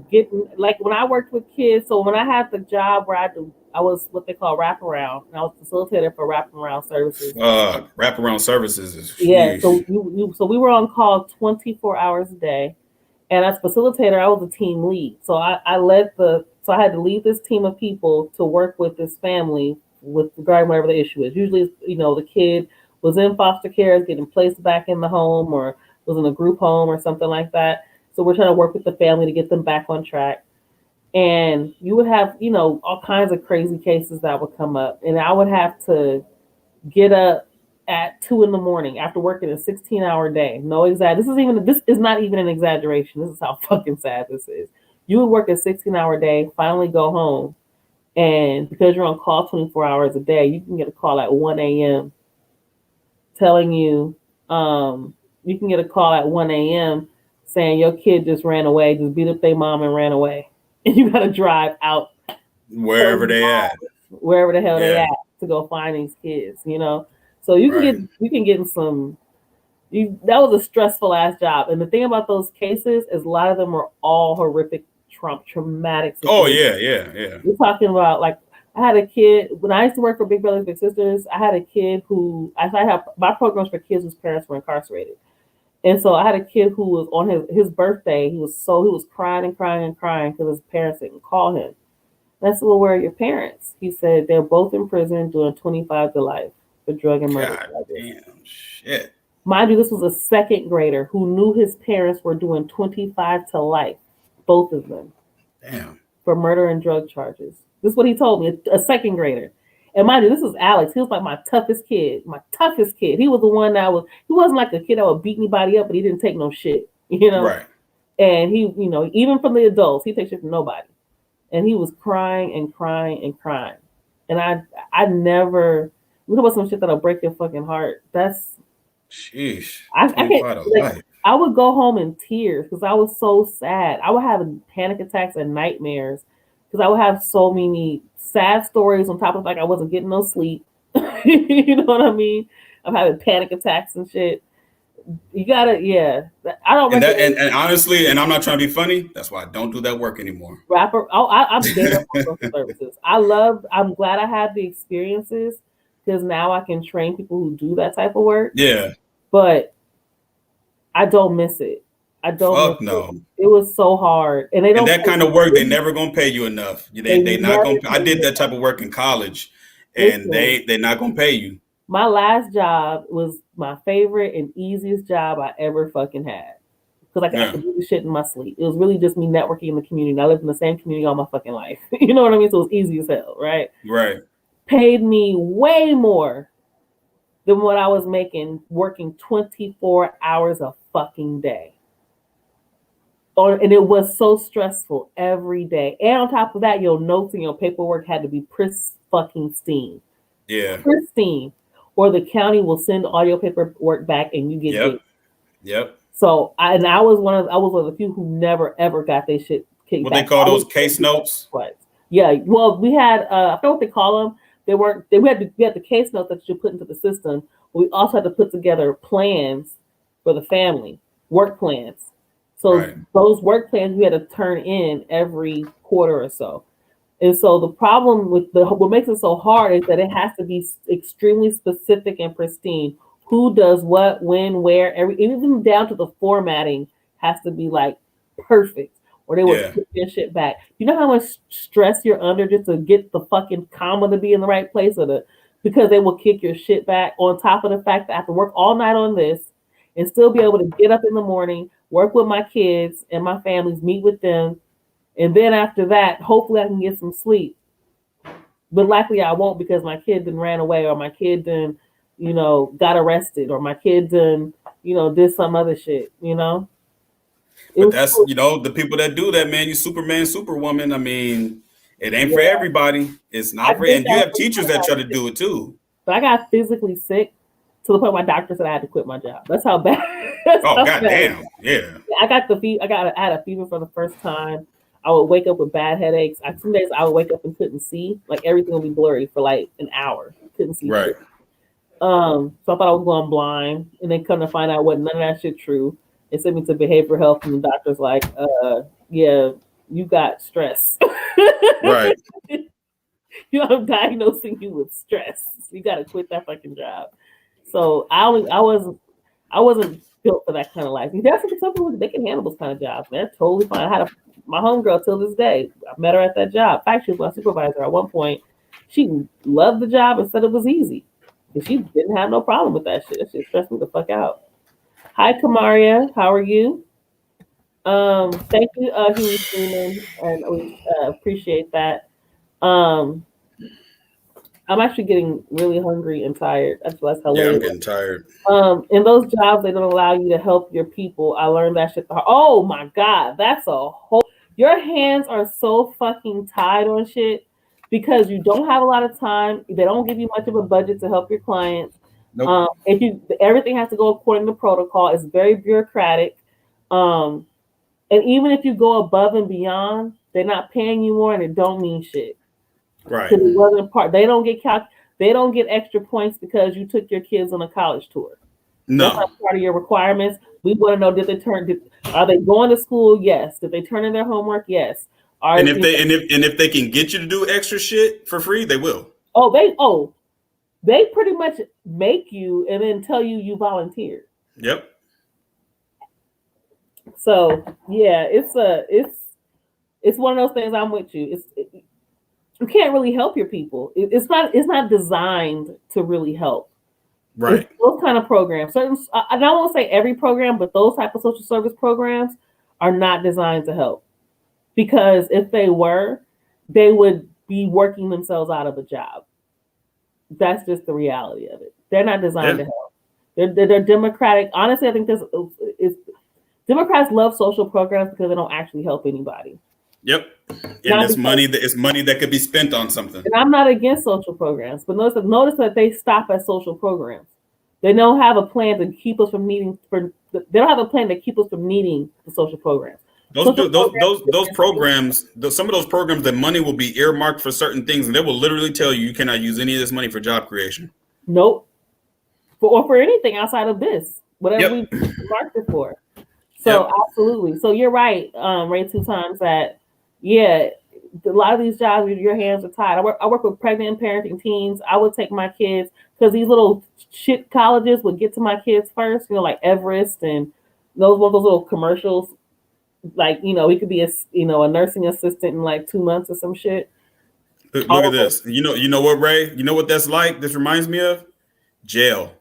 getting like when I worked with kids. So when I had the job where I was what they call wraparound, and I was facilitator for wraparound services. Wraparound services is Yeah, sheesh. so so we were on call 24 hours a day, and as facilitator, I was a team lead. So so I had to lead this team of people to work with this family with regarding whatever the issue is. Usually, the kid was in foster care, is getting placed back in the home, or was in a group home or something like that. So we're trying to work with the family to get them back on track. And you would have, all kinds of crazy cases that would come up, and I would have to get up at 2 in the morning after working a 16-hour day. No exact. This is not even an exaggeration. This is how fucking sad this is. You would work a 16-hour day, finally go home, and because you're on call 24 hours a day, you can get a call at 1 a.m. telling you, you can get a call at 1 a.m. saying your kid just ran away, just beat up their mom and ran away, and you got to drive out Wherever they at. wherever the hell they Yeah. at to go find these kids. So you can get in some. That was a stressful ass job, and the thing about those cases is a lot of them were all horrific, traumatic Oh situations. yeah, yeah, yeah. We're talking about like I had a kid when I used to work for Big Brothers Big Sisters. I had a kid who I have my programs for kids whose parents were incarcerated, and so I had a kid who was on his birthday. He was crying and crying and crying because his parents didn't call him. I said, "Well, where are your parents?" He said they're both in prison doing 25 to life for drug and murder God charges. damn shit. Mind you, this was a second grader who knew his parents were doing 25 to life, both of them, Damn. for murder and drug charges. This is what he told me, a second grader. And mind you, this was Alex. He was like my toughest kid. My toughest kid. He was the one he wasn't like a kid that would beat anybody up, but he didn't take no shit, Right. And he, even from the adults, he takes shit from nobody. And he was crying and crying and crying. And I never, talk about some shit that'll break your fucking heart. Sheesh. I can't, 25 to like, life. I would go home in tears because I was so sad. I would have panic attacks and nightmares because I would have so many sad stories on top of like I wasn't getting no sleep. You know what I mean? I'm having panic attacks and shit. You gotta, yeah. I don't And that recommend and honestly, and I'm not trying to be funny, that's why I don't do that work anymore. rapper. Oh, I'm dead up on social services. I'm glad I had the experiences because now I can train people who do that type of work. Yeah. But I don't miss it. I don't miss Fuck it. no. It was so hard, and they And don't that pay kind of work, they never gonna pay you enough. They They not never gonna. I pay did you that type enough. of work in college, and Listen, they not gonna pay you. my last job was my favorite and easiest job I ever fucking had because I Yeah. could do the shit in my sleep. It was really just me networking in the community. And I lived in the same community all my fucking life. You know what I mean? So it was easy as hell, right? Right. Paid me way more than what I was making working 24 hours a fucking day. And it was so stressful every day. And on top of that, your notes and your paperwork had to be pristine, Yeah. pristine, or the county will send all your paperwork back and you get Yep. dinged. Yep. So I was one of the few who never ever got their shit kicked What they back. call I those was case notes? twice. Yeah, well, we had I forgot what they call them. They weren't. We had the case notes that you put into the system. But we also had to put together plans for the family, work plans. So Right. those work plans we had to turn in every quarter or so. And so the problem with what makes it so hard is that it has to be extremely specific and pristine. Who does what, when, where, even down to the formatting has to be like perfect, or they will Yeah. kick your shit back. You know how much stress you're under just to get the fucking comma to be in the right place, because they will kick your shit back. On top of the fact that I have to work all night on this and still be able to get up in the morning, work with my kids and my families, meet with them, and then after that, hopefully I can get some sleep. But likely I won't because my kid then ran away, or my kid then, got arrested, or my kid then, did some other shit, It But was that's the people that do that, man. You Superman, Superwoman. I mean, it ain't for yeah. everybody. It's I not for, did and you that have teachers that try to do it too. but I got physically sick to the point my doctor said I had to quit my job. That's how bad. That's Oh how bad. goddamn. Yeah. I got the fever. I had a fever for the first time. I would wake up with bad headaches. Some days I would wake up and couldn't see. Like everything would be blurry for like an hour. Couldn't see Right. shit. So I thought I was going blind, and then come to find out what none of that shit true. They sent me to behavioral health, and the doctor's like, yeah, you got stress. Right. I'm diagnosing you with stress. You got to quit that fucking job. So I wasn't built for that kind of life. You definitely some people they can handle those kind of jobs, man. Totally fine. I had my homegirl till this day. I met her at that job. In fact, she was my supervisor at one point. She loved the job and said it was easy. And she didn't have no problem with that shit. That shit stressed me the fuck out. Hi, Kamaria. How are you? Thank you, Huey Freeman, and we appreciate that. I'm actually getting really hungry and tired. That's hilarious. Yeah, I'm getting tired. In those jobs, they don't allow you to help your people. I learned that shit. Oh my God, that's a whole. Your hands are so fucking tied on shit because you don't have a lot of time. They don't give you much of a budget to help your clients. Nope. Everything has to go according to protocol. It's very bureaucratic. And even if you go above and beyond, they're not paying you more, and it don't mean shit. Right. It wasn't part. They don't get extra points because you took your kids on a college tour. No. That's not part of your requirements. We want to know are they going to school? Yes. Did they turn in their homework? Yes. And if they can get you to do extra shit for free, they will. They pretty much make you and then tell you volunteered. Yep. So yeah, it's one of those things. I'm with you. You can't really help your people. It's not designed to really help. Right. It's those kind of programs. I don't want to say every program, but those type of social service programs are not designed to help. Because if they were, they would be working themselves out of a job. That's just the reality of it. They're not designed to help. They're democratic. Honestly, I think Democrats love social programs because they don't actually help anybody. Yep. And it's money that could be spent on something. And I'm not against social programs, but notice that they stop at social programs. They don't have a plan to keep us from needing they don't have a plan to keep us from needing the social programs. Those programs, some of those programs, the money will be earmarked for certain things, and they will literally tell you cannot use any of this money for job creation. Nope. For anything outside of this, whatever we marked it for. So absolutely. So you're right, Ray, 2 times that. Yeah, a lot of these jobs, your hands are tied. I work with pregnant and parenting teens. I would take my kids because these little shit colleges would get to my kids first. Like Everest and those little commercials. Like we could be a nursing assistant in like 2 months or some shit. Look at this. You know what, Ray? You know what that's like? This reminds me of jail.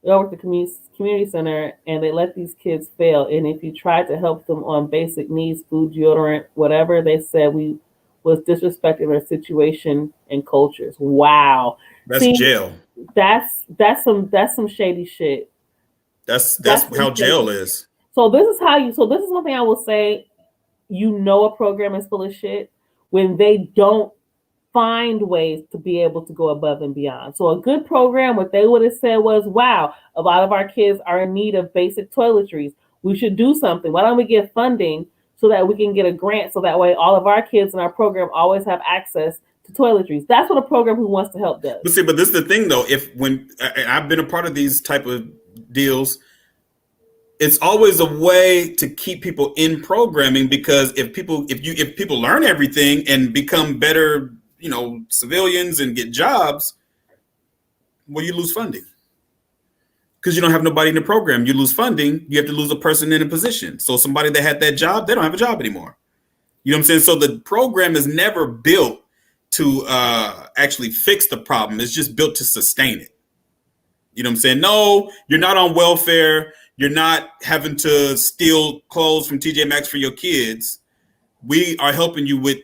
I work at the community center, and they let these kids fail. And if you tried to help them on basic needs, food, deodorant, whatever, they said we was disrespecting their situation and cultures. Wow, that's jail. That's some shady shit. That's how jail is. So this is one thing I will say. A program is full of shit when they don't find ways to be able to go above and beyond. So a good program, what they would have said was, wow, a lot of our kids are in need of basic toiletries. We should do something. Why don't we get funding so that we can get a grant so that way all of our kids in our program always have access to toiletries? That's what a program who wants to help does. But this is the thing though, when I've been a part of these type of deals, it's always a way to keep people in programming, because if people learn everything and become better civilians and get jobs, well, you lose funding because you don't have nobody in the program. You lose funding. You have to lose a person in a position. So somebody that had that job, they don't have a job anymore. You know what I'm saying? So the program is never built to actually fix the problem. It's just built to sustain it. You know what I'm saying? No, you're not on welfare. You're not having to steal clothes from TJ Maxx for your kids. We are helping you with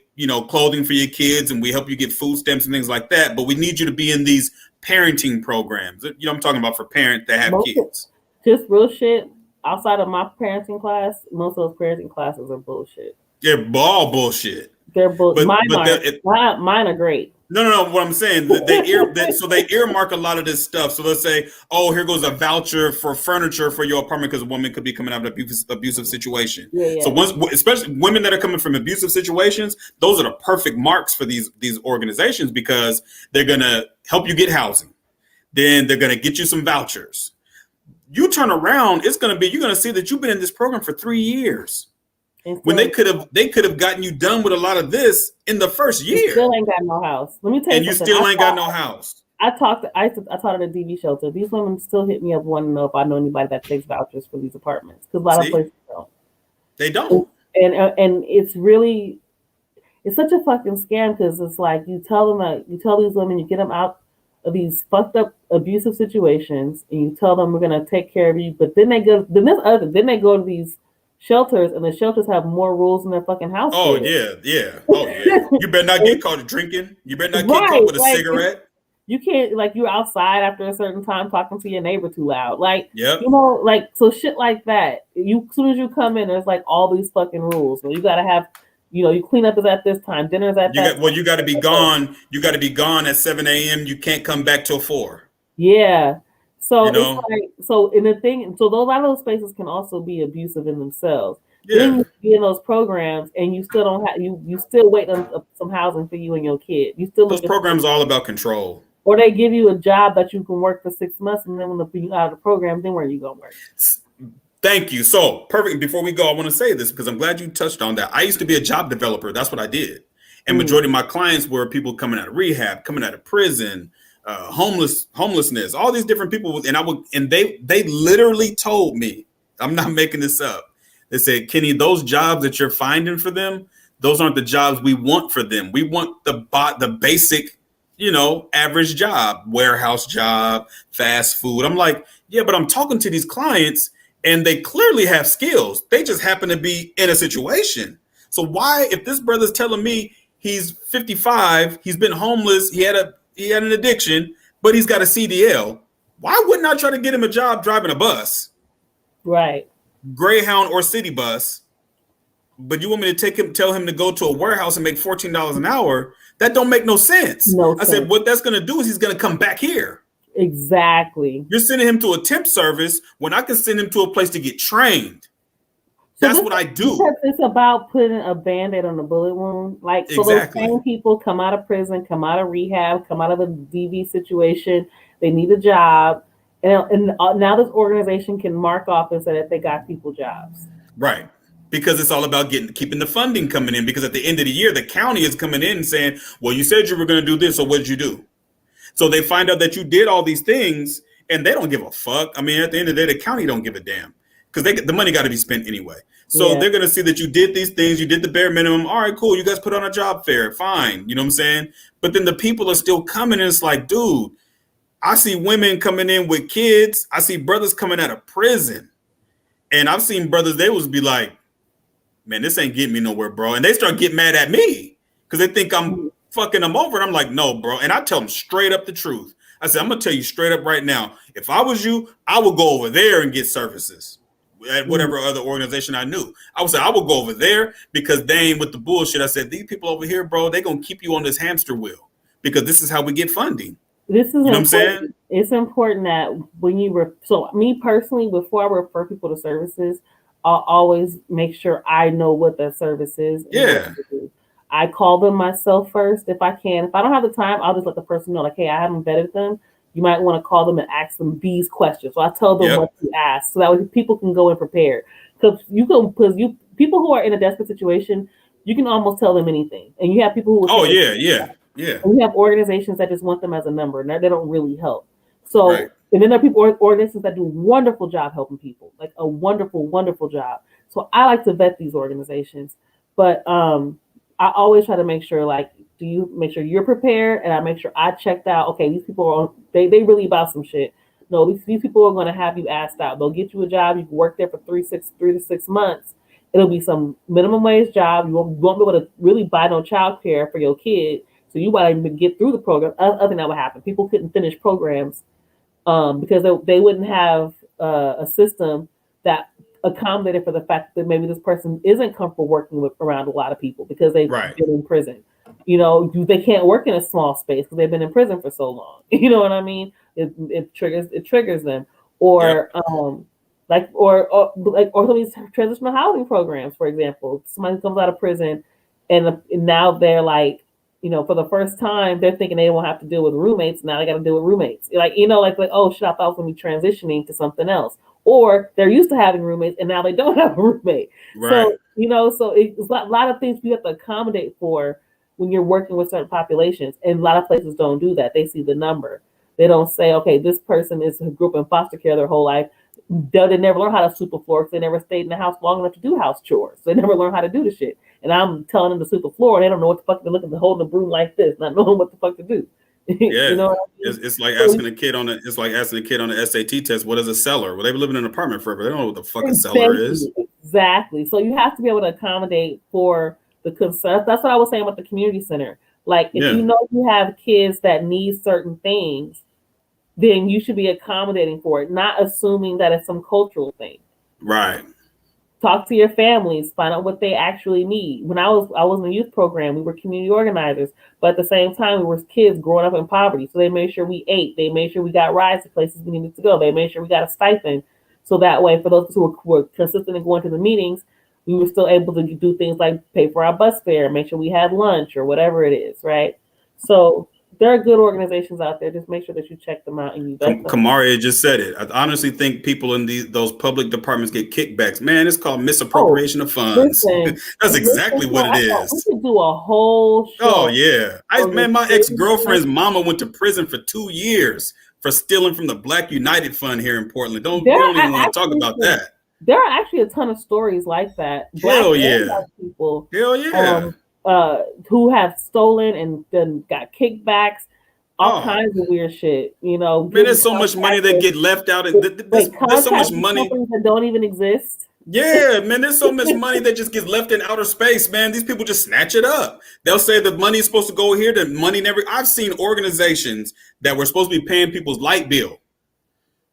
clothing for your kids, and we help you get food stamps and things like that. But we need you to be in these parenting programs. I'm talking about for parents that have kids. Just real shit. Outside of my parenting class, most of those parenting classes are bullshit. They're all bullshit. They're bullshit. Mine are great. No. What I'm saying, so they earmark a lot of this stuff. So they'll say, "Oh, here goes a voucher for furniture for your apartment because a woman could be coming out of an abusive situation." So Yeah. once, especially women that are coming from abusive situations, those are the perfect marks for these organizations because they're gonna help you get housing. Then they're gonna get you some vouchers. You turn around, it's gonna be you're gonna see that you've been in this program for 3 years. And When so they could have gotten you done with a lot of this in the first you year, still ain't got no house. Let me tell you and you something. still ain't got no house. I taught at a DV shelter. These women still hit me up wanting to know if I know anybody that takes vouchers for these apartments because a lot of places don't. They don't. And it's really, it's such a fucking scam because it's like you tell these women, you get them out of these fucked up abusive situations, and you tell them we're gonna take care of you, but then they go to these shelters, and the shelters have more rules in their fucking house. Oh yeah. Oh yeah. You better not get caught drinking. You better not get caught with a cigarette. You can't, like, you're outside after a certain time talking to your neighbor too loud. Like, yep. So shit like that. As soon as you come in, there's like all these fucking rules. So you gotta have, you clean up is at this time, dinner's at that time. You gotta be gone. You gotta be gone at 7 a.m. You can't come back till 4. Yeah. So it's like, so in the thing, so a lot of those spaces can also be abusive in themselves. Yeah. Then you be in those programs and you still don't have, you still wait on some housing for you and your kid. You still those programs are all about control. Or they give you a job that you can work for 6 months, and then when you out of the program, then where are you gonna work? Thank you. So perfect. Before we go, I want to say this because I'm glad you touched on that. I used to be a job developer. That's what I did, and majority of my clients were people coming out of rehab, coming out of prison, homelessness, all these different people. And they literally told me, I'm not making this up. They said, Kenney, those jobs that you're finding for them, those aren't the jobs we want for them. We want the basic, average job, warehouse job, fast food. I'm like, yeah, but I'm talking to these clients and they clearly have skills. They just happen to be in a situation. So why, if this brother's telling me he's 55, he's been homeless, he had an addiction, but he's got a CDL, why wouldn't I try to get him a job driving a bus? Right. Greyhound or city bus. But you want me to tell him to go to a warehouse and make $14 an hour? That don't make no sense. I said, what that's going to do is he's going to come back here. Exactly. You're sending him to a temp service when I can send him to a place to get trained. That's what I do. Because it's about putting a Band-Aid on the bullet wound. Like, so exactly. Those same people come out of prison, come out of rehab, come out of a DV situation. They need a job. And now this organization can mark off and say that they got people jobs. Right. Because it's all about keeping the funding coming in. Because at the end of the year, the county is coming in and saying, well, you said you were going to do this, so what did you do? So they find out that you did all these things and they don't give a fuck. I mean, at the end of the day, the county don't give a damn because the money got to be spent anyway. So they're going to see that you did these things. You did the bare minimum. All right, cool. You guys put on a job fair. Fine. You know what I'm saying? But then the people are still coming and it's like, dude, I see women coming in with kids. I see brothers coming out of prison. And I've seen brothers, they would be like, man, this ain't getting me nowhere, bro. And they start getting mad at me because they think I'm fucking them over. And I'm like, no, bro. And I tell them straight up the truth. I said, I'm going to tell you straight up right now. If I was you, I would go over there and get services at whatever other organization I knew. I would say, I would go over there because they ain't with the bullshit. I said, these people over here, bro, they going to keep you on this hamster wheel because this is how we get funding. This is you know what I'm saying? It's important that when so me personally, before I refer people to services, I'll always make sure I know what that service is. Yeah. I call them myself first if I can. If I don't have the time, I'll just let the person know, like, hey, I haven't vetted them. You might want to call them and ask them these questions. So I tell them what to ask, so that way people can go in prepared. Because people who are in a desperate situation, you can almost tell them anything, and you have people who. Yeah. And we have organizations that just want them as a number, and they don't really help. So, and then there are organizations that do a wonderful job helping people, like a wonderful, wonderful job. So I like to vet these organizations, but I always try to make sure, like, do you make sure you're prepared, and I make sure I checked out. Okay, these people are they really about some shit. No, these people are going to have you asked out. They'll get you a job. You can work there for 3 to 6 months. It'll be some minimum wage job. You won't be able to really buy no child care for your kid. So you might even get through the program. Other than that would happen. People couldn't finish programs because they wouldn't have a system that accommodated for the fact that maybe this person isn't comfortable working around a lot of people because they've been in prison. They can't work in a small space because they've been in prison for so long. You know what I mean? It triggers them. Or or some of these transitional housing programs, for example. Somebody comes out of prison and now they're like, for the first time, they're thinking they won't have to deal with roommates. Now they got to deal with roommates. Like, oh shit, I thought I was going to be transitioning to something else. Or they're used to having roommates and now they don't have a roommate. Right. So it's a lot of things you have to accommodate for when you're working with certain populations. And a lot of places don't do that. They see the number. They don't say, okay, this person grew up in foster care their whole life. They never learn how to sweep a floor because they never stayed in the house long enough to do house chores. They never learn how to do the shit. And I'm telling them to sweep the floor and they don't know what the fuck they're looking, holding the broom like this, not knowing what the fuck to do. Yeah, I mean? It's like asking a kid on the SAT test, what is a cellar? Well, they've been living in an apartment forever. They don't know what the fuck a cellar is. Exactly. So you have to be able to accommodate for the concern. That's what I was saying about the community center. Like if you have kids that need certain things, then you should be accommodating for it, not assuming that it's some cultural thing. Right. Talk to your families, find out what they actually need. When I was in a youth program, we were community organizers, but at the same time, we were kids growing up in poverty. So they made sure we ate. They made sure we got rides to places we needed to go. They made sure we got a stipend. So that way, for those who were consistent in going to the meetings, we were still able to do things like pay for our bus fare, make sure we had lunch or whatever it is, right? So there are good organizations out there. Just make sure that you check them out and you vet them. Kamaria just said it. I honestly think people in those public departments get kickbacks. Man, it's called misappropriation of funds. That's exactly what it is. We could do a whole show. Oh yeah, my ex-girlfriend's mama went to prison for 2 years for stealing from the Black United Fund here in Portland. We don't even want to talk about that. There are actually a ton of stories like that. Hell yeah. People. Hell yeah. Who have stolen and then got kickbacks, all kinds of weird shit. Man, there's so much money that get left out. There's so much money that don't even exist. Yeah, man, there's so much money that just gets left in outer space, man. These people just snatch it up. They'll say the money is supposed to go here. The money never. I've seen organizations that were supposed to be paying people's light bill.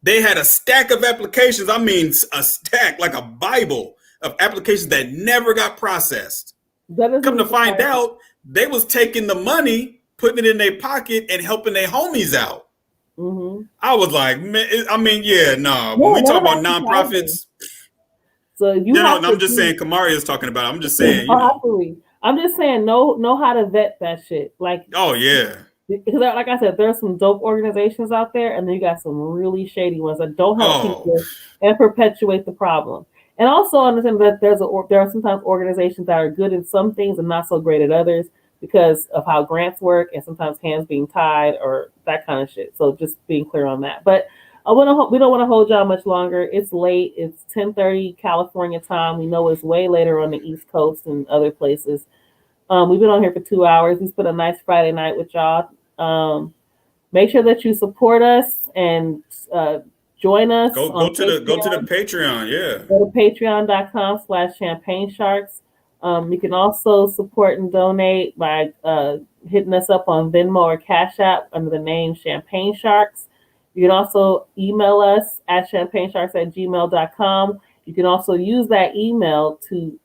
They had a stack of applications. I mean, a stack, like a Bible of applications that never got processed. Come to find out, they was taking the money, putting it in their pocket, and helping their homies out. Mm-hmm. I was like, man, I mean, when we talk about nonprofits, so I'm just saying, Kamaria is talking about it. I'm just saying, I'm just saying, know how to vet that shit. Like, oh yeah, because like I said, there's some dope organizations out there, and then you got some really shady ones that don't help people and perpetuate the problem. And also understand that there are sometimes organizations that are good in some things and not so great at others because of how grants work and sometimes hands being tied or that kind of shit. So just being clear on that. But we don't want to hold y'all much longer. It's late. It's 10:30 California time. We know it's way later on the East Coast and other places. We've been on here for 2 hours. We spent a nice Friday night with y'all. Make sure that you support us and join us. Go to the Patreon, yeah. Go to patreon.com/champagnesharks. You can also support and donate by hitting us up on Venmo or CashApp under the name Champagne Sharks. You can also email us at champagnesharks@gmail.com. You can also use that email to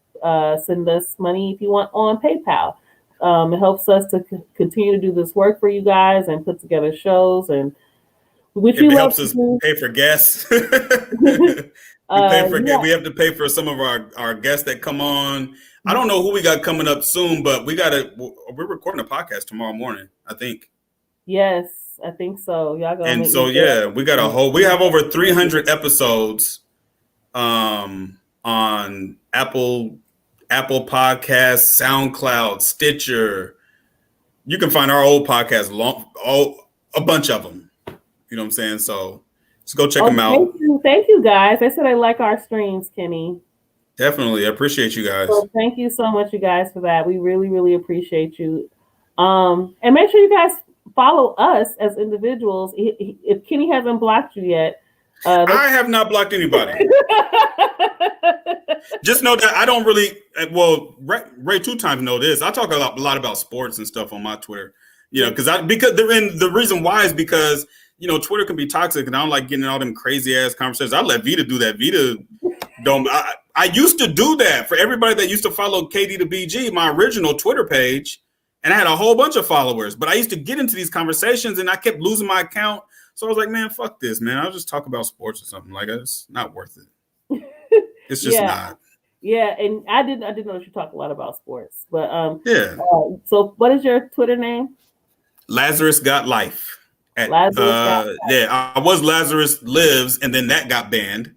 send us money if you want on PayPal. It helps us to continue to do this work for you guys and put together shows and it helps us pay for guests. We have to pay for some of our guests that come on. I don't know who we got coming up soon, but we're recording a podcast tomorrow morning, I think. Yes, I think so. Y'all go. And so we got we have over 300 episodes on Apple Podcasts, SoundCloud, Stitcher. You can find our old podcasts, a bunch of them. You know what I'm saying? So just go check them out. Thank you, guys. They said I like our streams, Kenney. Definitely. I appreciate you guys. So thank you so much, you guys, for that. We really, really appreciate you. And make sure you guys follow us as individuals. If Kenney hasn't blocked you yet. I have not blocked anybody. Just know that I don't really, Ray 2 times know this. I talk a lot about sports and stuff on my Twitter. Because the reason why is because Twitter can be toxic, and I don't like getting all them crazy ass conversations. I let Vida do that. Vida don't. I used to do that for everybody that used to follow KD to BG, my original Twitter page. And I had a whole bunch of followers, but I used to get into these conversations and I kept losing my account. So I was like, man, fuck this, man. I'll just talk about sports or something. Like, it's not worth it. It's just not. Yeah, and I didn't know that you talk a lot about sports. But yeah. So what is your Twitter name? Lazarus Got Life. Lazarus Got Life. Yeah, I was Lazarus Lives, and then that got banned.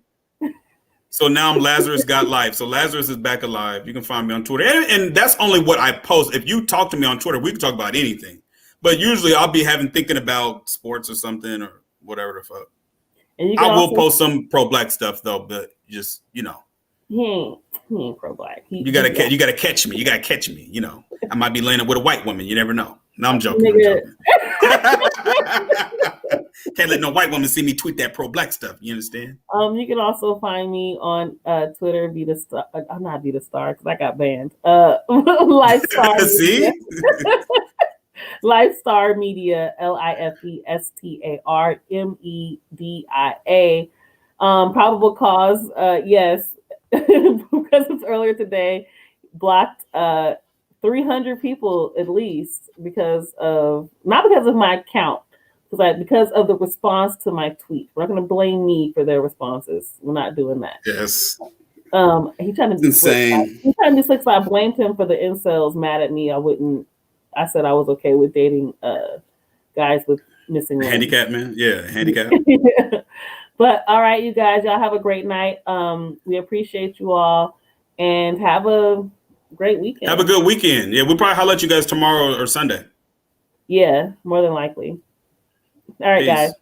So now I'm Lazarus Got Life. So Lazarus is back alive. You can find me on Twitter. And that's only what I post. If you talk to me on Twitter, we can talk about anything. But usually I'll be thinking about sports or something or whatever the fuck. And I will post some pro-black stuff though, but just, you know. He ain't pro-black. You gotta catch me. You gotta catch me. You know, I might be laying up with a white woman. You never know. No, I'm joking. Can't let no white woman see me tweet that pro-black stuff. You understand? You can also find me on Twitter, Vida Star. I'm not Vida Star because I got banned. Lifestar. See? Lifestar Media, LIFESTARMEDIA. Probable cause, yes, because it's earlier today, blocked 300 people at least not because of my account, because of the response to my tweet. We're not going to blame me for their responses. We're not doing that. Yes. He's trying to be insane. He's trying to be slick. So I blamed him for the incels mad at me. I said I was okay with dating guys with missing limbs. Handicap, man. Yeah, handicap. But all right, you guys, y'all have a great night. We appreciate you all and have a great weekend. Have a good weekend. Yeah, we'll probably holler at you guys tomorrow or Sunday. Yeah, more than likely. All right, guys.